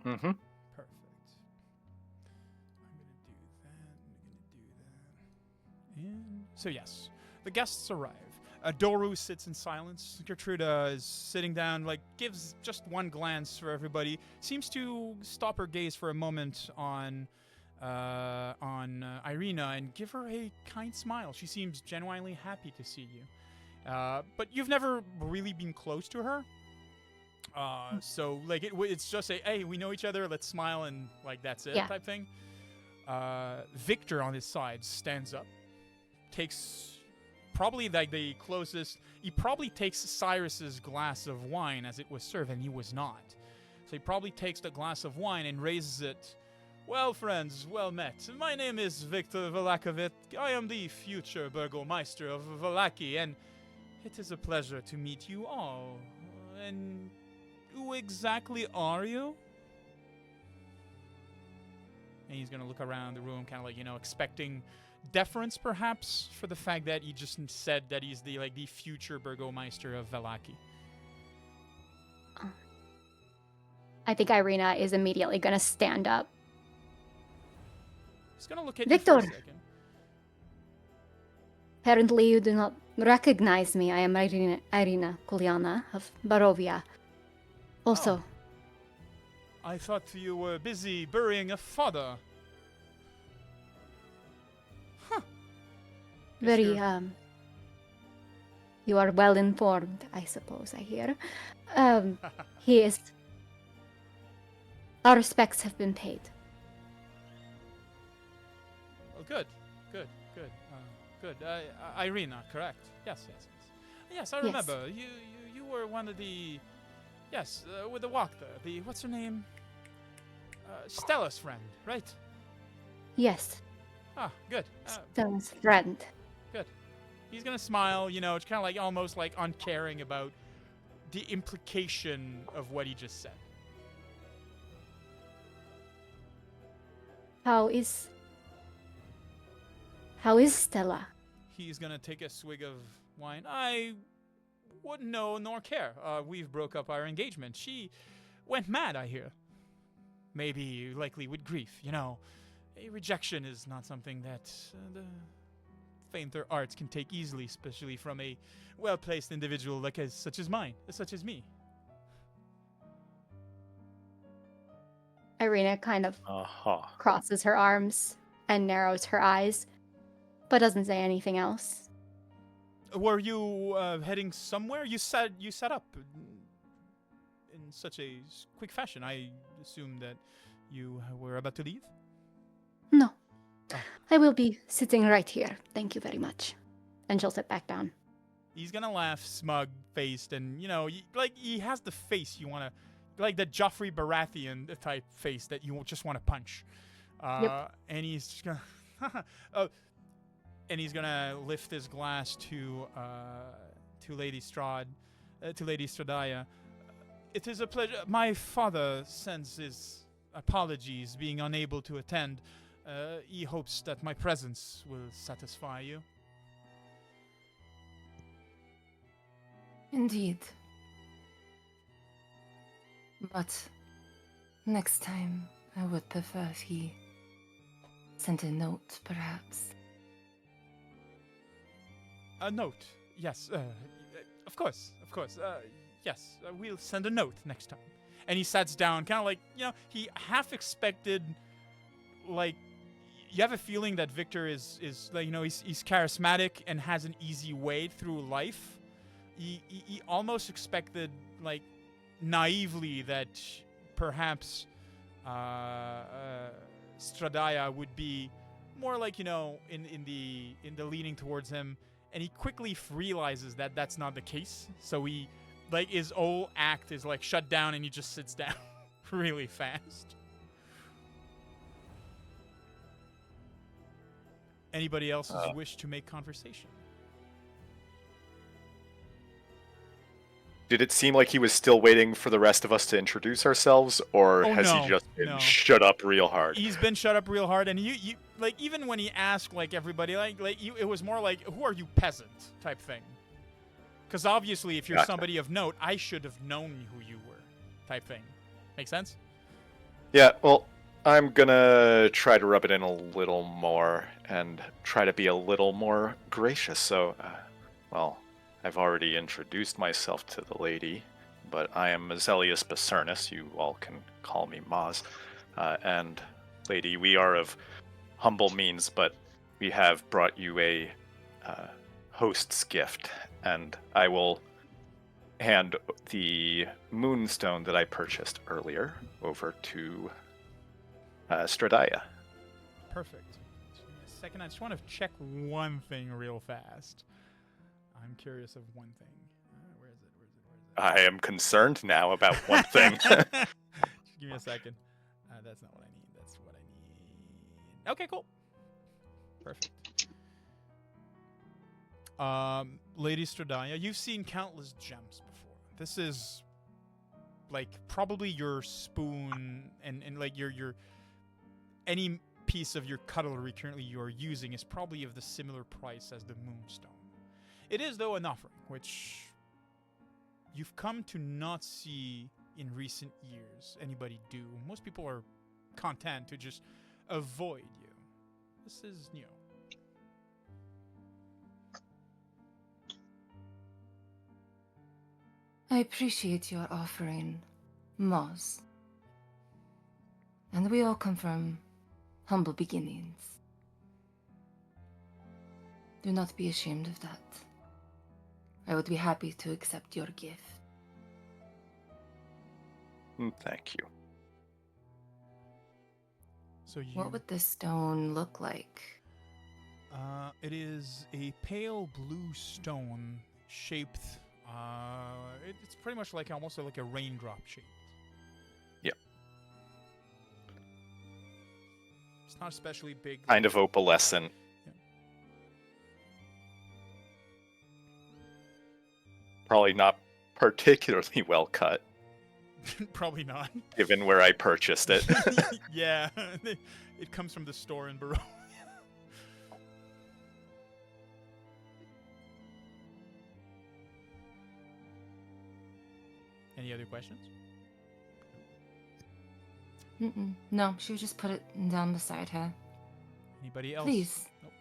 Mm-hmm. Perfect. I'm gonna do that. And so yes, the guests arrive. Doru sits in silence. Gertrude is sitting down, like gives just one glance for everybody. Seems to stop her gaze for a moment on Ireena and give her a kind smile. She seems genuinely happy to see you. But you've never really been close to her. So like it's just a, hey, we know each other, let's smile and like that's it, type thing. Victor on his side stands up, takes probably like the closest. He probably takes Cyrus's glass of wine as it was served, and he was not. So he probably takes the glass of wine and raises it. Well, friends, well met. My name is Victor Valakovit. I am the future Burgomeister of Vallaki, and it is a pleasure to meet you all. And who exactly are you? And he's gonna look around the room, kind of like, you know, expecting deference, perhaps, for the fact that he just said that he's the future Burgomeister of Vallaki. I think Ireena is immediately gonna stand up. He's gonna look at Victor. you for a second. Apparently you do not recognize me. I am Ireena Kuliana of Barovia. Also, I thought you were busy burying a father. Huh. very, you are well informed, I suppose, I hear. He is... Our respects have been paid. Well, good. Ireena, correct? Yes. Yes, I remember. You were one of the... Yes, with the walk there. The, what's her name? Stella's friend, right? Yes, Ah, good. Stella's friend. Good. He's gonna smile, you know, it's kind of like almost like uncaring about the implication of what he just said. How is Stella? He's gonna take a swig of wine. I wouldn't know nor care. We've broke up our engagement. She went mad, I hear. Maybe likely with grief. You know, a rejection is not something that the fainter arts can take easily, especially from a well-placed individual such as me. Ireena kind of Uh-huh. crosses her arms and narrows her eyes, but doesn't say anything else. Were you heading somewhere? You set up in such a quick fashion. I assume that you were about to leave? No. Oh. I will be sitting right here. Thank you very much. And she'll sit back down. He's gonna laugh, smug-faced, and, you know, he has the face you want to... Like the Joffrey Baratheon type face that you just want to punch. Yep. And he's just gonna... and he's gonna lift his glass to Lady Strahd, to Lady Stradaya. It is a pleasure. My father sends his apologies, being unable to attend. He hopes that my presence will satisfy you. Indeed. But next time, I would prefer if he sent a note, perhaps. A note, yes. Of course. Yes, we'll send a note next time. And he sits down, kind of like, you know, he half expected, like, you have a feeling that Victor is like, you know, he's charismatic and has an easy way through life. He almost expected, like, naively that perhaps Stradaya would be more like, you know, in the leaning towards him, and he quickly realizes that that's not the case. So he, like, his whole act is like shut down, and he just sits down really fast. Anybody else's wish to make conversation? Did it seem like he was still waiting for the rest of us to introduce ourselves, or has he just been shut up real hard? He's been shut up real hard, and you like, even when he asked, like, everybody, it was more like, who are you, peasant type thing? Because obviously, if you're somebody of note, I should have known who you were type thing. Make sense? Yeah, well, I'm gonna try to rub it in a little more and try to be a little more gracious. So, well, I've already introduced myself to the lady, but I am Mazelius Bacernus. You all can call me Maz. And, lady, we are of humble means, but we have brought you a host's gift, and I will hand the moonstone that I purchased earlier over to Stradaya. Perfect. Just give me a second. I just want to check one thing real fast. I'm curious of one thing. Where is it? I am concerned now about one thing. Just give me a second. That's not what I need. That's what I need. Okay, cool. Perfect. Lady Stradaya, you've seen countless gems before. This is, like, probably your spoon and like your any piece of your cutlery currently you are using is probably of the similar price as the moonstone. It is, though, an offering, which you've come to not see in recent years anybody do. Most people are content to just avoid you. This is new. I appreciate your offering, Moz. And we all come from humble beginnings. Do not be ashamed of that. I would be happy to accept your gift. Thank you. So What would this stone look like? It is a pale blue stone shaped. It's pretty much like almost like a raindrop shape. Yeah. It's not especially big. Kind of opalescent. Yeah. Probably not particularly well cut. Probably not. given where I purchased it. Yeah, it comes from the store in Barovia. Any other questions? No, she would just put it down beside her. Anybody else? Please. Nope.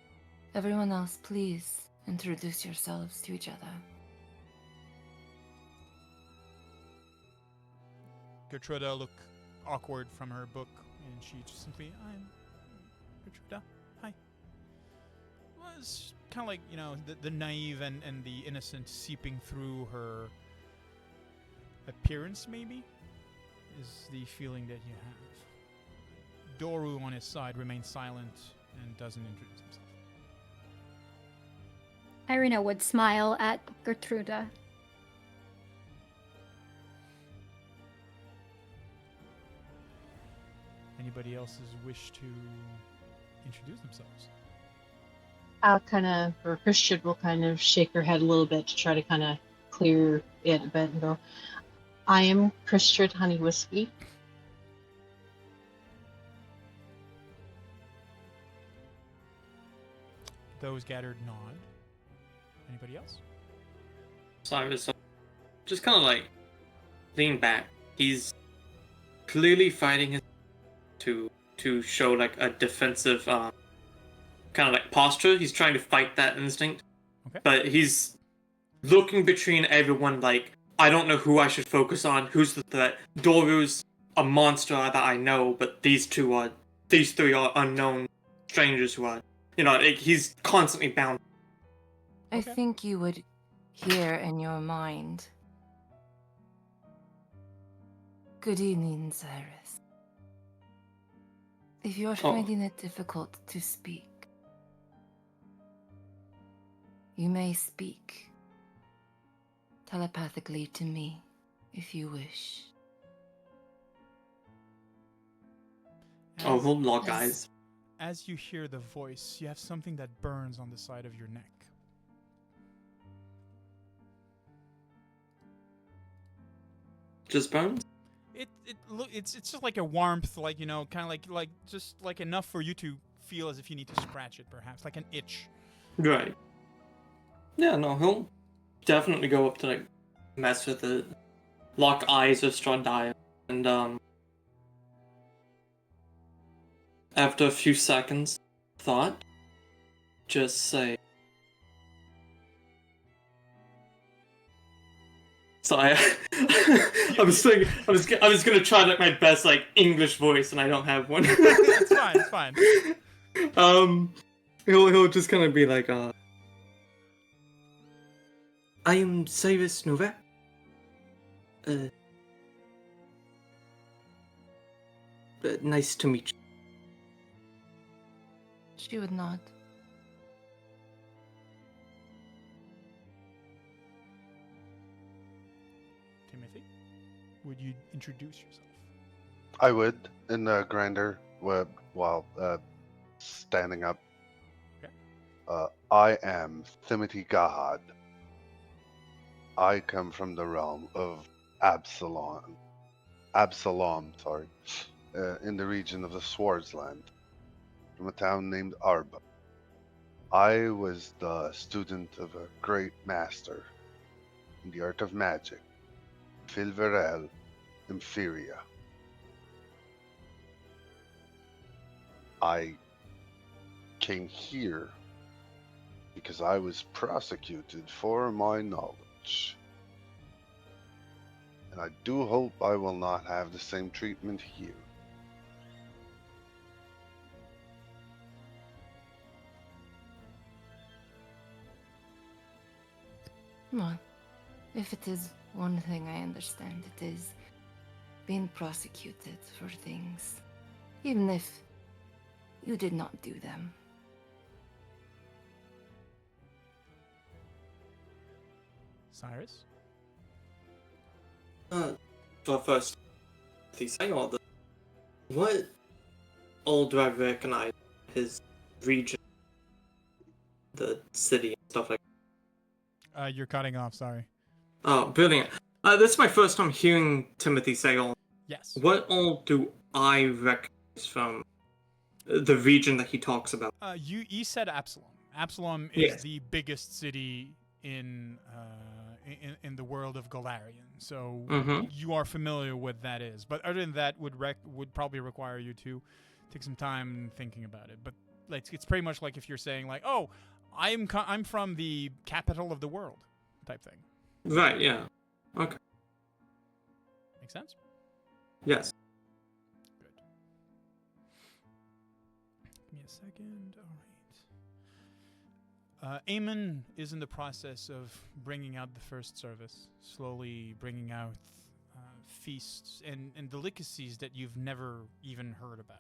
Everyone else, please introduce yourselves to each other. Gertruda look awkward from her book, and she just simply, I'm Gertruda. Hi. Well, it's kind of like, you know, the naive and the innocent seeping through her appearance, maybe, is the feeling that you have. Doru, on his side, remains silent and doesn't introduce himself. Ireena would smile at Gertruda. Anybody else's wish to introduce themselves? I'll kind of, or Christian will kind of shake her head a little bit to try to kind of clear it a bit and go, I am Christian Honey Whiskey. Those gathered nod. Anybody else? Cyrus just kind of like lean back. He's clearly fighting his to show like a defensive kind of like posture. He's trying to fight that instinct. Okay. But he's looking between everyone like, I don't know who I should focus on, who's the threat. Doru's a monster that I know, but these three are unknown strangers who are, you know, like, he's constantly bound. I Okay. think you would hear in your mind. Good evening, Cyrus. If you're finding it difficult to speak, you may speak telepathically to me if you wish. Oh, he'll lock eyes. As you hear the voice, you have something that burns on the side of your neck. Just bones? It's just like a warmth, like, you know, kind of like just like enough for you to feel as if you need to scratch it, perhaps like an itch. Right. Yeah, no, he'll definitely go up to like mess with it, lock eyes with STRAHD, and after a few seconds, thought, just say. So I was gonna try like my best like English voice, and I don't have one. It's fine. It's fine. He'll just kind of be like, I am Cyrus Novak. Nice to meet you. She would nod. Timothy, would you introduce yourself? I would in the grinder while standing up. Okay. I am Timothy Gahad. I come from the realm of Absalom, in the region of the Swordsland, from a town named Arba. I was the student of a great master in the art of magic, Filverel Inferior. I came here because I was prosecuted for my knowledge. And I do hope I will not have the same treatment here. Well, if it is one thing I understand, it is being prosecuted for things, even if you did not do them. Cyrus? But first, please say all this. What all do I recognize his region, the city, and stuff like that? You're cutting off, sorry. Oh, brilliant. This is my first time hearing Timothy say all. Yes. What all do I recognize from the region that he talks about? You said Absalom. Absalom is Yes. the biggest city in the world of Galarian, so you are familiar with that is. But other than that, would probably require you to take some time thinking about it. But like, it's pretty much like if you're saying like, oh, I'm from the capital of the world, type thing. Right. Yeah. Okay. Make sense? Yes. Good. Give me a second. All right. Eamon is in the process of bringing out the first service, slowly bringing out feasts and delicacies that you've never even heard about.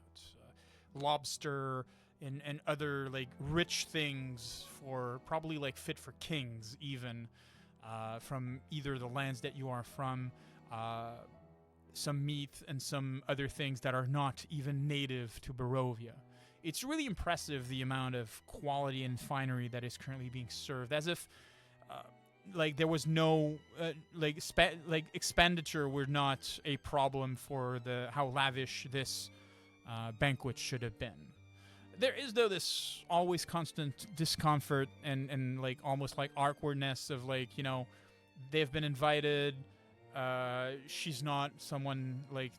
Lobster and other like rich things for probably like fit for kings even, from either the lands that you are from, some meat and some other things that are not even native to Barovia. It's really impressive the amount of quality and finery that is currently being served, as if like there was no expenditure were not a problem for how lavish this banquet should have been. There is, though, this always constant discomfort and like almost like awkwardness of like, you know, they've been invited. She's not someone like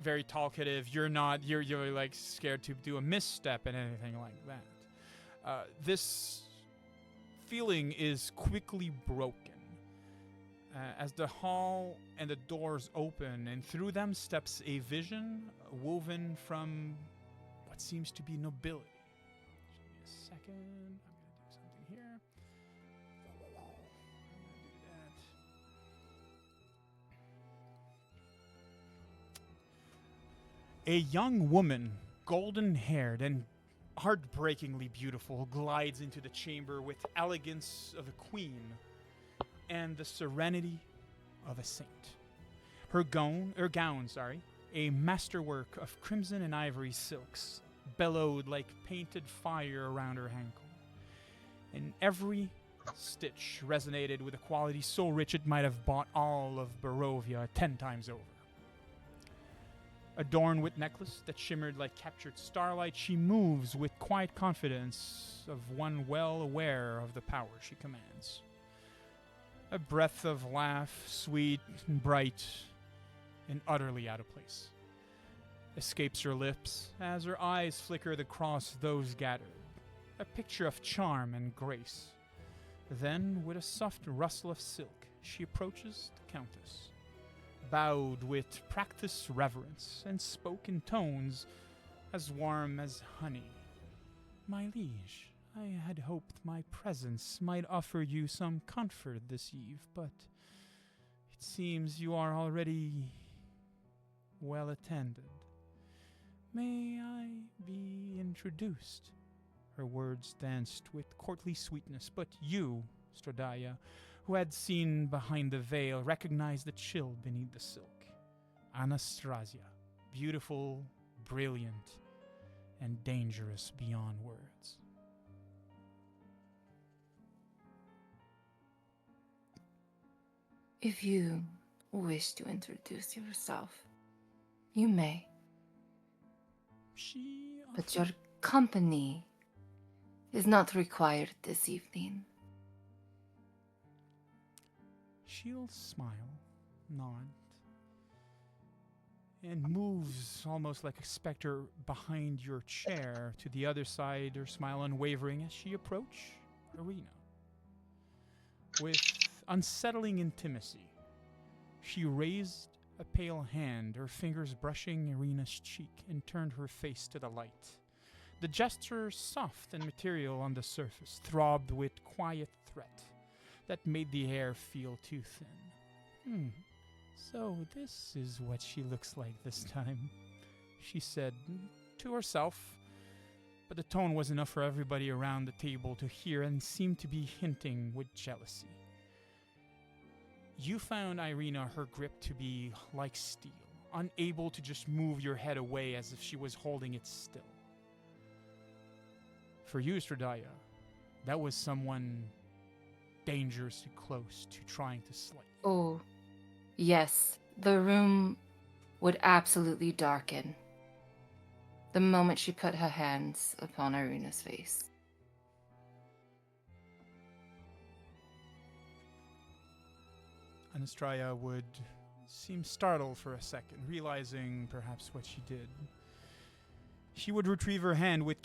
very talkative. You're not. You're like scared to do a misstep and anything like that. This feeling is quickly broken as the hall and the doors open, and through them steps a vision woven from what seems to be nobility. Just give me a second. I'm going to do something here. I'm going to do that. A young woman, golden-haired and heartbreakingly beautiful, glides into the chamber with elegance of a queen and the serenity of a saint. Her gown, a masterwork of crimson and ivory silks, bellowed like painted fire around her ankle, and every stitch resonated with a quality so rich it might have bought all of Barovia 10 times over. Adorned with necklace that shimmered like captured starlight, she moves with quiet confidence of one well aware of the power she commands. A breath of laugh, sweet and bright, and utterly out of place, escapes her lips as her eyes flickered across those gathered, a picture of charm and grace. Then, with a soft rustle of silk, she approaches the countess, bowed with practiced reverence, and spoke in tones as warm as honey. "My liege, I had hoped my presence might offer you some comfort this eve, but it seems you are already well attended. May I be introduced?" Her words danced with courtly sweetness, but you, STRAHD, who had seen behind the veil, recognized the chill beneath the silk. Anastasia, beautiful, brilliant, and dangerous beyond words. If you wish to introduce yourself, you may. But your company is not required this evening. She'll smile, nod, and moves almost like a specter behind your chair to the other side, her smile unwavering as she approached Ireena. With unsettling intimacy, she raised a pale hand, her fingers brushing Ireena's cheek, and turned her face to the light. The gesture, soft and material on the surface, throbbed with quiet threat that made the air feel too thin. So this is what she looks like this time, she said to herself, but the tone was enough for everybody around the table to hear and seemed to be hinting with jealousy. You found Ireena, her grip to be like steel, unable to just move your head away as if she was holding it still. For you, STRAHD, that was someone dangerously close to trying to slay you. Oh, Yes, the room would absolutely darken the moment she put her hands upon Ireena's face. Anastraya would seem startled for a second, realizing perhaps what she did. She would retrieve her hand with a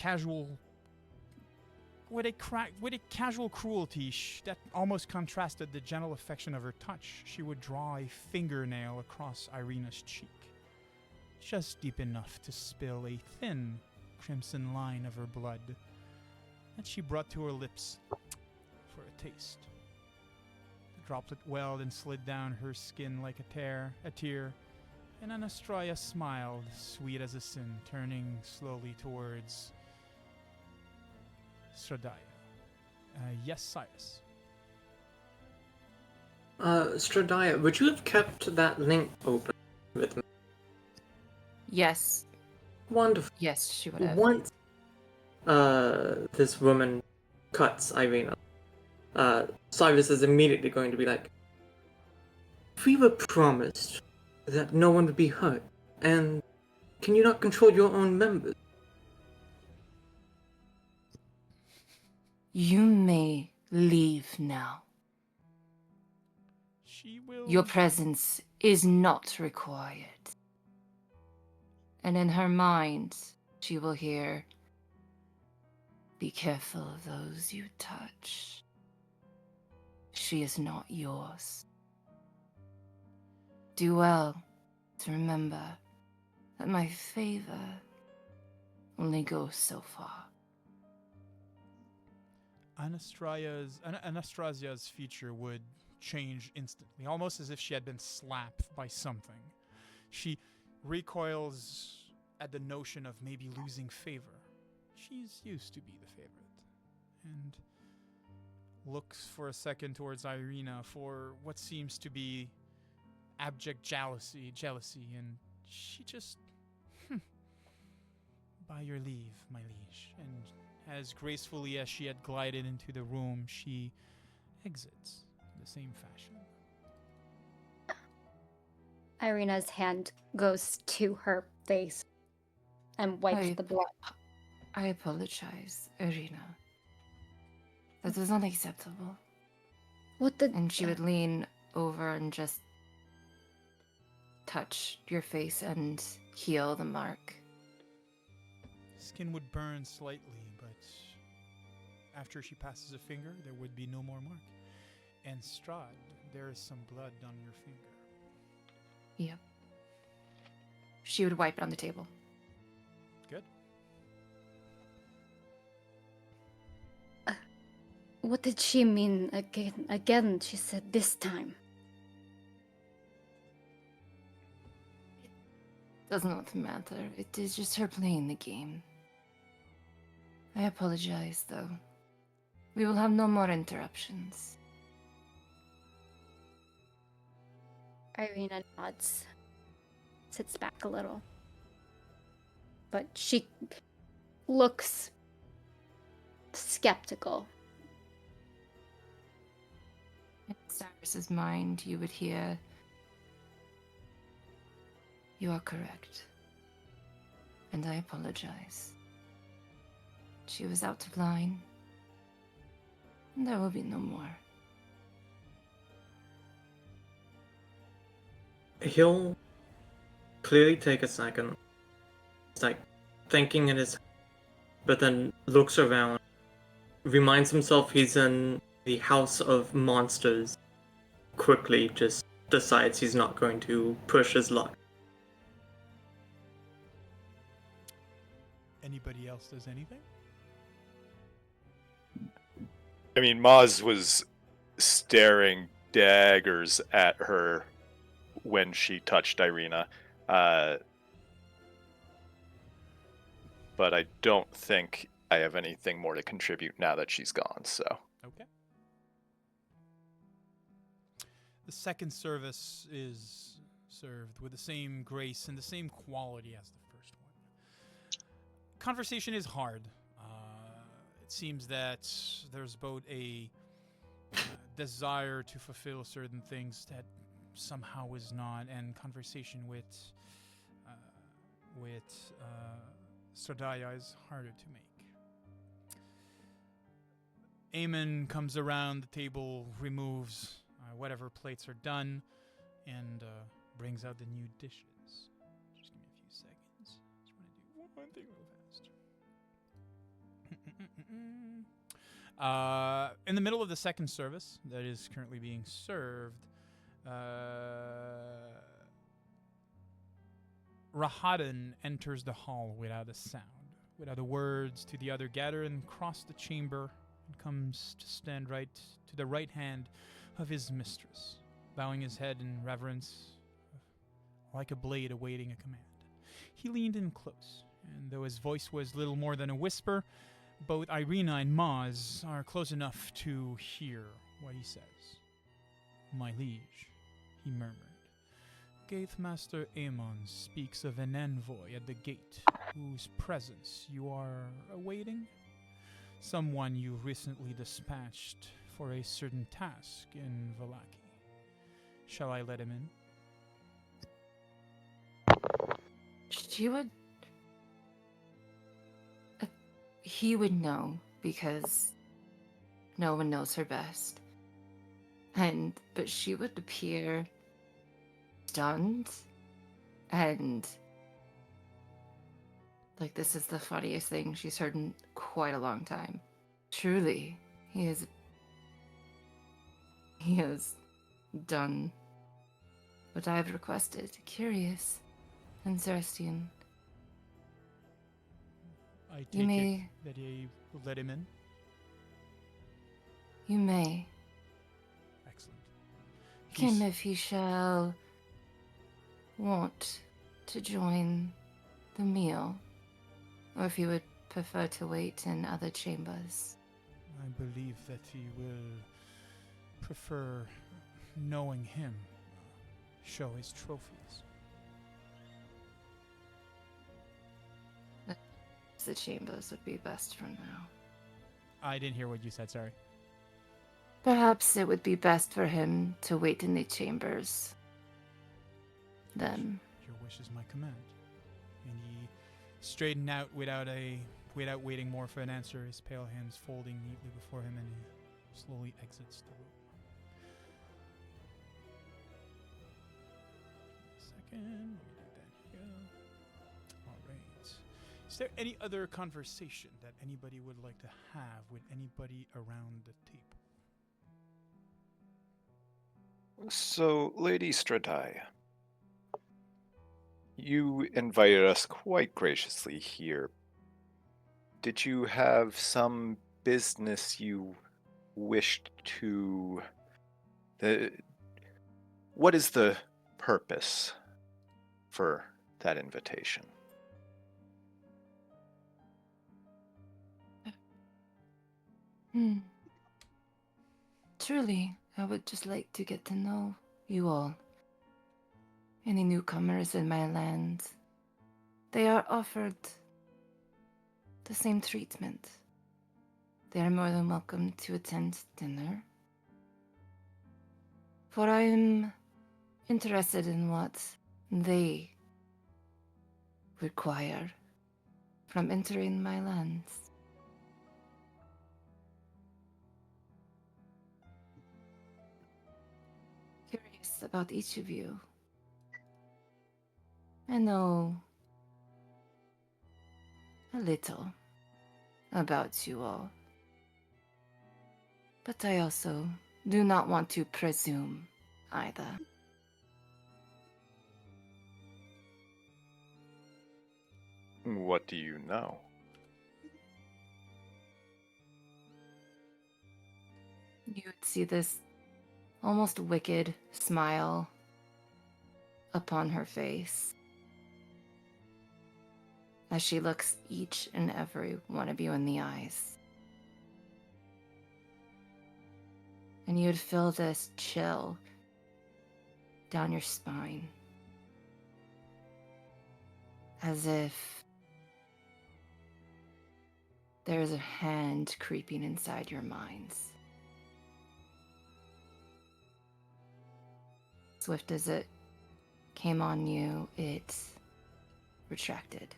casual cruelty that almost contrasted the gentle affection of her touch. She would draw a fingernail across Ireena's cheek, just deep enough to spill a thin crimson line of her blood that she brought to her lips for a taste. The droplet welled and slid down her skin like a tear, and Anastraya smiled, sweet as a sin, turning slowly towards STRAHD. Yes, Cyrus. STRAHD, would you have kept that link open with me? Yes. Wonderful. Yes, she would have. Once this woman cuts Ireena, Cyrus is immediately going to be like, we were promised that no one would be hurt, and can you not control your own members? You may leave now. She will. Your presence is not required. And in her mind, she will hear, be careful of those you touch. She is not yours. Do well to remember that my favor only goes so far. Anastrasia's feature would change instantly, almost as if she had been slapped by something. She recoils at the notion of maybe losing favor. She's used to be the favorite, and looks for a second towards Ireena for what seems to be abject jealousy, and she just, by your leave, my liege, and as gracefully as she had glided into the room, she exits in the same fashion. Ireena's hand goes to her face and wipes the blood. I apologize, Ireena. That was unacceptable. What the? And she would lean over and just touch your face and heal the mark. Skin would burn slightly, but after she passes a finger, there would be no more mark. And STRAHD, there is some blood on your finger. Yep. She would wipe it on the table. Good. What did she mean again? Again, she said this time. Does not matter. It is just her playing the game. I apologize, though. We will have no more interruptions. Ireena nods, sits back a little, but she looks skeptical. In Cyrus's mind, you would hear, "You are correct, and I apologize. She was out of line, and there will be no more." He'll clearly take a second. It's like thinking in his, but then looks around, reminds himself he's in the House of Monsters. Quickly just decides he's not going to push his luck. Anybody else does anything? I mean, Maz was staring daggers at her when she touched Ireena. But I don't think I have anything more to contribute now that she's gone, so. Okay. The second service is served with the same grace and the same quality as the first one. Conversation is hard. It seems that there's both a desire to fulfill certain things that somehow is not, and conversation with STRAHD is harder to make. Eamon comes around the table, removes whatever plates are done, and brings out the new dishes. Just give me a few seconds. Just want to do one thing real fast. In the middle of the second service that is currently being served, Rahadin enters the hall without a sound, without a words to the other gather, and cross the chamber and comes to stand right to the right hand of his mistress, bowing his head in reverence, like a blade awaiting a command. He leaned in close, and though his voice was little more than a whisper, both Ireena and Maz are close enough to hear what he says. "My liege," he murmured, "Gathmaster Aemon speaks of an envoy at the gate, whose presence you are awaiting. Someone you recently dispatched for a certain task in Vallaki. Shall I let him in?" She would. He would know, because no one knows her best. But she would appear stunned and like this is the funniest thing she's heard in quite a long time. Truly, he has done what I've requested. Curious and Celestian. I You take it may. that he will let him in. You may. Excellent. Him if he shall want to join the meal, or if he would prefer to wait in other chambers. I believe that he will prefer knowing him show his trophies. The chambers would be best for now. I didn't hear what you said, sorry. Perhaps it would be best for him to wait in the chambers. Then. Your wish is my command. And he straightened out without waiting more for an answer, his pale hands folding neatly before him, and he slowly exits the room. Second, let me do that here. Alright. Is there any other conversation that anybody would like to have with anybody around the table? So, Lady STRAHD, you invited us quite graciously here. Did you have some business you wished to... What is the purpose for that invitation? Truly, I would just like to get to know you all. Any newcomers in my land, they are offered the same treatment. They are more than welcome to attend dinner. For I am interested in what they require from entering my lands. Curious about each of you. I know a little about you all, but I also do not want to presume either. What do you know? You would see this almost wicked smile upon her face as she looks each and every one of you in the eyes. And you'd feel this chill down your spine, as if there's a hand creeping inside your minds. Swift as it came on you, it retracted.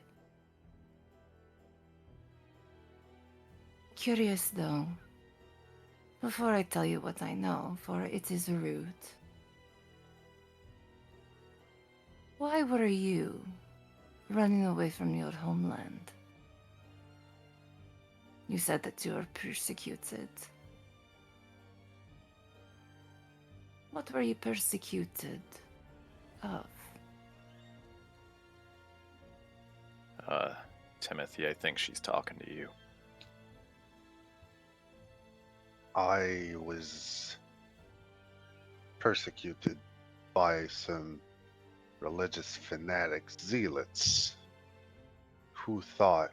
Curious though, before I tell you what I know, for it is rude. Why were you running away from your homeland? You said that you were persecuted. What were you persecuted of? Timothy, I think she's talking to you. I was persecuted by some religious fanatics, zealots, who thought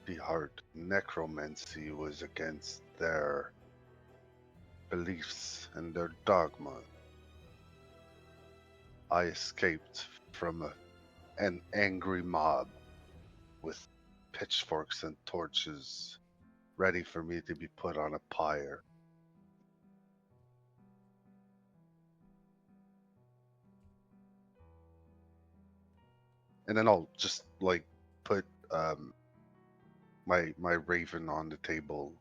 the art necromancy was against their beliefs and their dogma. I escaped from an angry mob with pitchforks and torches ready for me to be put on a pyre. And then I'll just like put my raven on the table.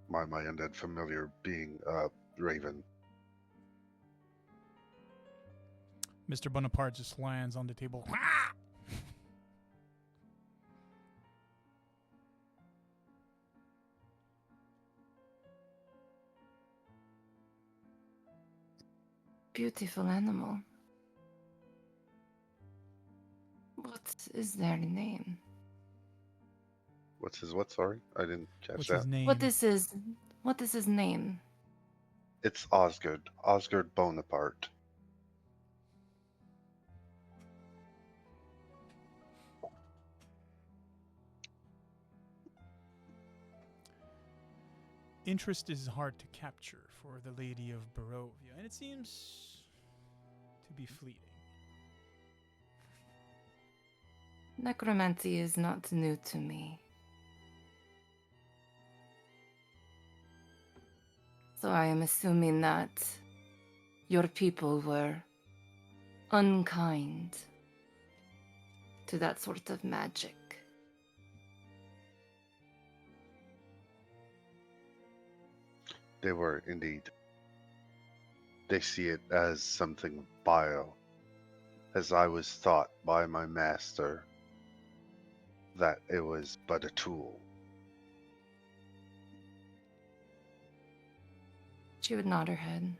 My undead familiar being Raven. Mr. Bonaparte just lands on the table. Beautiful animal. What is their name? What's his what? Sorry, I didn't catch What's that. his name? What is his name? It's Osgood. Osgood Bonaparte. Interest is hard to capture for the Lady of Barovia, and it seems to be fleeting. Necromancy is not new to me. So I am assuming that your people were unkind to that sort of magic. They were indeed. They see it as something vile, as I was taught by my master that it was but a tool. She would nod her head.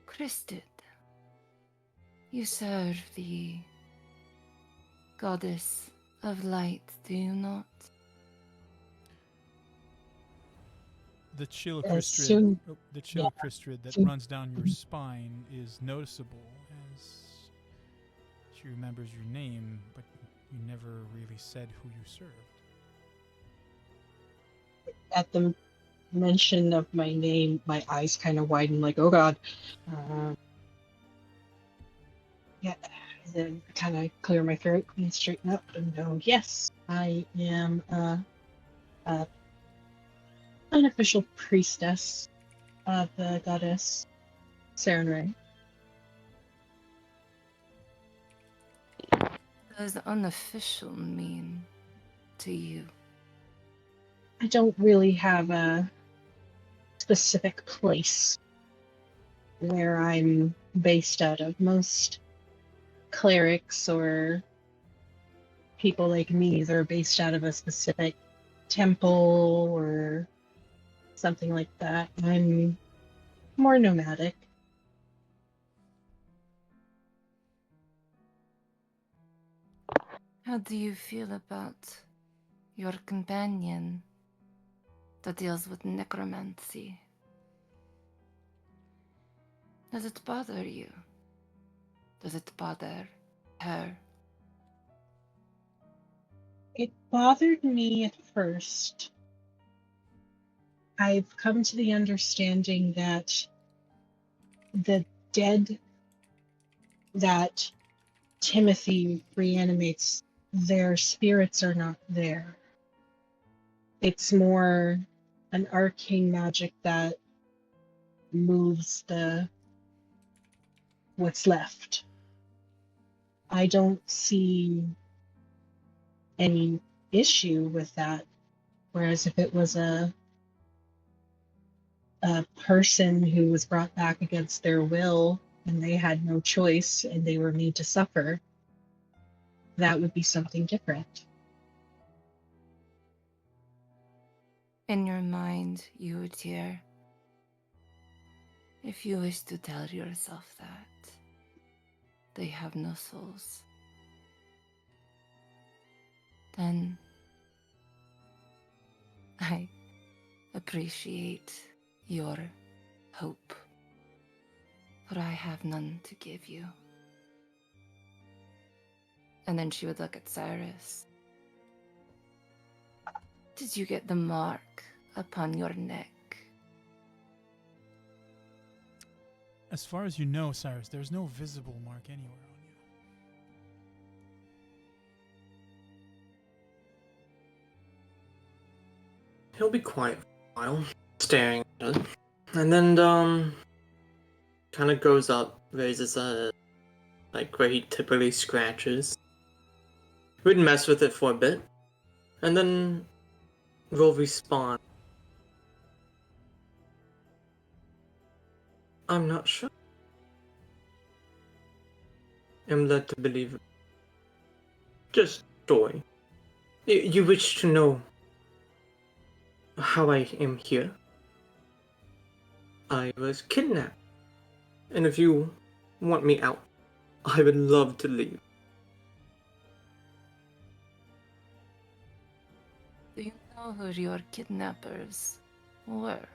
Christid, you serve the goddess of light, do you not? The chill As crystrid, soon- the chill crystrid that soon- runs down your spine is noticeable as she remembers your name, but you never really said who you served. At the mention of my name, my eyes kind of widen, like, oh god. Yeah, then kind of clear my throat and straighten up and go, yes, I am a unofficial priestess of the goddess Sarenrae. What does unofficial mean to you? I don't really have a specific place where I'm based out of. Most clerics or people like me are based out of a specific temple or something like that. I'm more nomadic. How do you feel about your companion that deals with necromancy? Does it bother you? Does it bother her? It bothered me at first. I've come to the understanding that the dead that Timothy reanimates, their spirits are not there. It's more an arcane magic that moves the what's left. I don't see any issue with that. Whereas if it was a person who was brought back against their will and they had no choice and they were made to suffer, that would be something different. In your mind, you dear, if you wish to tell yourself that they have no souls, then I appreciate your hope, for I have none to give you. And then she would look at Cyrus. Did you get the mark upon your neck? As far as you know, Cyrus, there's no visible mark anywhere on you. He'll be quiet for a while, staring at it. And then, kind of goes up, raises a, like, where he typically scratches. We'd mess with it for a bit. And then we'll respawn. I'm not sure. I'm led to believe it. Just story. You wish to know how I am here? I was kidnapped. And if you want me out, I would love to leave. Do you know who your kidnappers were?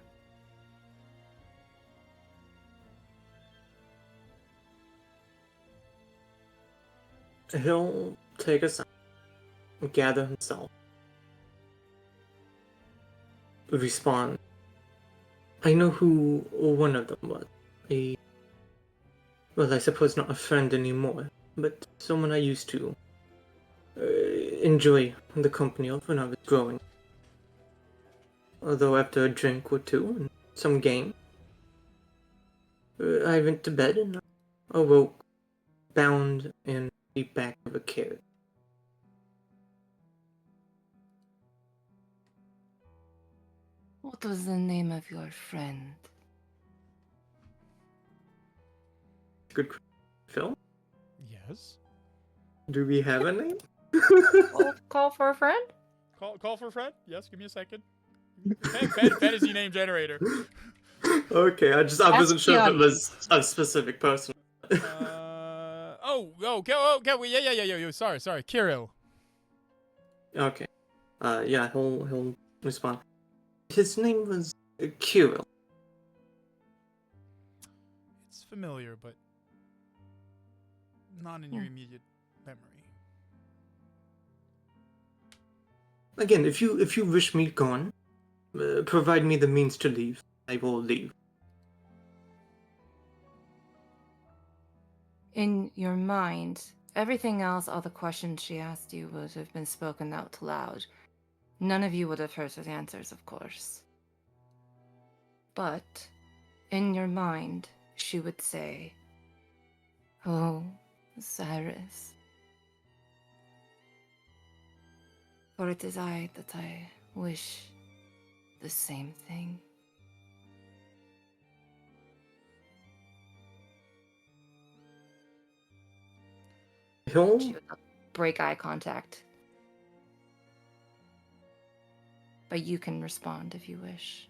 He'll take us out, gather himself, respawn. I know who one of them was. Well, I suppose not a friend anymore, but someone I used to enjoy the company of when I was growing. Although after a drink or two and some game, I went to bed and awoke bound in the back of a carriage. What was the name of your friend? Good film? Yes. Do we have a name? Call for a friend? Call for a friend? Yes, give me a second. Fantasy name generator. Okay, I wasn't sure if it was a specific person. Yeah. Sorry, Kirill. Okay. Yeah, he'll respond. His name was Kirill. It's familiar, but not in your immediate memory. Again, if you wish me gone, provide me the means to leave. I will leave. In your mind, everything else, all the questions she asked you would have been spoken out loud. None of you would have heard her answers, of course. But in your mind, she would say, "Oh, Cyrus. For it is I that I wish the same thing." She would break eye contact. But you can respond if you wish.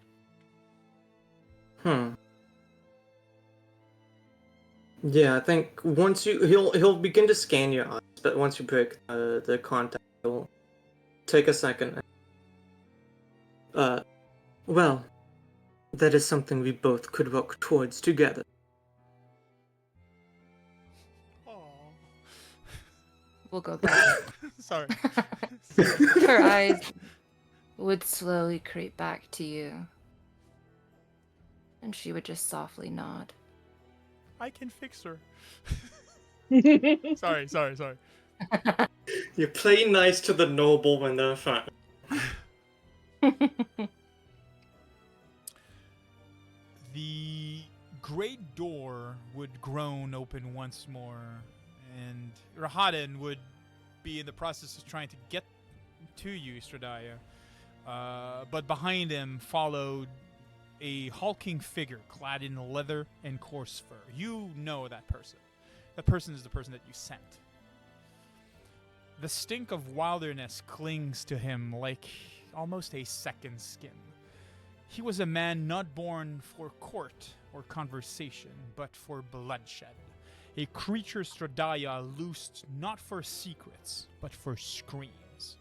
Yeah, I think once he'll begin to scan your eyes, but once you break the contact, he'll take a second. Well, that is something we both could work towards together. We'll go back. Sorry. Her eyes would slowly creep back to you. And she would just softly nod. I can fix her. Sorry. You play nice to the noble when they're fine. The great door would groan open once more, and Rahadin would be in the process of trying to get to you, STRAHD. But behind him followed a hulking figure clad in leather and coarse fur. You know that person. That person is the person that you sent. The stink of wilderness clings to him like almost a second skin. He was a man not born for court or conversation, but for bloodshed. A creature STRAHD loosed not for secrets, but for screams.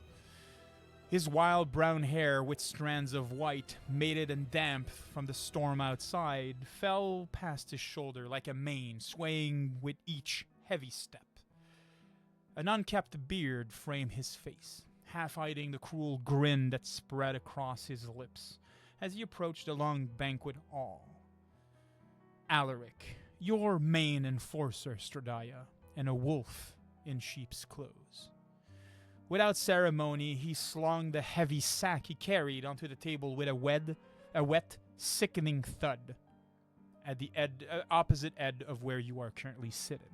His wild brown hair with strands of white, mated and damp from the storm outside, fell past his shoulder like a mane swaying with each heavy step. An unkempt beard framed his face, half hiding the cruel grin that spread across his lips as he approached the long banquet hall. Alaric, your main enforcer, STRAHD, and a wolf in sheep's clothes. Without ceremony, he slung the heavy sack he carried onto the table with a wet, sickening thud at the opposite end of where you are currently sitting.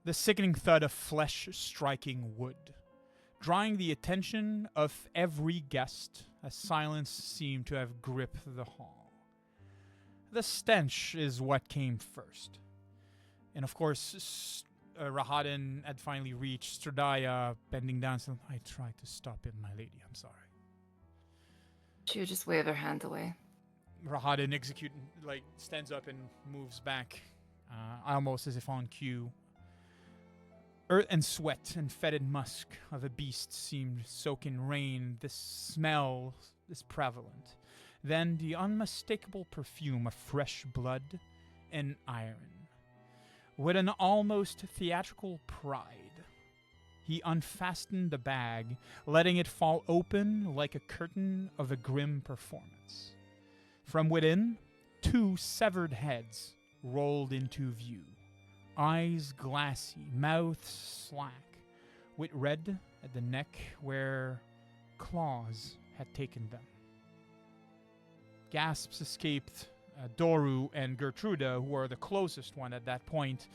The sickening thud of flesh striking wood, drawing the attention of every guest as silence seemed to have gripped the hall. The stench is what came first. And of course, Rahadin had finally reached STRAHD, bending down, saying, I tried to stop it, my lady, I'm sorry. She would just wave her hand away. Rahadin stands up and moves back, almost as if on cue. Earth and sweat and fetid musk of a beast seemed soaked in rain. This smell is prevalent. Then the unmistakable perfume of fresh blood and iron. With an almost theatrical pride, he unfastened the bag, letting it fall open like a curtain of a grim performance. From within, 2 severed heads rolled into view. Eyes glassy, mouth slack, with red at the neck where claws had taken them. Gasps escaped Doru and Gertruda, who were the closest one at that point,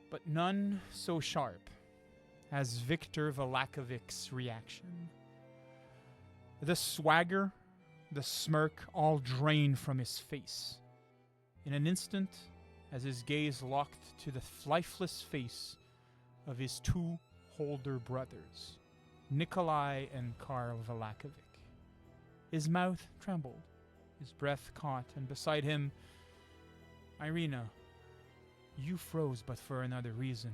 but none so sharp as Victor Valakovic's reaction. The swagger, the smirk, all drained from his face. In an instant, as his gaze locked to the lifeless face of his 2 older brothers, Nikolai and Karl Valakovic. His mouth trembled, his breath caught, and beside him, Ireena, you froze but for another reason.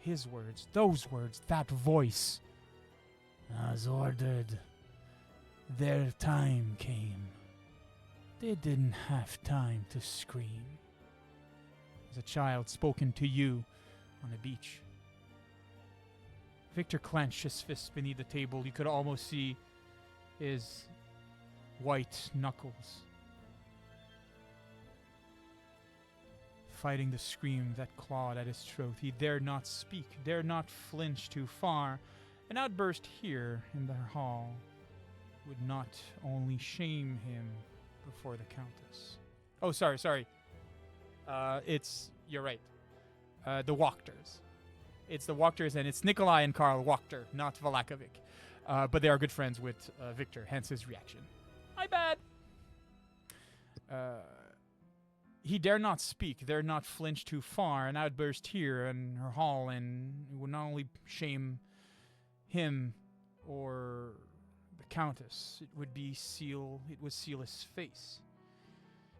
His words, those words, that voice. As ordered, their time came. They didn't have time to scream. As a child spoken to you on a beach. Victor clenched his fist beneath the table. You could almost see his white knuckles fighting the scream that clawed at his throat. He dared not speak, dared not flinch too far. An outburst here in the hall would not only shame him before the Countess. Oh, sorry. You're right. The Wachters. It's the Wachters, and it's Nikolai and Karl Wachter, not Valakovic. But they are good friends with Victor, hence his reaction. My bad. He dare not speak, dare not flinch too far. An outburst here in her hall, and it would not only shame him or the Countess, it would seal his face.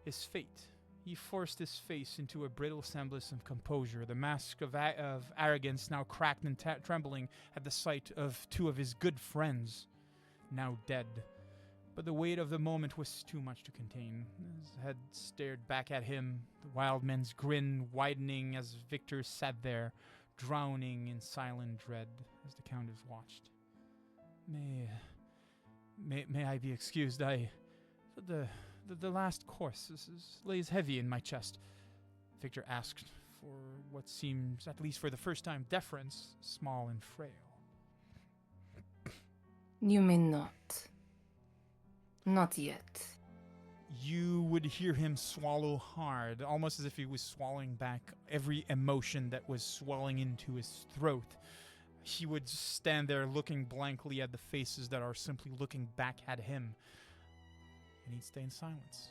His fate. He forced his face into a brittle semblance of composure, the mask of arrogance now cracked and trembling at the sight of 2 of his good friends, now dead. But the weight of the moment was too much to contain. His head stared back at him, the wild man's grin widening as Victor sat there, drowning in silent dread as the Countess watched. May I be excused? The last course lays heavy in my chest. Victor asked for what seems, at least for the first time, deference, small and frail. You may not. Not yet. You would hear him swallow hard, almost as if he was swallowing back every emotion that was swelling into his throat. He would stand there looking blankly at the faces that are simply looking back at him. And he'd stay in silence.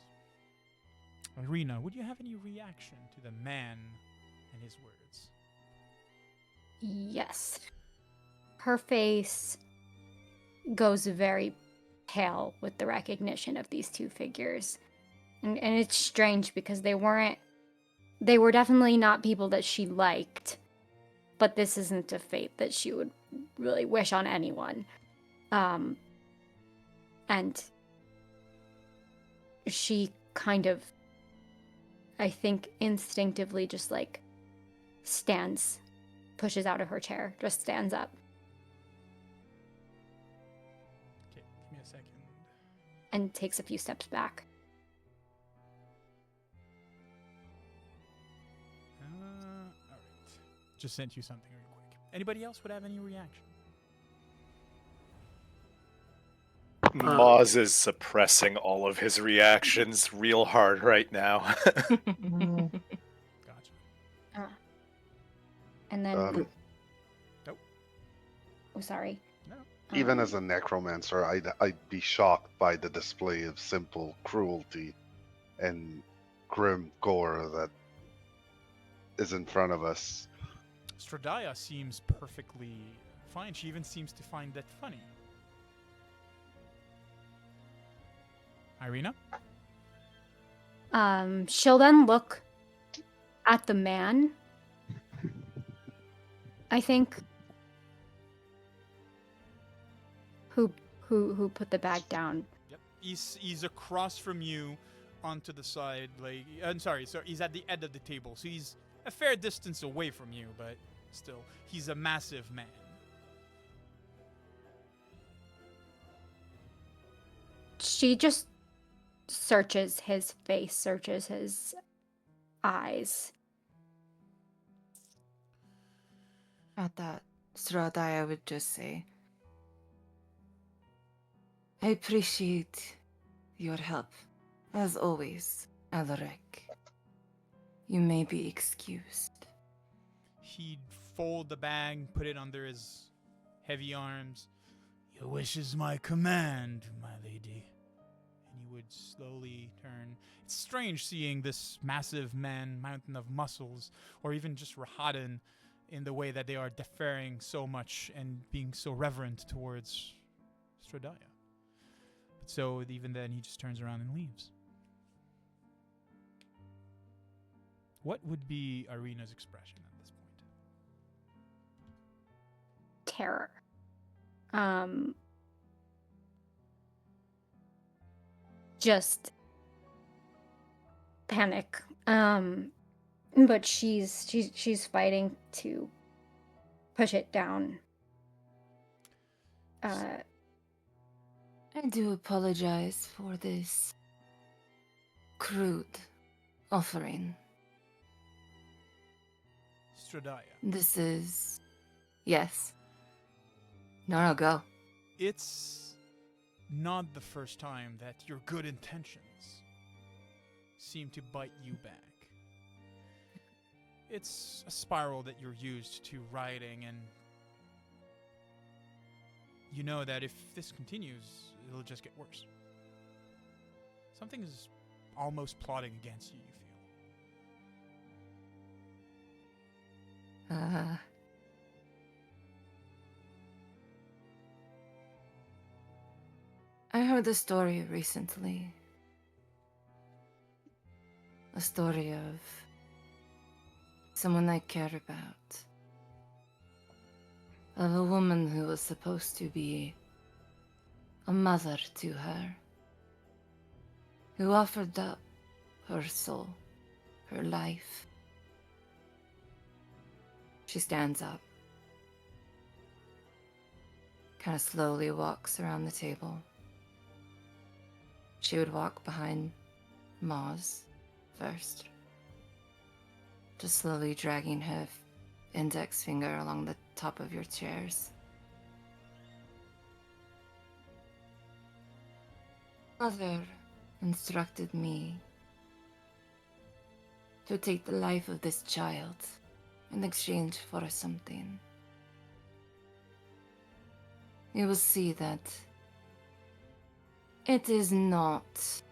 Ireena, would you have any reaction to the man and his words? Yes. Her face goes very pale with the recognition of these two figures. And it's strange because they were definitely not people that she liked. But this isn't a fate that she would really wish on anyone. And she kind of, I think, instinctively just like stands, pushes out of her chair, just stands up. Okay, give me a second. And takes a few steps back. Alright. Just sent you something real quick. Anybody else would have any reaction? Moz is suppressing all of his reactions real hard right now. Gotcha. And then... Nope. Oh, sorry. No. Even as a necromancer, I'd be shocked by the display of simple cruelty and grim gore that is in front of us. STRAHD seems perfectly fine. She even seems to find that funny. Ireena? She'll then look at the man, I think, who put the bag down. Yep. He's across from you onto the side, like, I'm sorry, so he's at the end of the table, so he's a fair distance away from you, but still, he's a massive man. She just searches his face, searches his eyes. At that, STRAHD, I would just say, I appreciate your help, as always, Alaric. You may be excused. He'd fold the bag, put it under his heavy arms. Your wish is my command, my lady. And he would slowly turn. It's strange seeing this massive man, mountain of muscles, or even just Rahadin, in the way that they are deferring so much and being so reverent towards STRAHD. But so even then, he just turns around and leaves. What would be Ireena's expression at this point? Terror. Just panic. But she's fighting to push it down. I do apologize for this crude offering. STRAHD. This is... Yes. No, go. It's not the first time that your good intentions seem to bite you back. It's a spiral that you're used to riding, and you know that if this continues, it'll just get worse. Something is almost plotting against you, you feel. I heard a story recently. A story of someone I care about. Of a woman who was supposed to be a mother to her. Who offered up her soul, her life. She stands up. Kind of slowly walks around the table. She would walk behind Moz first. Just slowly dragging her index finger along the top of your chairs. Mother instructed me to take the life of this child in exchange for something. You will see that it is not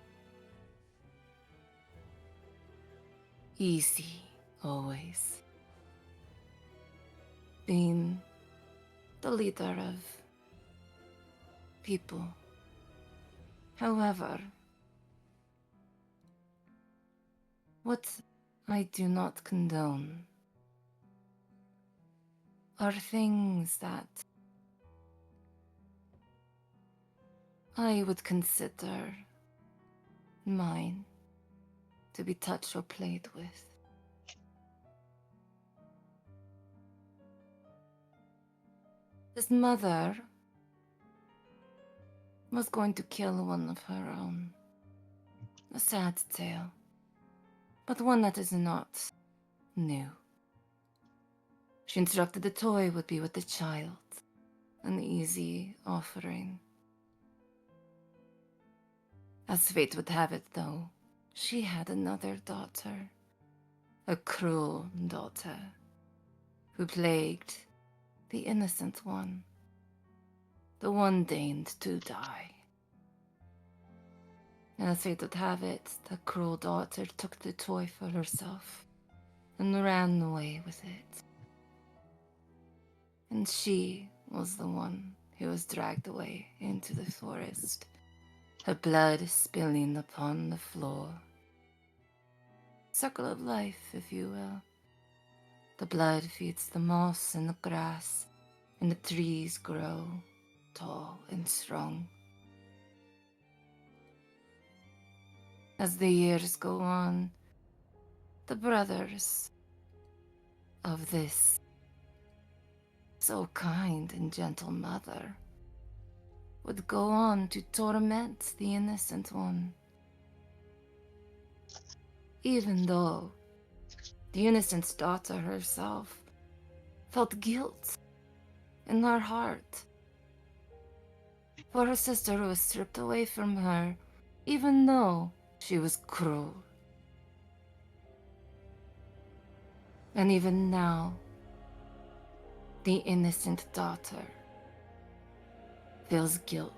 easy always being the leader of people. However, what I do not condone are things that I would consider mine to be touched or played with. His mother was going to kill one of her own. A sad tale, but one that is not new. She instructed the toy would be with the child, an easy offering. As fate would have it, though, she had another daughter, a cruel daughter, who plagued the innocent one, the one deigned to die. And as fate would have it, the cruel daughter took the toy for herself and ran away with it. And she was the one who was dragged away into the forest, her blood spilling upon the floor. Circle of life, if you will. The blood feeds the moss and the grass, and the trees grow tall and strong. As the years go on, the brothers of this so kind and gentle mother would go on to torment the innocent one. Even though the innocent daughter herself felt guilt in her heart for her sister who was stripped away from her, even though she was cruel. And even now, the innocent daughter feels guilt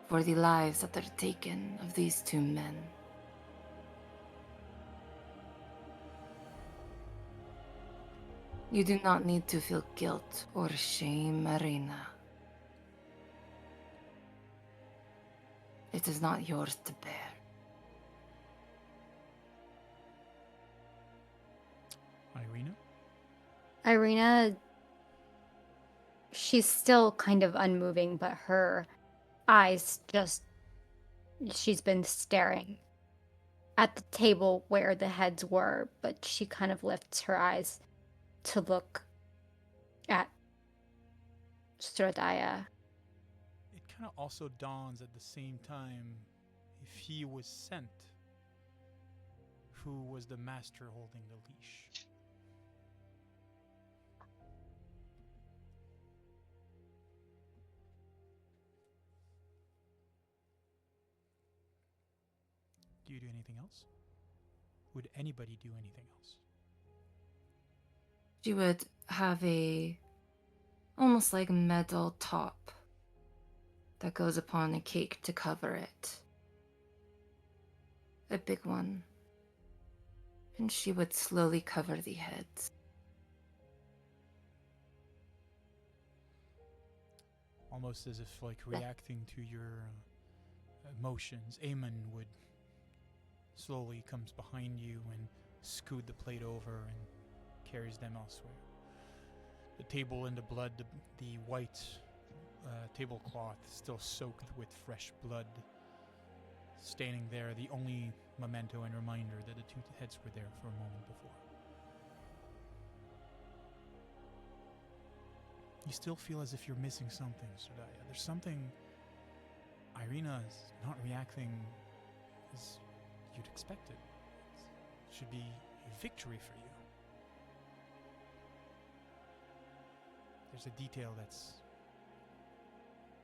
for the lives that are taken of these two men. You do not need to feel guilt or shame, Ireena. It is not yours to bear. Ireena? Ireena, she's still kind of unmoving, but her eyes just, she's been staring at the table where the heads were, but she kind of lifts her eyes to look at STRAHD. It kind of also dawns at the same time, if he was sent, who was the master holding the leash? Do you do anything else? Would anybody do anything else? She would have a almost like metal top that goes upon a cake to cover it. A big one. And she would slowly cover the heads. Almost as if like reacting to your emotions. Eamon would slowly comes behind you and scoot the plate over and carries them elsewhere. The table in the blood, the white tablecloth still soaked with fresh blood, standing there, the only memento and reminder that the two heads were there for a moment before. You still feel as if you're missing something, STRAHD. There's something. Ireena is not reacting as you'd expect it. It should be a victory for you. There's a detail that's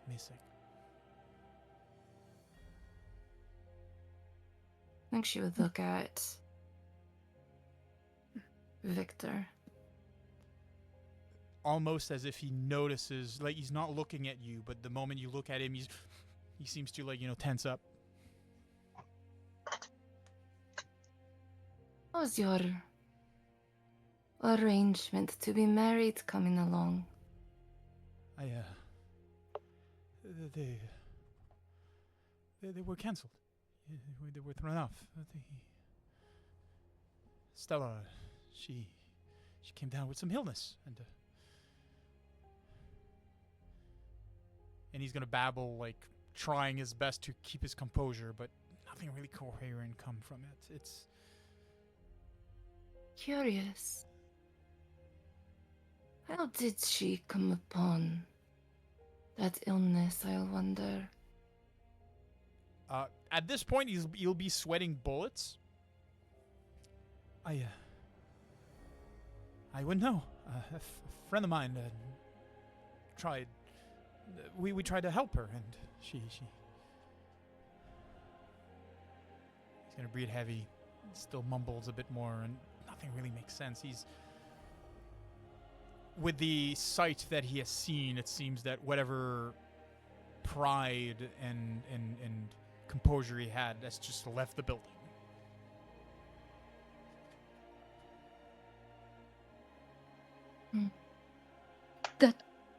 missing. think she would look at Victor. Almost as if he notices, like he's not looking at you, but the moment you look at him, he seems to, like, tense up. How's your arrangement to be married coming along? They were cancelled. They were thrown off. Stella, she came down with some illness, and he's gonna babble, like trying his best to keep his composure, but nothing really coherent come from it. It's Curious. How did she come upon that illness, I wonder? At this point, you'll be sweating bullets. I wouldn't know. A friend of mine tried. We tried to help her, and she. He's gonna breathe heavy. Still mumbles a bit more, and nothing really makes sense. With the sight that he has seen, it seems that whatever pride and composure he had has just left the building.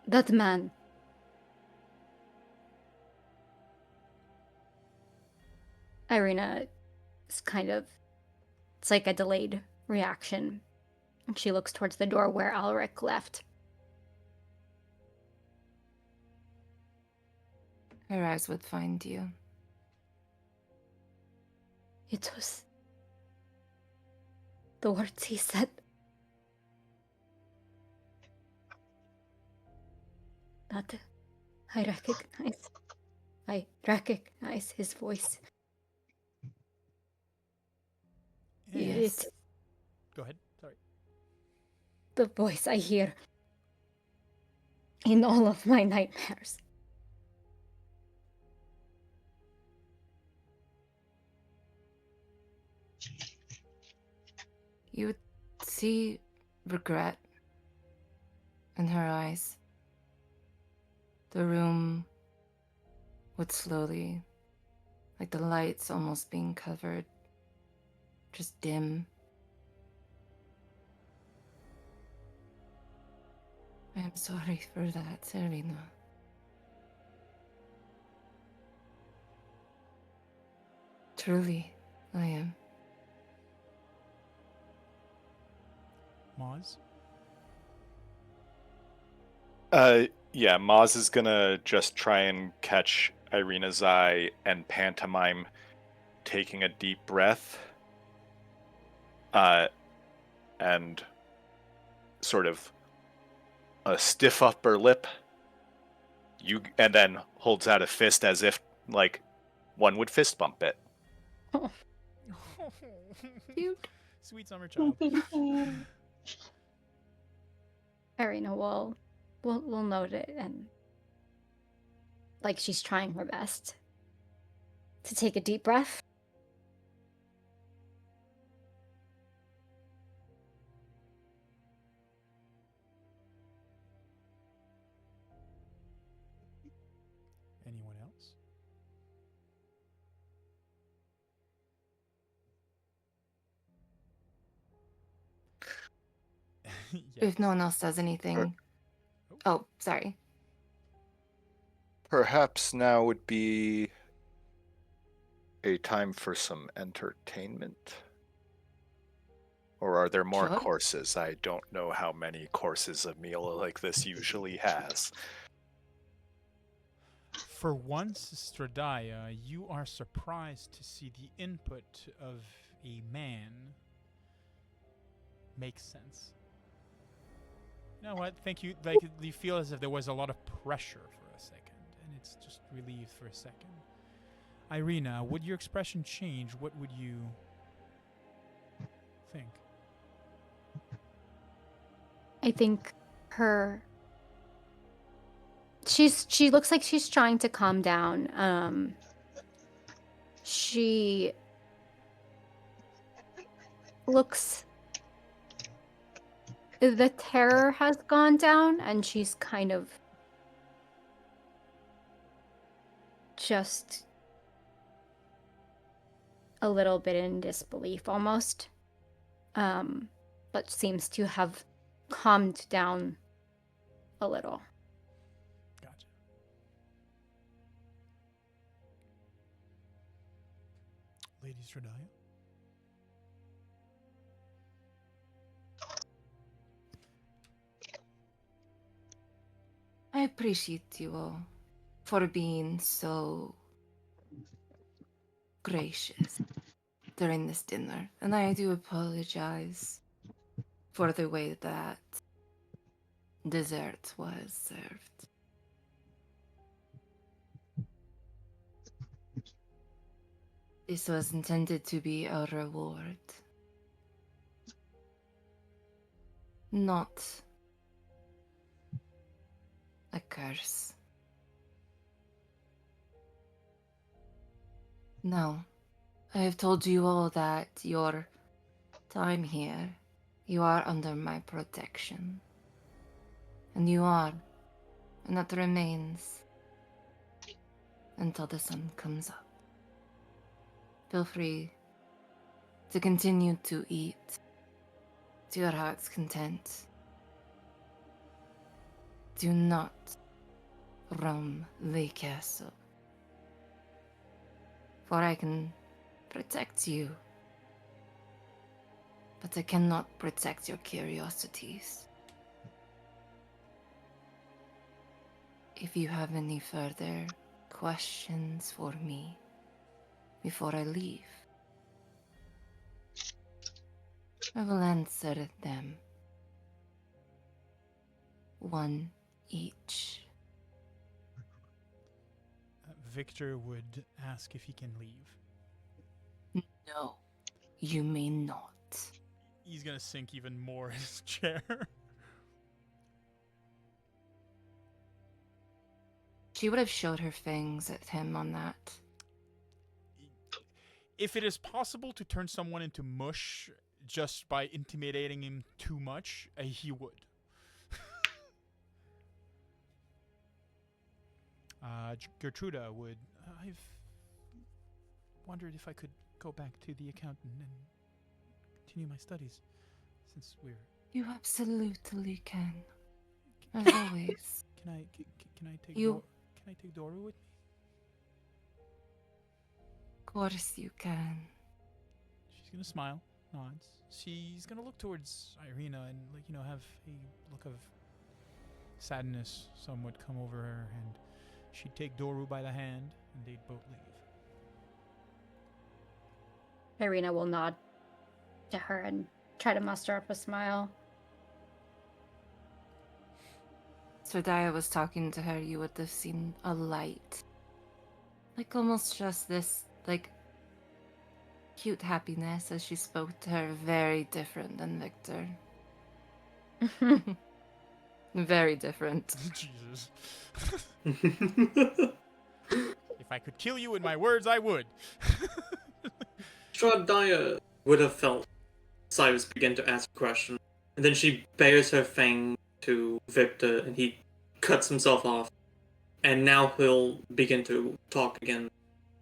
That man. Ireena is kind of, it's like a delayed reaction. And she looks towards the door where Alric left. Her eyes would find you. It was the words he said. That I recognize his voice. Yes. Go ahead. Sorry. The voice I hear in all of my nightmares. You would see regret in her eyes. The room would slowly, like the lights almost being covered, just dim. I am sorry for that, Ireena. Truly, I am. Maz? Yeah, Maz is gonna just try and catch Ireena's eye and pantomime taking a deep breath. And sort of a stiff upper lip. And then holds out a fist as if, like, one would fist bump it. Oh. Cute. Sweet summer child. Ireena will note it, and like she's trying her best to take a deep breath. Anyone else? Yes. If no one else says anything. Oh, sorry. Perhaps now would be a time for some entertainment? Or are there more Sure. courses? I don't know how many courses a meal like this usually has. For once, STRAHD, you are surprised to see the input of a man make sense. You know what? Thank you. Like, you feel as if there was a lot of pressure for a second, and it's just relieved for a second. Ireena, would your expression change? What would you think? I think she looks like she's trying to calm down. She looks. The terror has gone down, and she's kind of just a little bit in disbelief almost. But seems to have calmed down a little. Gotcha. Lady STRAHD. I appreciate you all for being so gracious during this dinner, and I do apologize for the way that dessert was served. This was intended to be a reward, not a curse. Now, I have told you all that your time here, you are under my protection. And you are, and that remains until the sun comes up. Feel free to continue to eat to your heart's content. Do not roam the castle, for I can protect you, but I cannot protect your curiosities. If you have any further questions for me before I leave, I will answer them one each. Victor would ask if he can leave. No, you may not. He's gonna sink even more in his chair. She would have showed her fangs at him on that. If it is possible to turn someone into mush just by intimidating him too much, he would. Gertruda would. I've wondered if I could go back to the accountant and continue my studies, since we're. You absolutely can. As always. Can I take You- Can I take Doru with me? Of course you can. She's gonna smile, nods. She's gonna look towards Ireena and have a look of sadness somewhat come over her, and she'd take Doru by the hand, and they'd both leave. Ireena will nod to her and try to muster up a smile. So Daya was talking to her, you would have seen a light. Like almost just this, like, cute happiness as she spoke to her. Very different than Victor. Very different. Jesus. If I could kill you with my words, I would. STRAHD would have felt Cyrus begin to ask a question, and then she bares her fang to Victor, and he cuts himself off. And now he'll begin to talk again.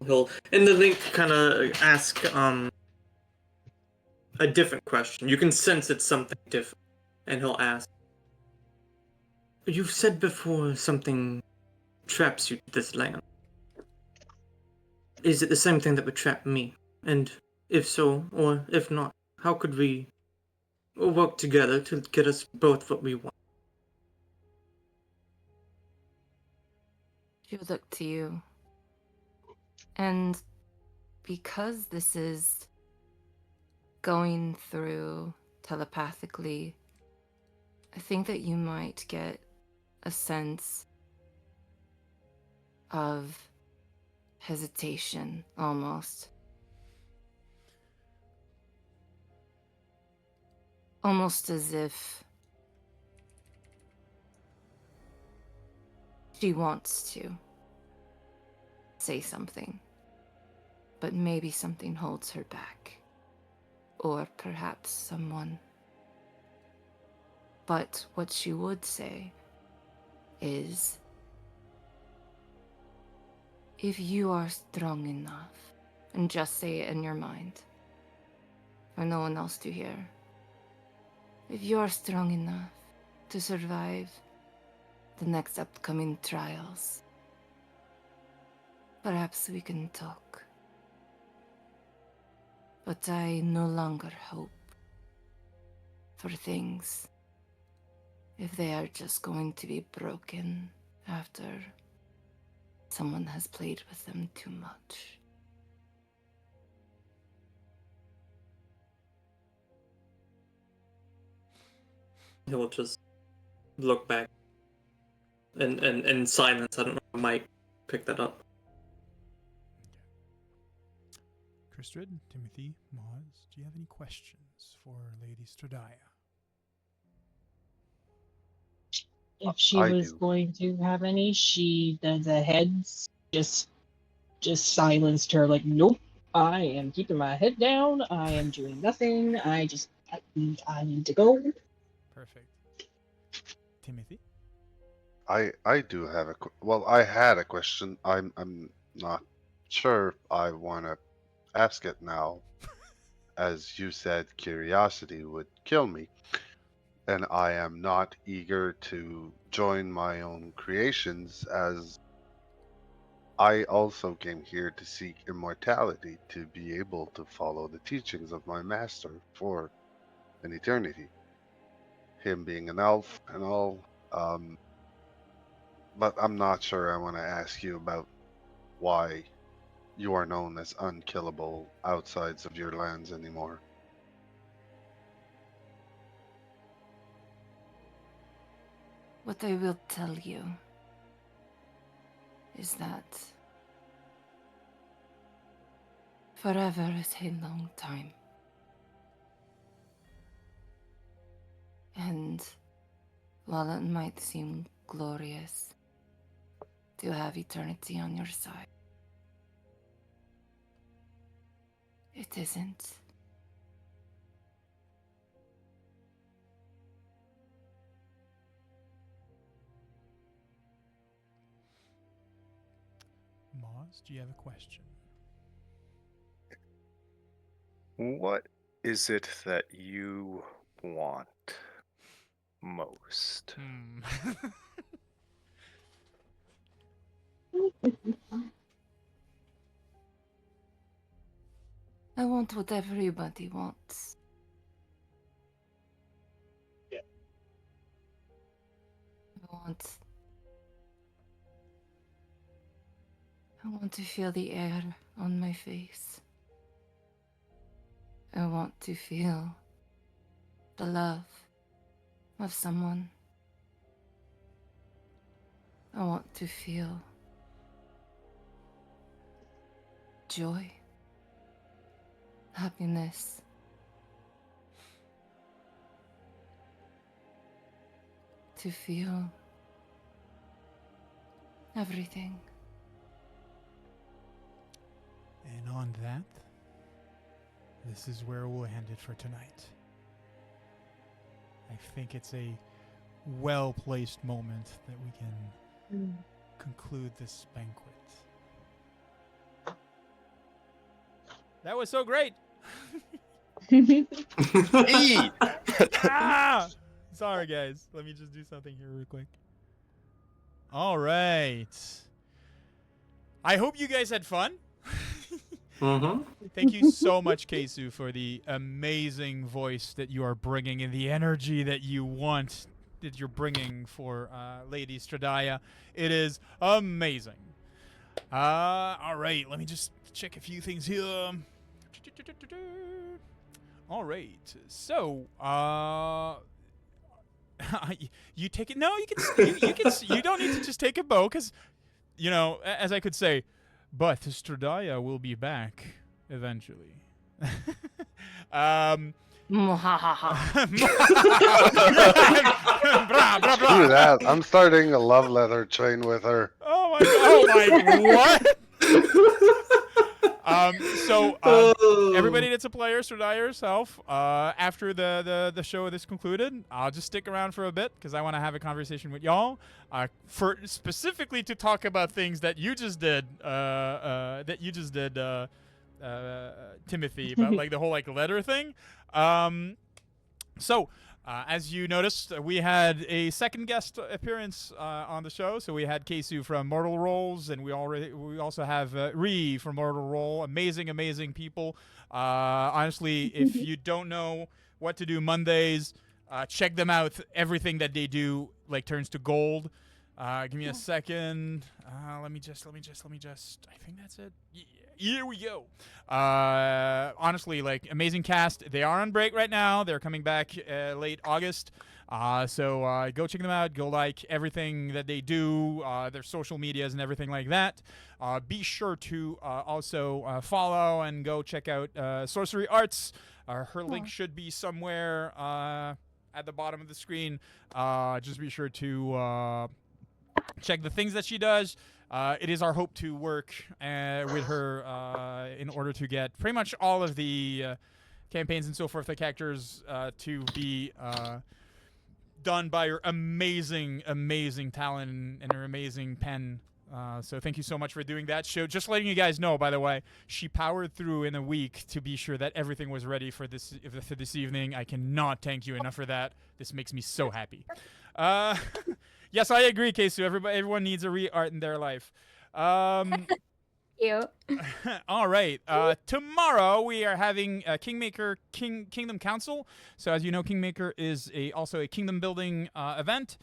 He'll, in the link, kind of ask a different question. You can sense it's something different, and he'll ask, "You've said before something traps you to this land. Is it the same thing that would trap me? And if so, or if not, how could we work together to get us both what we want?" She would look to you. And because this is going through telepathically, I think that you might get a sense of hesitation, almost. Almost as if she wants to say something, but maybe something holds her back. or perhaps someone. But what she would say is, if you are strong enough, and just say it in your mind, for no one else to hear, if you are strong enough to survive the next upcoming trials, perhaps we can talk. But I no longer hope for things if they are just going to be broken after someone has played with them too much. He'll just look back in silence. I don't know if Mike picked that up. Kristrid, Timothy, Moz, do you have any questions for Lady Strahdaya? If she I was do. going to have any, the heads just silenced her. Like, nope, I am keeping my head down. I am doing nothing. I need to go. Perfect. Timothy? I do have I had a question. I'm not sure I want to ask it now. As you said, curiosity would kill me, and I am not eager to join my own creations, as I also came here to seek immortality, to be able to follow the teachings of my master for an eternity. Him being an elf and all, but I'm not sure I want to ask you about why you are known as unkillable outsides of your lands anymore. What I will tell you is that forever is a long time. And while it might seem glorious to have eternity on your side, it isn't. Moz, do you have a question? What is it that you want most? I want what everybody wants. Yeah. I want to feel the air on my face. I want to feel the love of someone. I want to feel joy, happiness. To feel everything. And on that, this is where we'll end it for tonight. I think it's a well-placed moment that we can conclude this banquet. That was so great! Ah! Sorry, guys. Let me just do something here real quick. All right. I hope you guys had fun. Thank you so much, Kesu, for the amazing voice that you are bringing and the energy that you want, that you're bringing for Lady Strahdaya. It is amazing. All right, let me just check a few things here. All right, so you take it. No, you can. You don't need to just take a bow, because, you know, as I could say, but Strahdaya will be back eventually. Blah, blah, blah, blah. Do that. I'm starting a love letter train with her. Oh my! What? So everybody that's a player, STRAHD yourself, after the show is concluded, I'll just stick around for a bit because I want to have a conversation with y'all, for specifically to talk about things that you just did, Timothy, about like the whole like letter thing. As you noticed, we had a second guest appearance on the show. So we had Keisu from Mortal Rolls, and we also have Ree from Mortal Roll. Amazing people. Honestly, if you don't know what to do Mondays, check them out. Everything that they do like turns to gold. Give me a second. Let me just. I think that's it. Yeah. Here we go. Honestly, like amazing cast. They are on break right now. They're coming back late August. So go check them out. Go like everything that they do, their social medias and everything like that. Be sure to also follow and go check out Sorcery Arts. Her link should be somewhere at the bottom of the screen. Just be sure to check the things that she does. It is our hope to work with her in order to get pretty much all of the campaigns and so forth, the characters to be done by her amazing talent and her amazing pen. So thank you so much for doing that show. Just letting you guys know, by the way, she powered through in a week to be sure that everything was ready for this evening. I cannot thank you enough for that. This makes me so happy. Yes, I agree, Keisu. Everyone needs a re-art in their life. You. All right. Tomorrow we are having Kingdom Council. So as you know, Kingmaker is also a kingdom building event.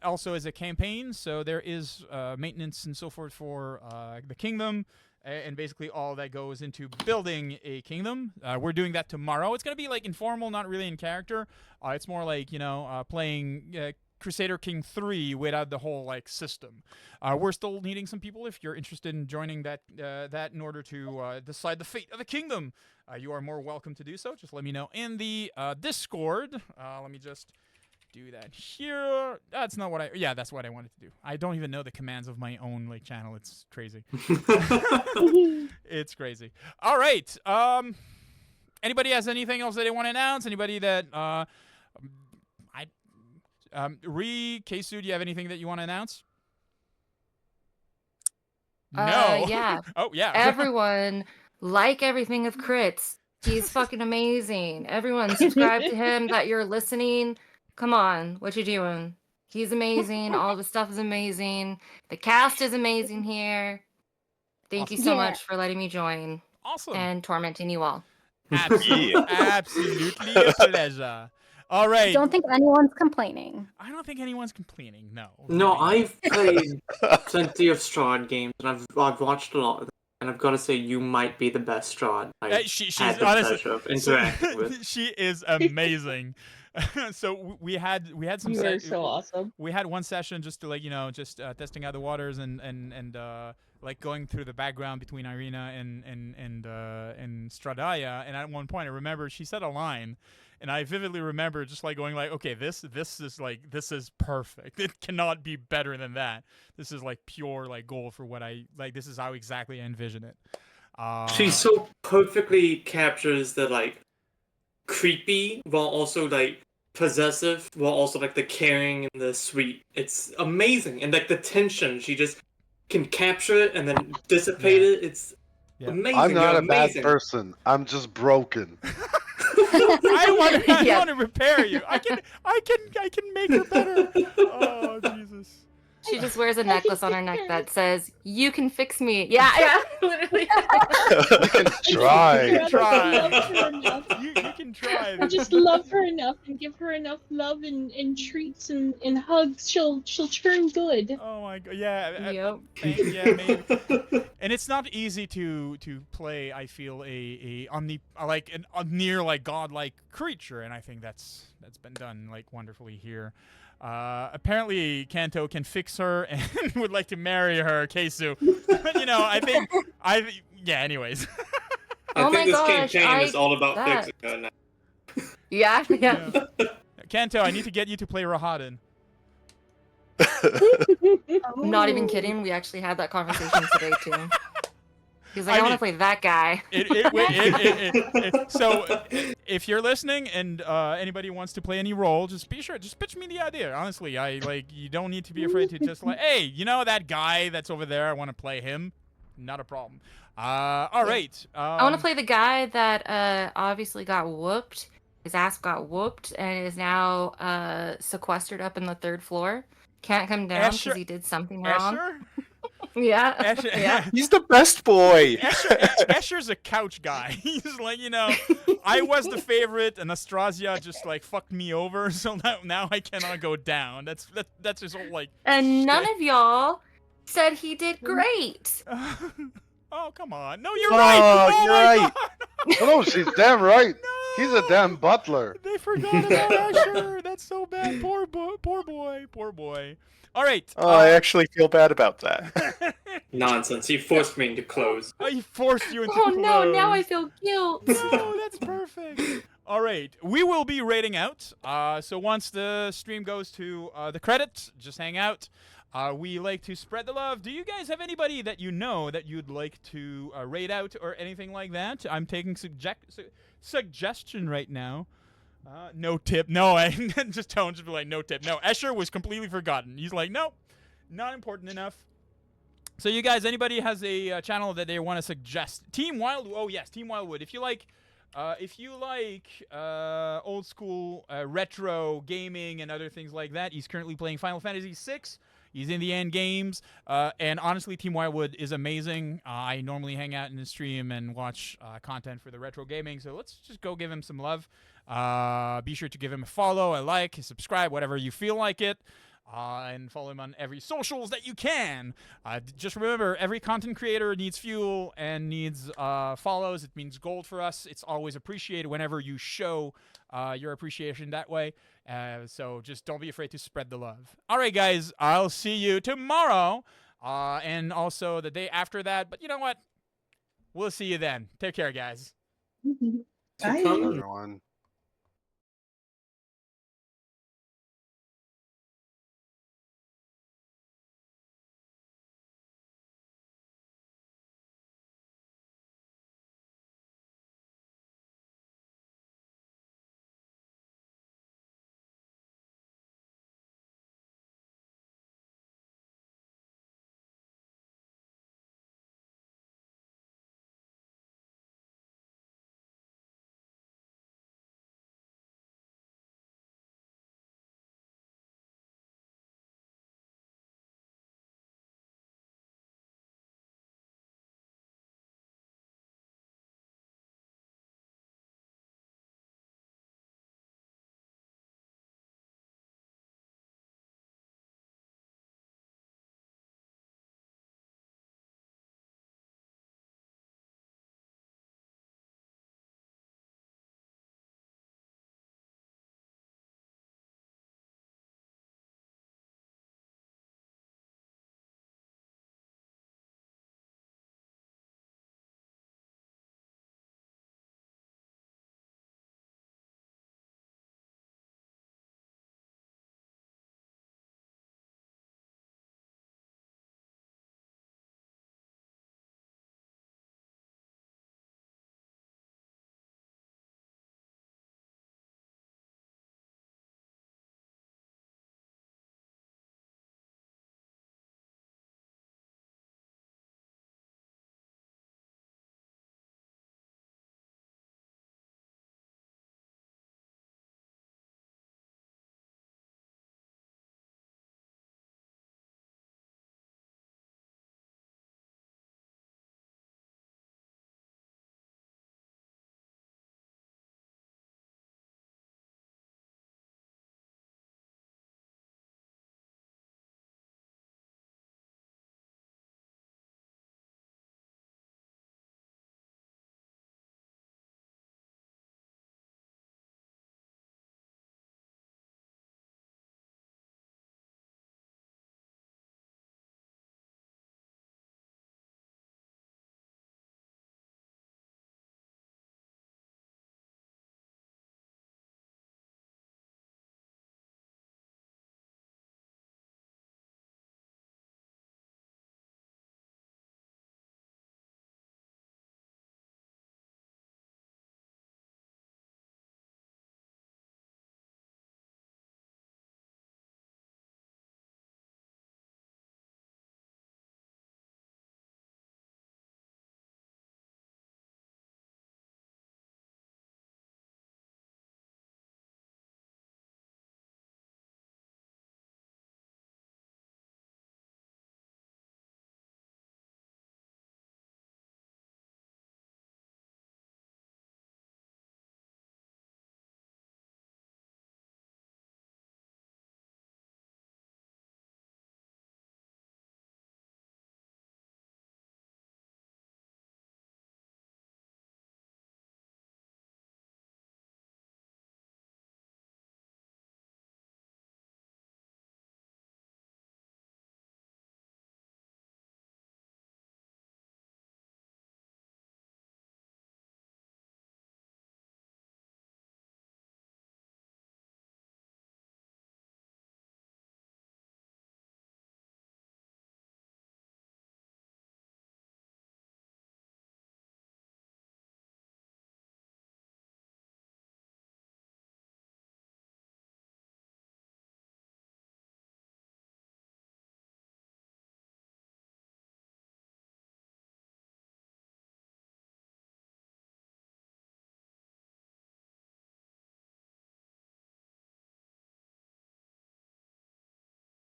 Also is a campaign. So there is maintenance and so forth for the kingdom. And basically all that goes into building a kingdom. We're doing that tomorrow. It's going to be like informal, not really in character. It's more like, playing Crusader King 3 without the whole like system. We're still needing some people. If you're interested in joining that in order to decide the fate of the kingdom, you are more welcome to do so. Just let me know in the Discord. Let me just do that here. That's not what that's what I wanted to do. I don't even know the commands of my own like channel. It's crazy. It's crazy. All right. Anybody has anything else that they want to announce? Anybody that Keisu, do you have anything that you want to announce? No. Yeah. Oh, yeah. Everyone, like everything of Crits. He's fucking amazing. Everyone, subscribe to him that you're listening. Come on, what you doing? He's amazing. All of his stuff is amazing. The cast is amazing here. Thank you so much for letting me join. Awesome. And tormenting you all. Absolutely a pleasure. All right. Don't think anyone's complaining. I don't think anyone's complaining. No. No, I've played plenty of STRAHD games, and I've watched a lot of them, and I've got to say, you might be the best STRAHD She's had the honestly pleasure of interacting with. She is amazing. So we had some. You are so awesome. We had one session just to like testing out the waters and like going through the background between Ireena and STRAHD. And at one point, I remember she said a line. And I vividly remember just like going like, okay, this is perfect. It cannot be better than that. This is like pure like gold for what I like. This is how exactly I envision it. She so perfectly captures the like creepy while also like possessive, while also like the caring and the sweet. It's amazing, and like the tension, she just can capture it and then dissipate it. It's amazing. I'm not a bad amazing. person. I'm just broken. I want to repair you. I can make her better. Oh Jesus. She just wears a necklace on her neck that says, "You can fix me." Yeah, literally. We can try. You can try. Just love her enough and give her enough love and treats and hugs. She'll turn good. Oh my god, yeah. Yep. Maybe. And it's not easy to play. I feel a near like godlike creature, and I think that's been done like wonderfully here. Apparently Kanto can fix her and would like to marry her, Keisu. Anyways. I think this gosh, campaign is all about fixing her now. Yeah. Kanto, I need to get you to play Rahadin. I'm not even kidding. We actually had that conversation today too. He's like, I want to play that guy. So, if you're listening and anybody wants to play any role, just pitch me the idea. Honestly, you don't need to be afraid to just hey, you know that guy that's over there? I want to play him. Not a problem. All right. I want to play the guy that obviously got whooped. His ass got whooped and is now sequestered up in the 3rd floor. Can't come down because he did something wrong. Escher? Yeah. Escher, yeah. He's the best boy. Escher's a couch guy. He's like, I was the favorite, and Astrasia just fucked me over, so now I cannot go down. That's his whole And none of y'all said he did great. Oh, come on. No, you're right. You're right. No, she's damn right. He's a damn butler. They forgot about Escher. That's so bad. Poor boy. All right. Oh, I actually feel bad about that. Nonsense. He forced me into clothes. He forced you into Oh clothes. no, now I feel guilt. No, that's perfect. All right. We will be rating out. So once the stream goes to the credits, just hang out. We like to spread the love. Do you guys have anybody that you know that you'd like to rate out or anything like that? I'm taking suggestion right now. No tip. No, I just Tone just be like, no tip. No, Escher was completely forgotten. He's like, nope, not important enough. So you guys, anybody has a channel that they want to suggest? Team Wildwood. Oh yes, Team Wildwood. If you like old school retro gaming and other things like that, he's currently playing Final Fantasy VI. He's in the end games, and honestly, Team Wildwood is amazing. I normally hang out in the stream and watch content for the retro gaming, so let's just go give him some love. Be sure to give him a follow, a like, a subscribe, whatever you feel like it, and follow him on every socials that you can. Just remember, every content creator needs fuel and needs follows. It means gold for us. It's always appreciated whenever you show your appreciation that way. So just don't be afraid to spread the love. All right, guys, I'll see you tomorrow and also the day after that. But you know what? We'll see you then. Take care, guys. Bye. Everyone.